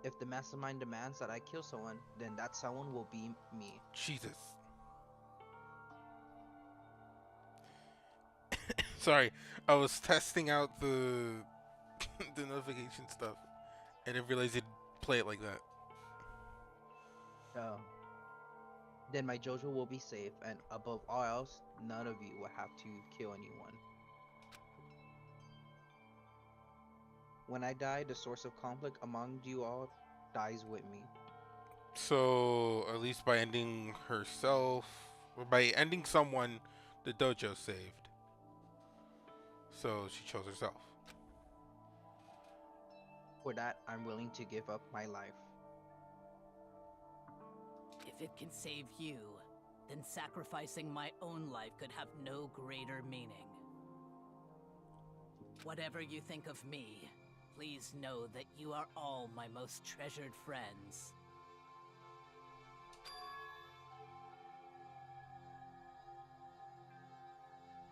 If the Mastermind demands that I kill someone, then that someone will be me. Jesus. Sorry, I was testing out the the notification stuff. I didn't realize it'd play it like that. Oh. Then my Jojo will be safe, and above all else, none of you will have to kill anyone. When I die, the source of conflict among you all dies with me. So at least by ending herself, or by ending someone, the dojo saved. So she chose herself. For that, I'm willing to give up my life. If it can save you, then sacrificing my own life could have no greater meaning. Whatever you think of me, please know that you are all my most treasured friends.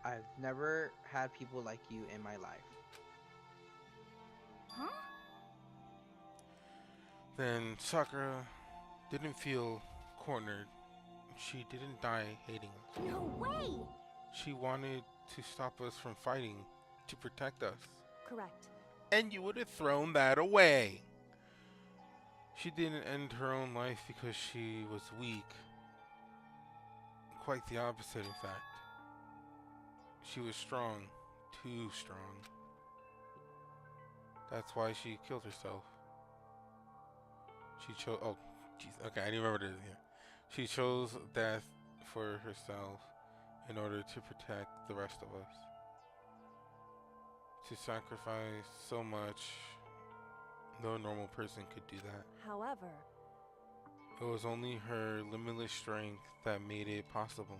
I've never had people like you in my life. Huh? Then Sakura didn't feel cornered. She didn't die hating us. No way! She wanted to stop us from fighting, to protect us. Correct. And you would have thrown that away. She didn't end her own life because she was weak. Quite the opposite, in fact. She was strong. Too strong. That's why she killed herself. She chose... Oh, jeez. Okay, I didn't remember this. Yeah. She chose death for herself in order to protect the rest of us. To sacrifice so much, no normal person could do that. However, It was only her limitless strength that made it possible.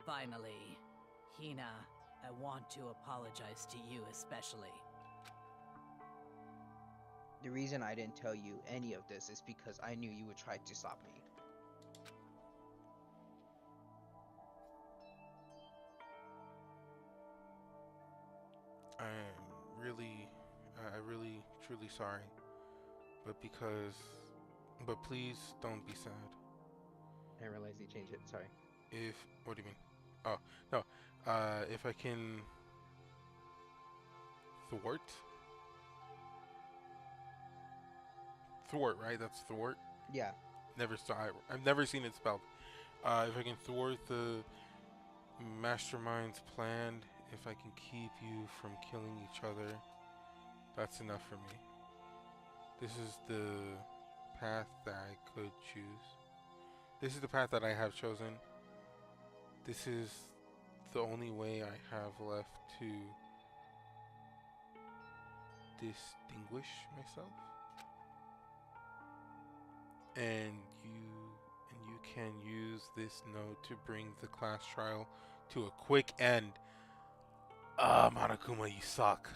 Finally, Hina, I want to apologize to you especially. The reason I didn't tell you any of this is because I knew you would try to stop me. I'm really, truly sorry. But please don't be sad. I didn't realize you changed it, sorry. What do you mean? Oh, no. If I can thwart? Thwart, right? That's thwart? Yeah. I've never seen it spelled. If I can thwart the mastermind's plan, if I can keep you from killing each other, that's enough for me. This is the path that I could choose. This is the path that I have chosen. This is the only way I have left to distinguish myself, and you can use this note to bring the class trial to a quick end. Monokuma, you suck.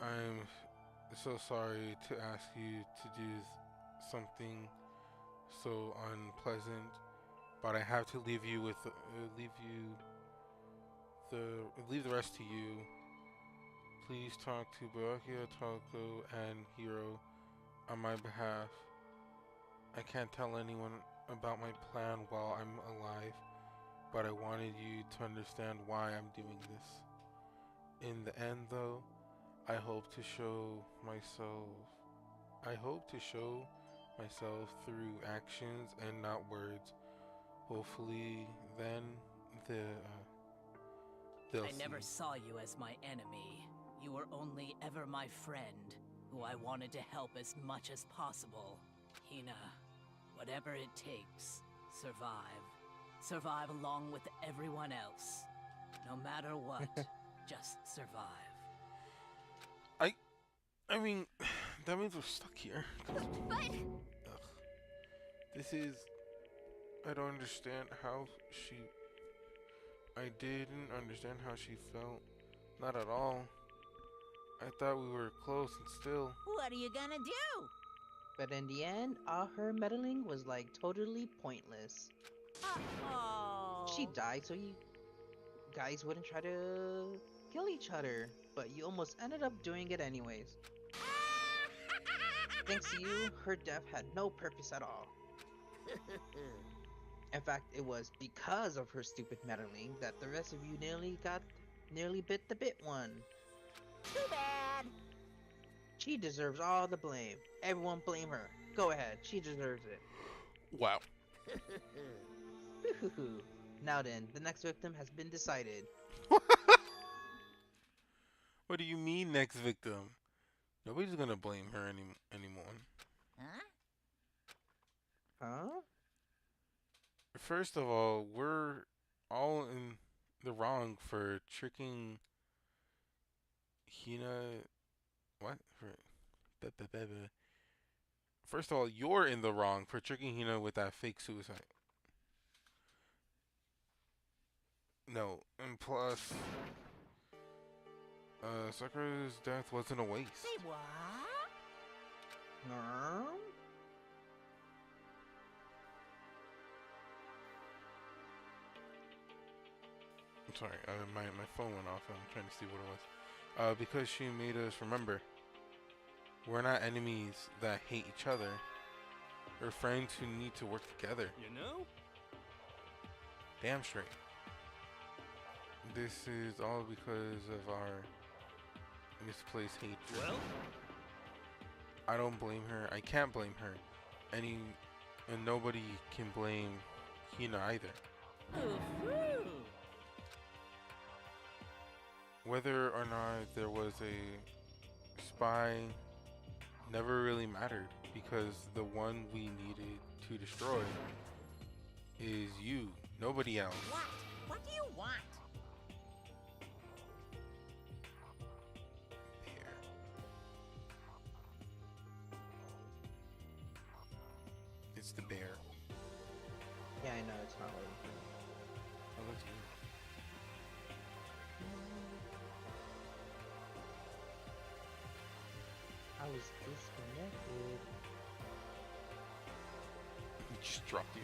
I'm so sorry to ask you to do something so unpleasant, but I have to leave you with leave the rest to you. Please talk to Byakuya, Tako, and Hiro on my behalf. I can't tell anyone about my plan while I'm alive, but I wanted you to understand why I'm doing this. In the end, though, I hope to show myself through actions and not words. Hopefully, then they'll I see. never saw you as my enemy. You were only ever my friend, who I wanted to help as much as possible. Hina, whatever it takes, survive. Survive along with everyone else. No matter what, just survive. I mean, that means we're stuck here. But... This is... I don't understand how she... I didn't understand how she felt. Not at all. I thought we were close and still. What are you gonna do? But in the end, all her meddling was like totally pointless. Uh-oh. She died so you guys wouldn't try to kill each other, but you almost ended up doing it anyways. Thanks to you, her death had no purpose at all. In fact, it was because of her stupid meddling that the rest of you nearly bit the bit one. Too bad. She deserves all the blame. Everyone blame her. Go ahead, she deserves it. Wow. Now then, the next victim has been decided. What do you mean, next victim? Nobody's gonna blame her anymore. Huh? Huh? First of all, we're all in the wrong for tricking Hina. What? First of all, you're in the wrong for tricking Hina with that fake suicide. No, and plus, Sakura's death wasn't a waste. Say what? Huh? I'm sorry, my phone went off. I'm trying to see what it was. Because she made us remember. We're not enemies that hate each other. We're friends who need to work together. You know? Damn straight. This is all because of our misplaced hatred. Well? I don't blame her. I can't blame her. And nobody can blame Hina either. Ooh-hoo. Whether or not there was a spy never really mattered, because the one we needed to destroy is you, nobody else. What? What do you want? There. It's the bear. Yeah, I know, it's not what I'm doing. Oh, that's weird. I was disconnected. He just dropped you.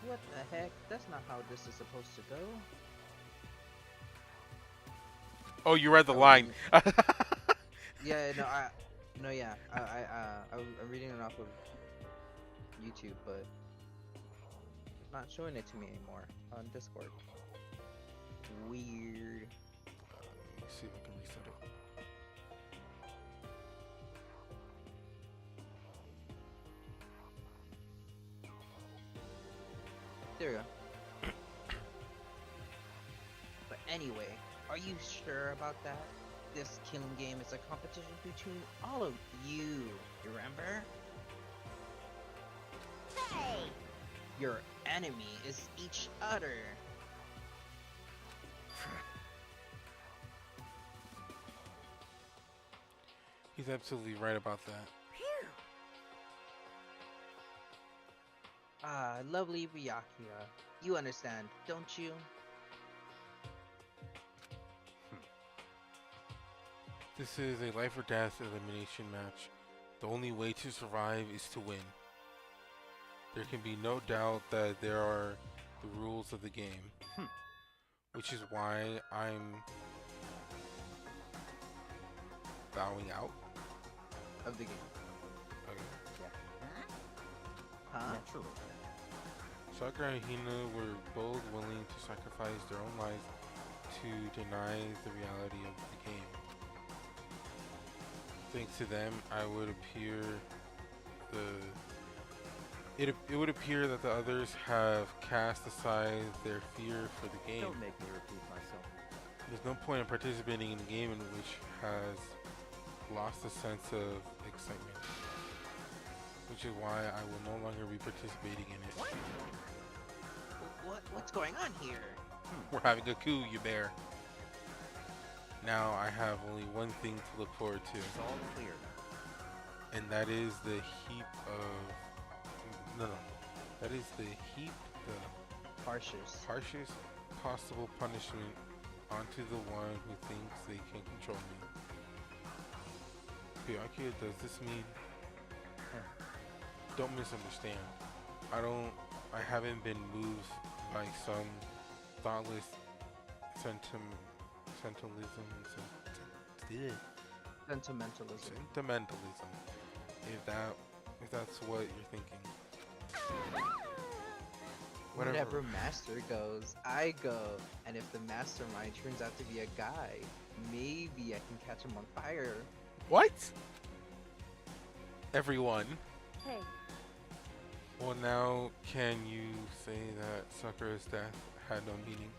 What the heck? That's not how this is supposed to go. Oh, you read the line. Yeah, no, I'm reading it off of YouTube, but it's not showing it to me anymore on Discord. Weird. Let me see if I can reset it. There we go. But anyway, are you sure about that? This killing game is a competition between all of you, you remember? Hey! You're enemy is each other. He's absolutely right about that. Ah, lovely Byakuya. You understand, don't you? This is a life or death elimination match. The only way to survive is to win. There can be no doubt that there are the rules of the game. Which is why I'm bowing out Of the game. Okay. Huh? Naturally. Sakura and Hina were both willing to sacrifice their own lives to deny the reality of the game. Thanks to them, it would appear that the others have cast aside their fear for the game. Don't make me repeat myself. There's no point in participating in a game in which has lost a sense of excitement. Which is why I will no longer be participating in it. What's going on here? We're having a coup, you bear. Now I have only one thing to look forward to. It's all clear now. And that is the heap of... No. That is the heap, the Harshest possible punishment onto the one who thinks they can control me. Byakuya, does this mean... Don't misunderstand. I haven't been moved by some thoughtless sentimentalism. If that's what you're thinking. Whenever Master goes, I go. And if the mastermind turns out to be a guy, maybe I can catch him on fire. What? Everyone. Hey, Well, now can you say that Sakura's death had no meaning?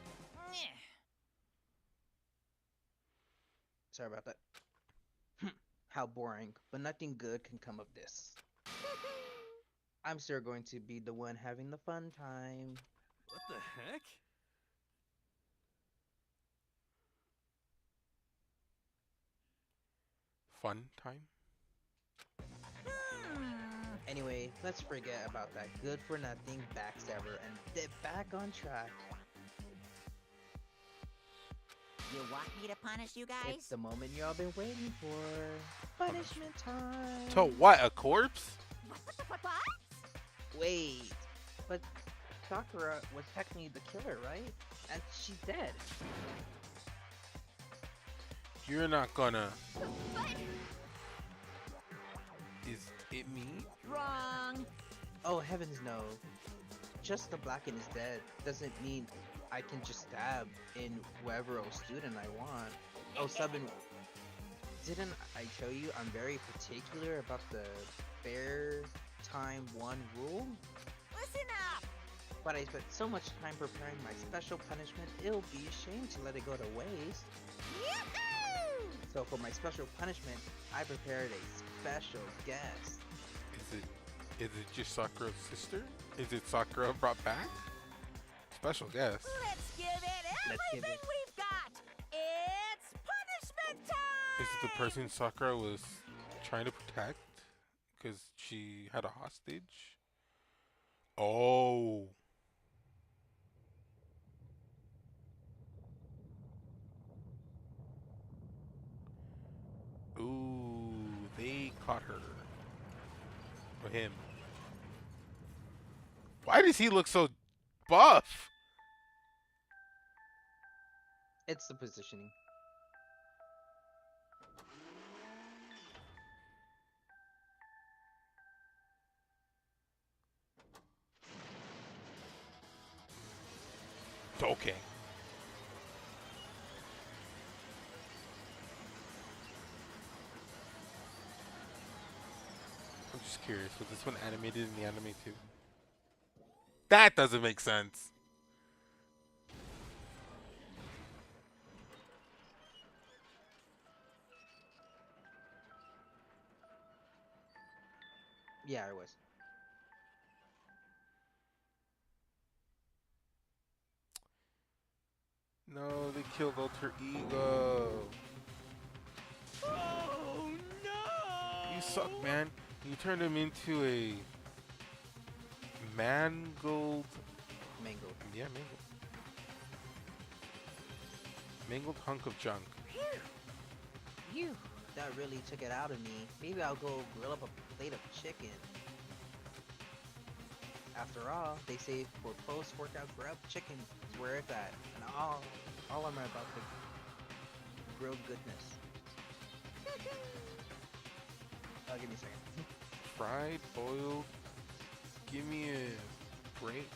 Sorry about that. How boring, but nothing good can come of this. I'm still going to be the one having the fun time. What the heck? Fun time? Anyway, let's forget about that good-for-nothing backstabber and get back on track. You want me to punish you guys? It's the moment y'all been waiting for. Punishment time. To what? A corpse? What? Wait, but Sakura was technically the killer, right? And she's dead. You're not gonna... Is it me? Wrong. Oh, heavens no. Just the Blacken is dead doesn't mean I can just stab in whoever student I want. Oh, didn't I tell you I'm very particular about the fair time one rule? Listen up. But I spent so much time preparing my special punishment, it'll be a shame to let it go to waste. Yoo-hoo! So for my special punishment, I prepared a special guest. Is it just Sakura's sister? Is it Sakura brought back? Special guest. Let's give it everything we've got. It's punishment time. Is it the person Sakura was trying to protect? Because she had a hostage? Oh. Ooh, they caught her. Or him. Why does he look so buff? It's the positioning. Okay. I'm just curious, was this one animated in the anime too? That doesn't make sense. Yeah, it was. No, they killed Alter Ego. Oh no! You suck, man. You turned him into a mangled. Mango. Yeah, mangled. Mangled hunk of junk. Phew, that really took it out of me. Maybe I'll go grill up a plate of chicken. After all, they say for post-workout grub, chicken is where it's at. And all I'm about the grilled goodness. Give me a second. Fried, boiled. Give me a break.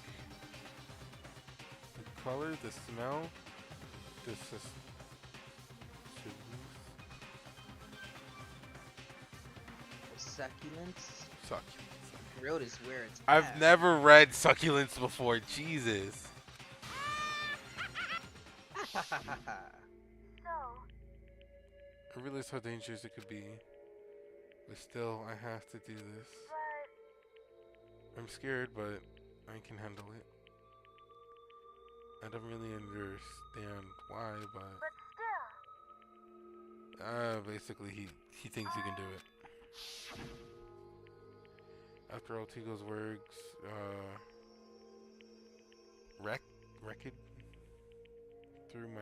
The color, the smell. This is. Succulents. Succulents. Grilled is where it's I've at. never read succulents before. Jesus. So, I realize how dangerous it could be. But still, I have to do this. but I'm scared, but I can handle it. I don't really understand why, but still, basically he thinks he can do it. After Altigo's words, wrecked through my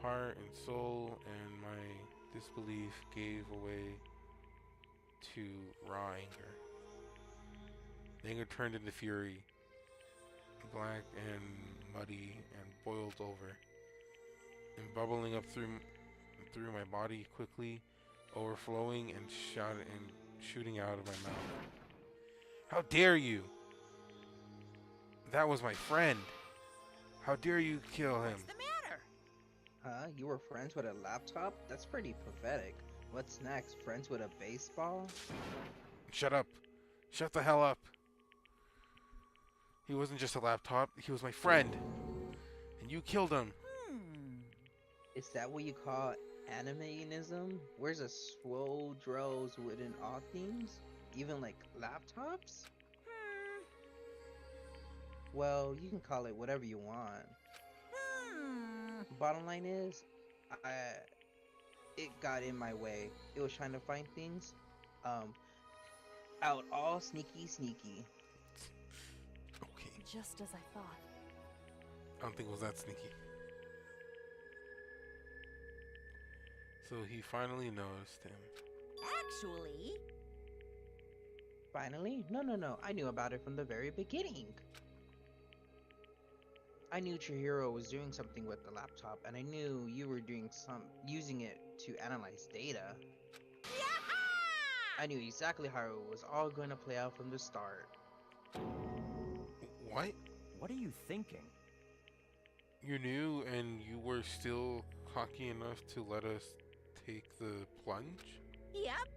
heart and soul, and my disbelief gave way to raw anger. Anger turned into fury, black and muddy and boiled over, and bubbling up through my body quickly, overflowing and shooting out of my mouth. How dare you! That was my friend. How dare you kill him? What's the matter? Huh? You were friends with a laptop? That's pretty pathetic. What's next? Friends with a baseball? Shut up. Shut the hell up. He wasn't just a laptop, he was my friend. And you killed him. Is that what you call animeism? Where's a swole drows within all themes? Even like laptops? Well, you can call it whatever you want. Bottom line is, it got in my way. It was trying to find things, out all sneaky. Okay. Just as I thought. I don't think it was that sneaky. So he finally noticed him. Actually, Finally? No. I knew about it from the very beginning. I knew Chihiro was doing something with the laptop, and I knew you were using it to analyze data. I knew exactly how it was all going to play out from the start. What? What are you thinking? You knew and you were still cocky enough to let us take the plunge? yep.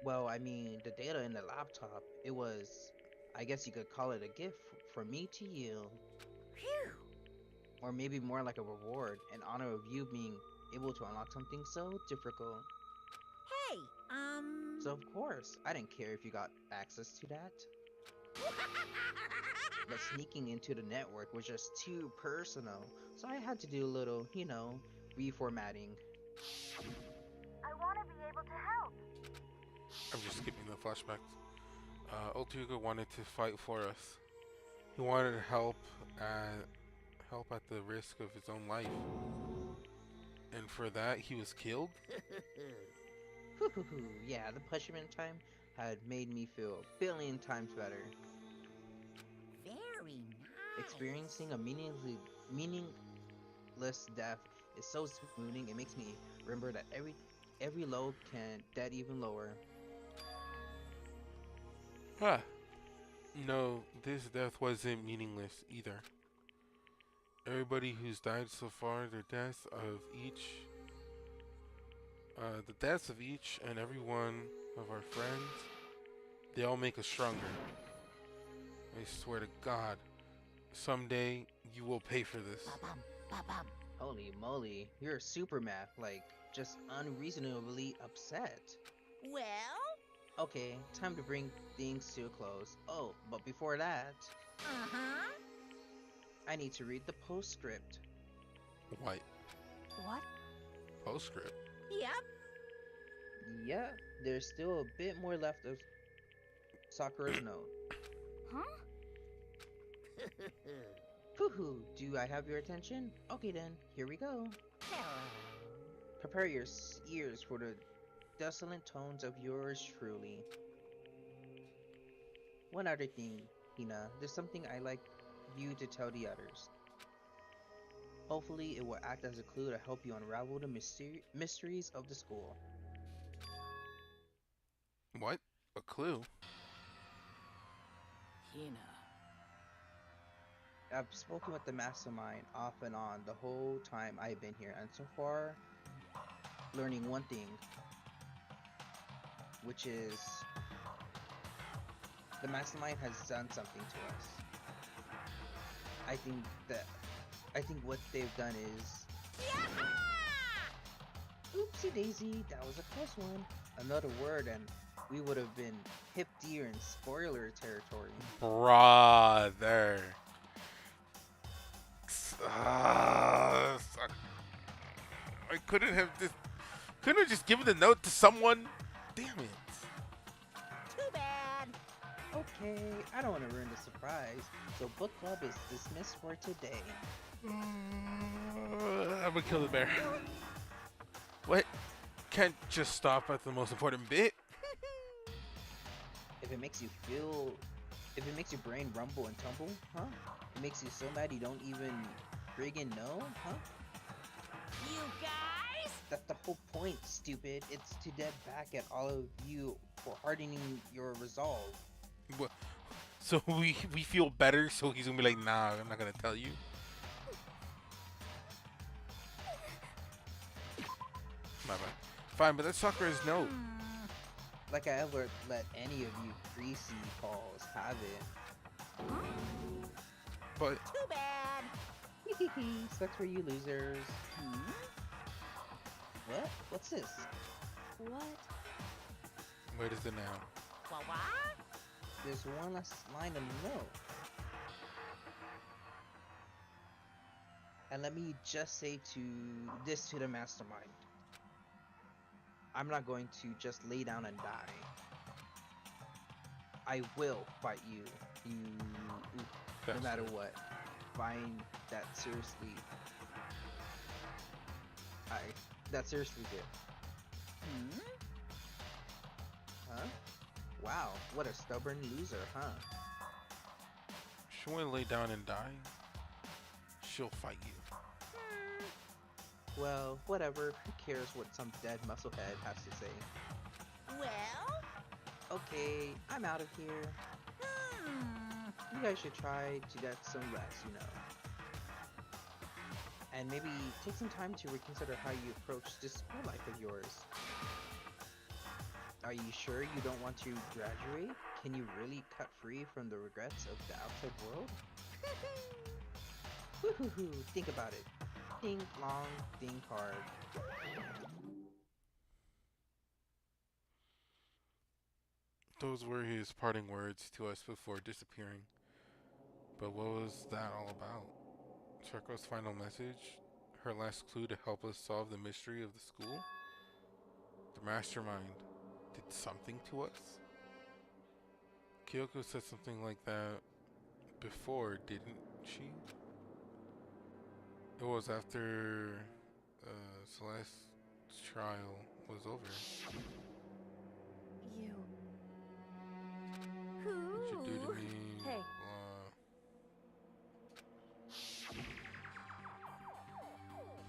Well, I mean, the data in the laptop, it was, I guess you could call it a gift from me to you. Phew. Or maybe more like a reward, in honor of you being able to unlock something so difficult. Hey, So of course, I didn't care if you got access to that. But sneaking into the network was just too personal, so I had to do a little, reformatting. I want to be able to help. I'm just skipping the flashbacks. Ultigo wanted to fight for us. He wanted help at the risk of his own life. And for that, he was killed? Yeah, the punishment time had made me feel a billion times better. very nice. Experiencing a meaningless death is so smoothing. It makes me remember that every low can dead even lower. Huh. No, this death wasn't meaningless either. Everybody who's died so far, the deaths of each and every one of our friends, they all make us stronger. I swear to God, someday you will pay for this. Ba-bum, ba-bum. Holy moly, you're super mad, like just unreasonably upset. Well, Okay, time to bring things to a close. Oh, but before that, uh-huh. I need to read the postscript. What? What? Postscript. Yep. Yeah, there's still a bit more left of Sakura's note. Huh? Hoo-hoo, do I have your attention? Okay then, here we go. Prepare your ears for the desolate tones of yours truly. One other thing, Hina, there's something I like you to tell the others. Hopefully, it will act as a clue to help you unravel the mysteries of the school. What? A clue? Hina. I've spoken with the mastermind off and on the whole time I've been here, and so far, learning one thing, which is the mastermind has done something to us. I think what they've done is oopsie daisy, that was a close one. Another word and we would have been hip deer in spoiler territory. Brother. I couldn't have just given the note to someone. Damn it. Too bad. Okay, I don't want to ruin the surprise, so book club is dismissed for today. I'm gonna kill the bear. What? Can't just stop at the most important bit? If it makes your brain rumble and tumble, huh? It makes you so mad you don't even friggin' know, huh? You guys? That's the whole point, stupid. It's to get back at all of you for hardening your resolve. What? So we feel better, so he's gonna be like, nah, I'm not gonna tell you. My bad. Fine, but that's Sakura's note. Like I ever let any of you greasy balls have it. But Too bad. Sucks for you losers. What? What's this? What? where is it now? What? There's one last line in the note. And let me just say to the mastermind. I'm not going to just lay down and die. I will fight you. No matter what. Find that seriously. That seriously did. Huh? Wow, what a stubborn loser, huh? She won't lay down and die. She'll fight you. Well, whatever. Who cares what some dead musclehead has to say? Well? Okay, I'm out of here. You guys should try to get some rest, you know. And maybe take some time to reconsider how you approach this school life of yours. Are you sure you don't want to graduate? Can you really cut free from the regrets of the outside world? Woohoo! Think about it. Think long, think hard. Those were his parting words to us before disappearing. But what was that all about? Choco's final message? Her last clue to help us solve the mystery of the school? The mastermind did something to us? Kyoko said something like that before, didn't she? It was after Celeste's trial was over. You. What'd you do to Who? me? Hey.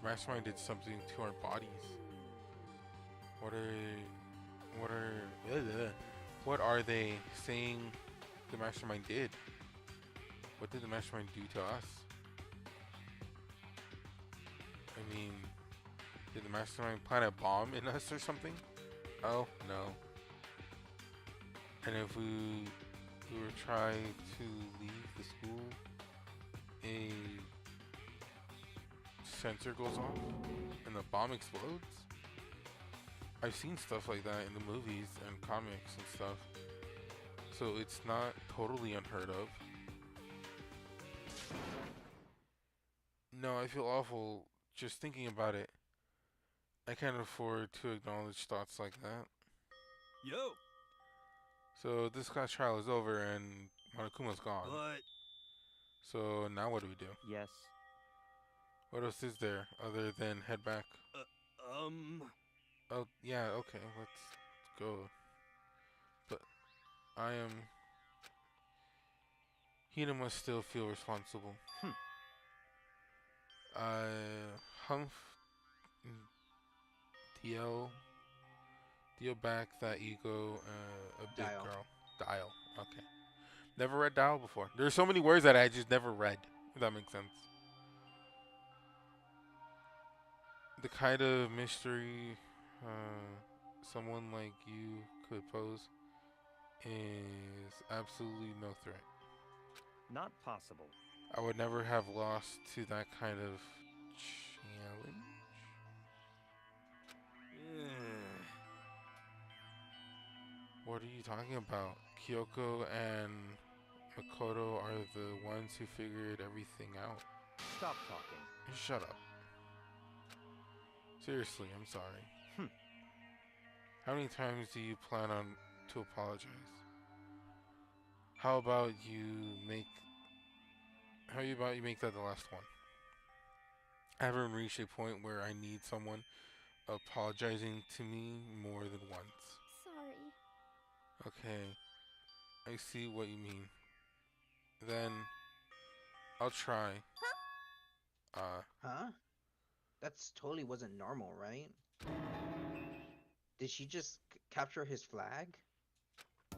Mastermind did something to our bodies. What are they saying the mastermind did? What did the mastermind do to us? I mean, did the mastermind plant a bomb in us or something? Oh, no. And if we were trying to leave the school, a sensor goes off and the bomb explodes? I've seen stuff like that in the movies and comics and stuff. So it's not totally unheard of. No, I feel awful just thinking about it, I can't afford to acknowledge thoughts like that. Yo, So this class trial is over and Monokuma's gone. but So now what do we do? Yes. What else is there other than head back? Oh, yeah, okay, let's go. But I am... Hina must still feel responsible. Humph... Dio back that ego, a big Dial. girl. Dial, okay. Never read Dial before. There's so many words that I just never read, if that makes sense. The kind of mystery someone like you could pose is absolutely no threat. Not possible. I would never have lost to that kind of challenge. What are you talking about? Kyoko and Makoto are the ones who figured everything out. Stop talking. Shut up. Seriously, I'm sorry. How many times do you plan on to apologize? How about you make that the last one? I haven't reached a point where I need someone apologizing to me more than once. Sorry. Okay, I see what you mean. Then I'll try. Huh? That's totally wasn't normal, right? Did she just capture his flag?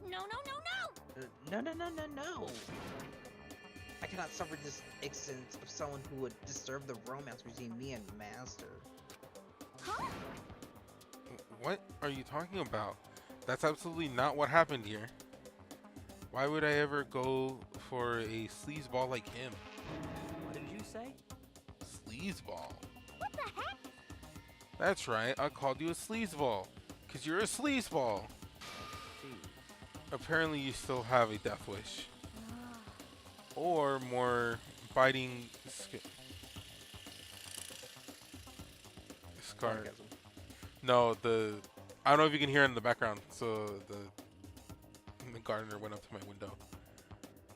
No, no, no, no! No. I cannot suffer this instance of someone who would disturb the romance between me and Master. Huh? What are you talking about? That's absolutely not what happened here. Why would I ever go for a sleazeball like him? What did you say? Sleazeball? What the heck? That's right, I called you a sleazeball. Cause you're a sleazeball. Apparently you still have a death wish. Or more biting scar. Sarcasm. No, I don't know if you can hear it in the background. So the gardener went up to my window.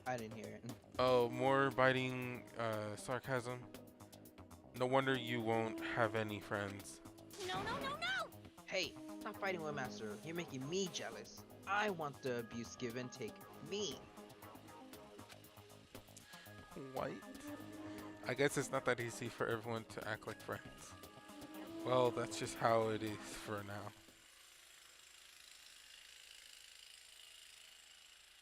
I didn't hear it. Oh, more biting sarcasm. No wonder you won't have any friends. No, no, no, no! Hey, stop fighting with Master. You're making me jealous. I want the abuse give and take me. What? I guess it's not that easy for everyone to act like friends. Well, that's just how it is for now.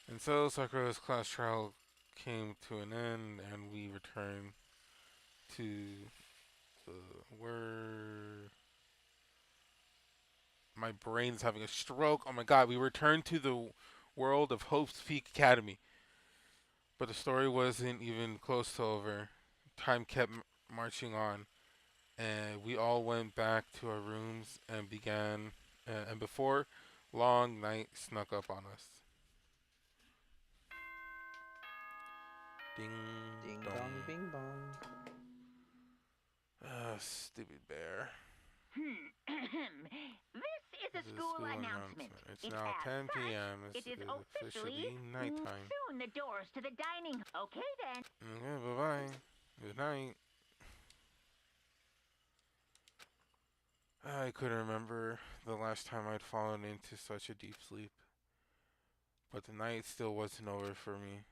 And so Sakura's class trial came to an end, and we returned to where my brain's having a stroke. Oh my god, we returned to the world of Hope's Peak Academy. But the story wasn't even close to over. Time kept marching on, and we all went back to our rooms and began. And before long, night snuck up on us. Ding, Ding dong. dong, bing bong. Stupid bear. This is a school announcement. It's now 10 p.m. It is officially officially nighttime. soon the doors to the dining. Okay then. Okay, bye-bye. Good night. I couldn't remember the last time I'd fallen into such a deep sleep. But the night still wasn't over for me.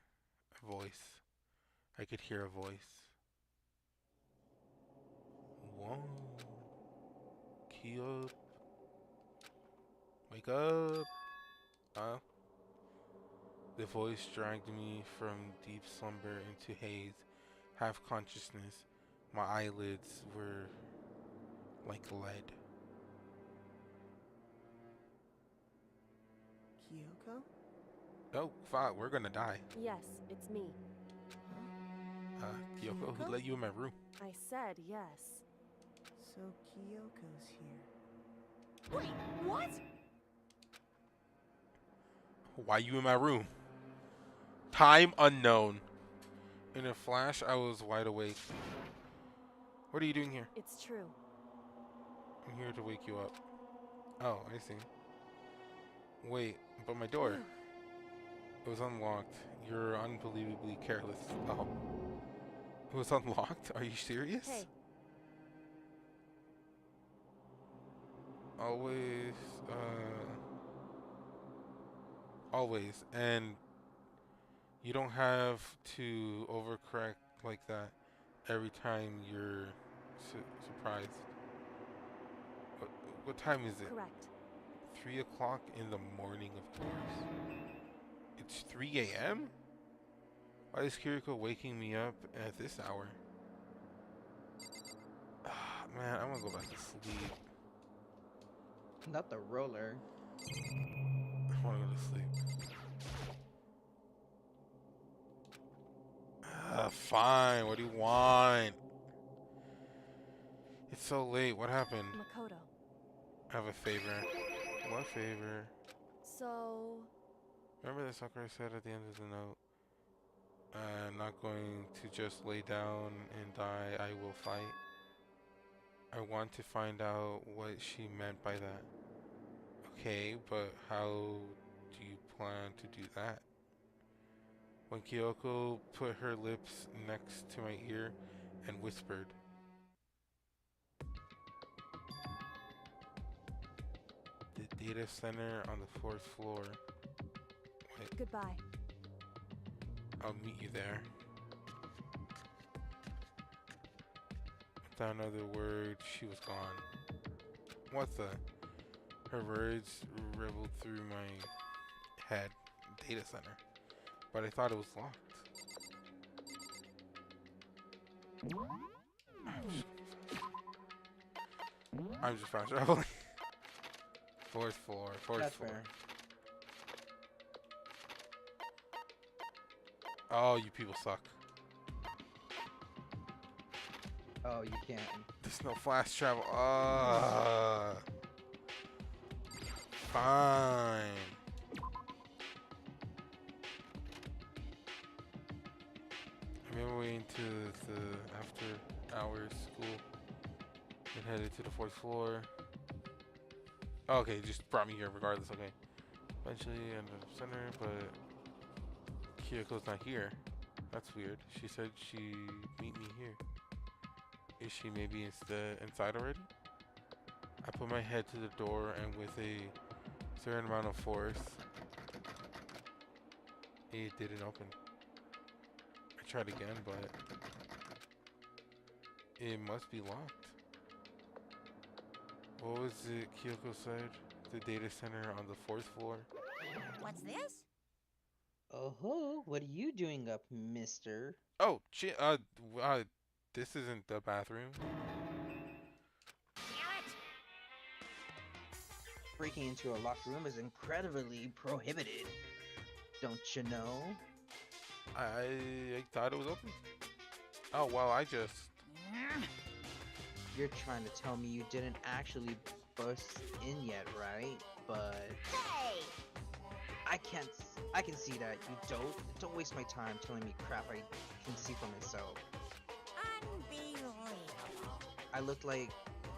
A voice. I could hear a voice. Whoa. Key up. Wake up. Huh? The voice dragged me from deep slumber into haze, half consciousness. My eyelids were like lead. Kyoko? Oh, fuck, we're gonna die. Yes, it's me. Kyoko, who Kyoko? let you in my room? I said yes. So Kyoko's here. Wait, what? Why you in my room? Time unknown. In a flash, I was wide awake. What are you doing here? It's true. I'm here to wake you up. Oh, I see. Wait, but my door. It was unlocked. You're unbelievably careless. Oh. It was unlocked? Are you serious? Hey, Always, always. And you don't have to overcorrect like that every time you're surprised. What time is it? correct. 3 o'clock in the morning, of course. It's 3 a.m.? Why is Kiriko waking me up at this hour? Ah, man, I'm gonna go back to sleep. Not the roller. I wanna go to sleep. Fine, what do you want? It's so late, what happened? Makoto. I have a favor. What favor? So, Remember that Sakura said at the end of the note? I'm not going to just lay down and die, I will fight. I want to find out what she meant by that. Okay, but how do you plan to do that? When Kyoko put her lips next to my ear and whispered, "The data center on the 4th floor. Wait, goodbye. I'll meet you there." Without another word, she was gone. What the? Her words rippled through my head. Data center. But I thought it was locked. I'm just fast traveling. 4th floor, 4th That's floor. fair. Oh, you people suck. Oh, you can't. There's no fast travel. Fine. I remember waiting to the after hours school and headed to the 4th floor. Oh, okay, just brought me here regardless, okay. Eventually ended up center, but Kyoko's not here. That's weird. She said she'd meet me here. Is she maybe inside already? I put my head to the door and with a certain amount of force, it didn't open. I tried again, but it must be locked. What was it Kyoko said? The data center on the 4th floor? What's this? Oh, what are you doing up, mister? Oh, shit, this isn't the bathroom. Damn it! Breaking into a locked room is incredibly prohibited. Don't you know? I thought it was open. Oh, well, I just... You're trying to tell me you didn't actually bust in yet, right? But Hey! I can see that you don't. Don't waste my time telling me crap I can see for myself. Unbelievable.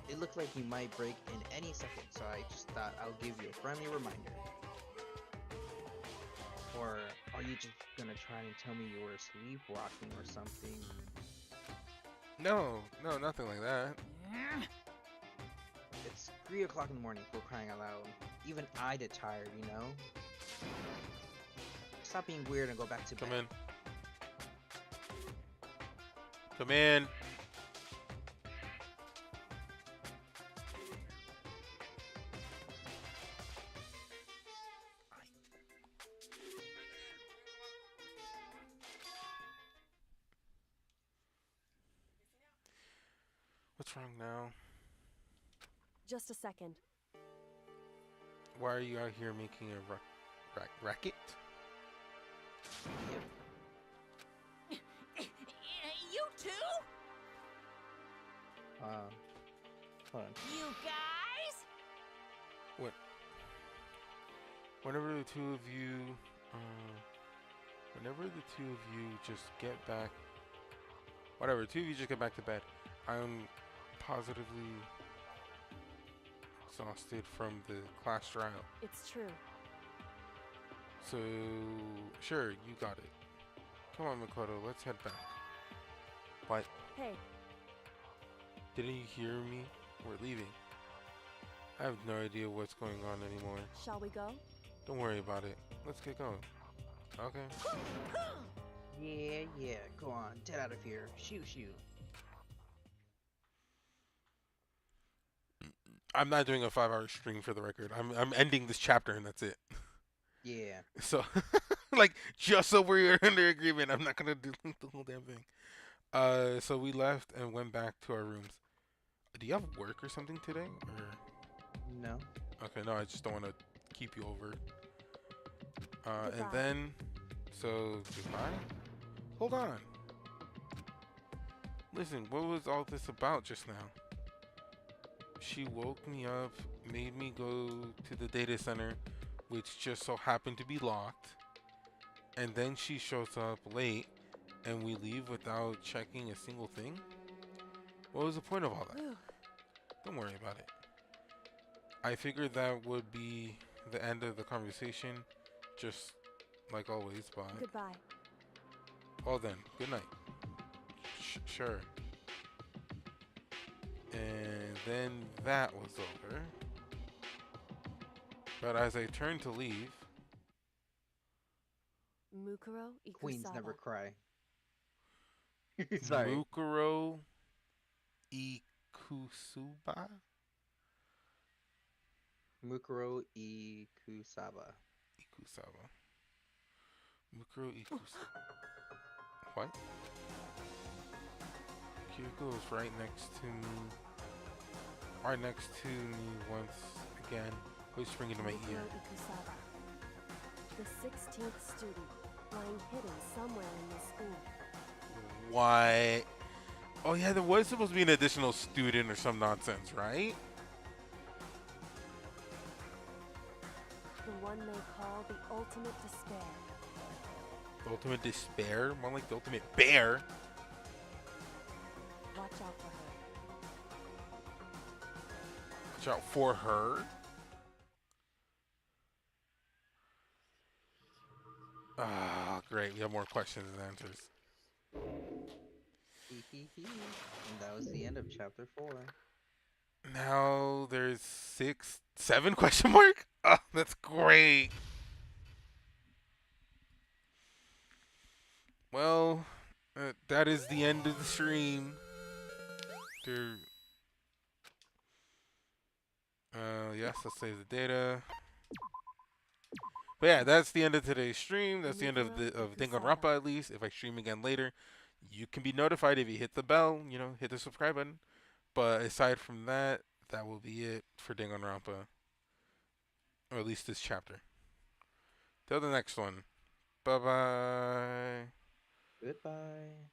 It looked like you might break in any second, so I just thought I'll give you a friendly reminder. Or are you just gonna try and tell me you were sleepwalking or something? No, nothing like that. It's 3 o'clock in the morning, for crying out loud. Even I get tired, you know? Stop being weird and go back to bed. Come in. Come in. What's wrong now? Just a second. Why are you out here making a racket? Yep. You too? Hold on. You guys? What? Whenever the two of you just get back... Whatever, two of you just get back to bed. I'm positively exhausted from the class trial. It's true. So, sure, you got it. Come on, Makoto, let's head back. What? Hey, Didn't you hear me? We're leaving. I have no idea what's going on anymore. shall we go? Don't worry about it. Let's get going. Okay. Yeah, go on, get out of here. Shoo. I'm not doing a 5-hour stream for the record. I'm ending this chapter and that's it. Yeah. So, like, just so we're under agreement, I'm not gonna do the whole damn thing. So we left and went back to our rooms. Do you have work or something today? Or No. okay, no, I just don't want to keep you over. And Goodbye. then, so goodbye. Hold on. Listen, what was all this about just now? She woke me up, made me go to the data center, which just so happened to be locked. And then she shows up late, and we leave without checking a single thing? What was the point of all that? Whew. Don't worry about it. I figured that would be the end of the conversation, just like always, but... Goodbye. Well then, good night. Sure. And then that was over. But as I turned to leave... Mukuro Ikusaba. Queens never cry. Sorry. Mukuro Ikusuba? Mukuro Ikusaba. Ikusaba. Mukuro Ikusaba. What? Kiriko's right next to me. Right next to me once again. Whispering into my Mukuro ear. Ikusaba. The 16th student, lying hidden somewhere in this school. What? Oh yeah, there was supposed to be an additional student or some nonsense, right? The one they call the ultimate despair. The ultimate despair? More like the ultimate bear. Watch out for her. Watch out for her. Ah, great. We have more questions and answers. And that was the end of chapter 4. Now there's 6, 7 question mark? Oh, that's great. Well, that is the end of the stream. There. Yes, let's save the data. But yeah, that's the end of today's stream. That's the end of Danganronpa, at least. If I stream again later, you can be notified if you hit the bell, hit the subscribe button. But aside from that, that will be it for Danganronpa. Or at least this chapter. Till the next one. Bye-bye. Goodbye.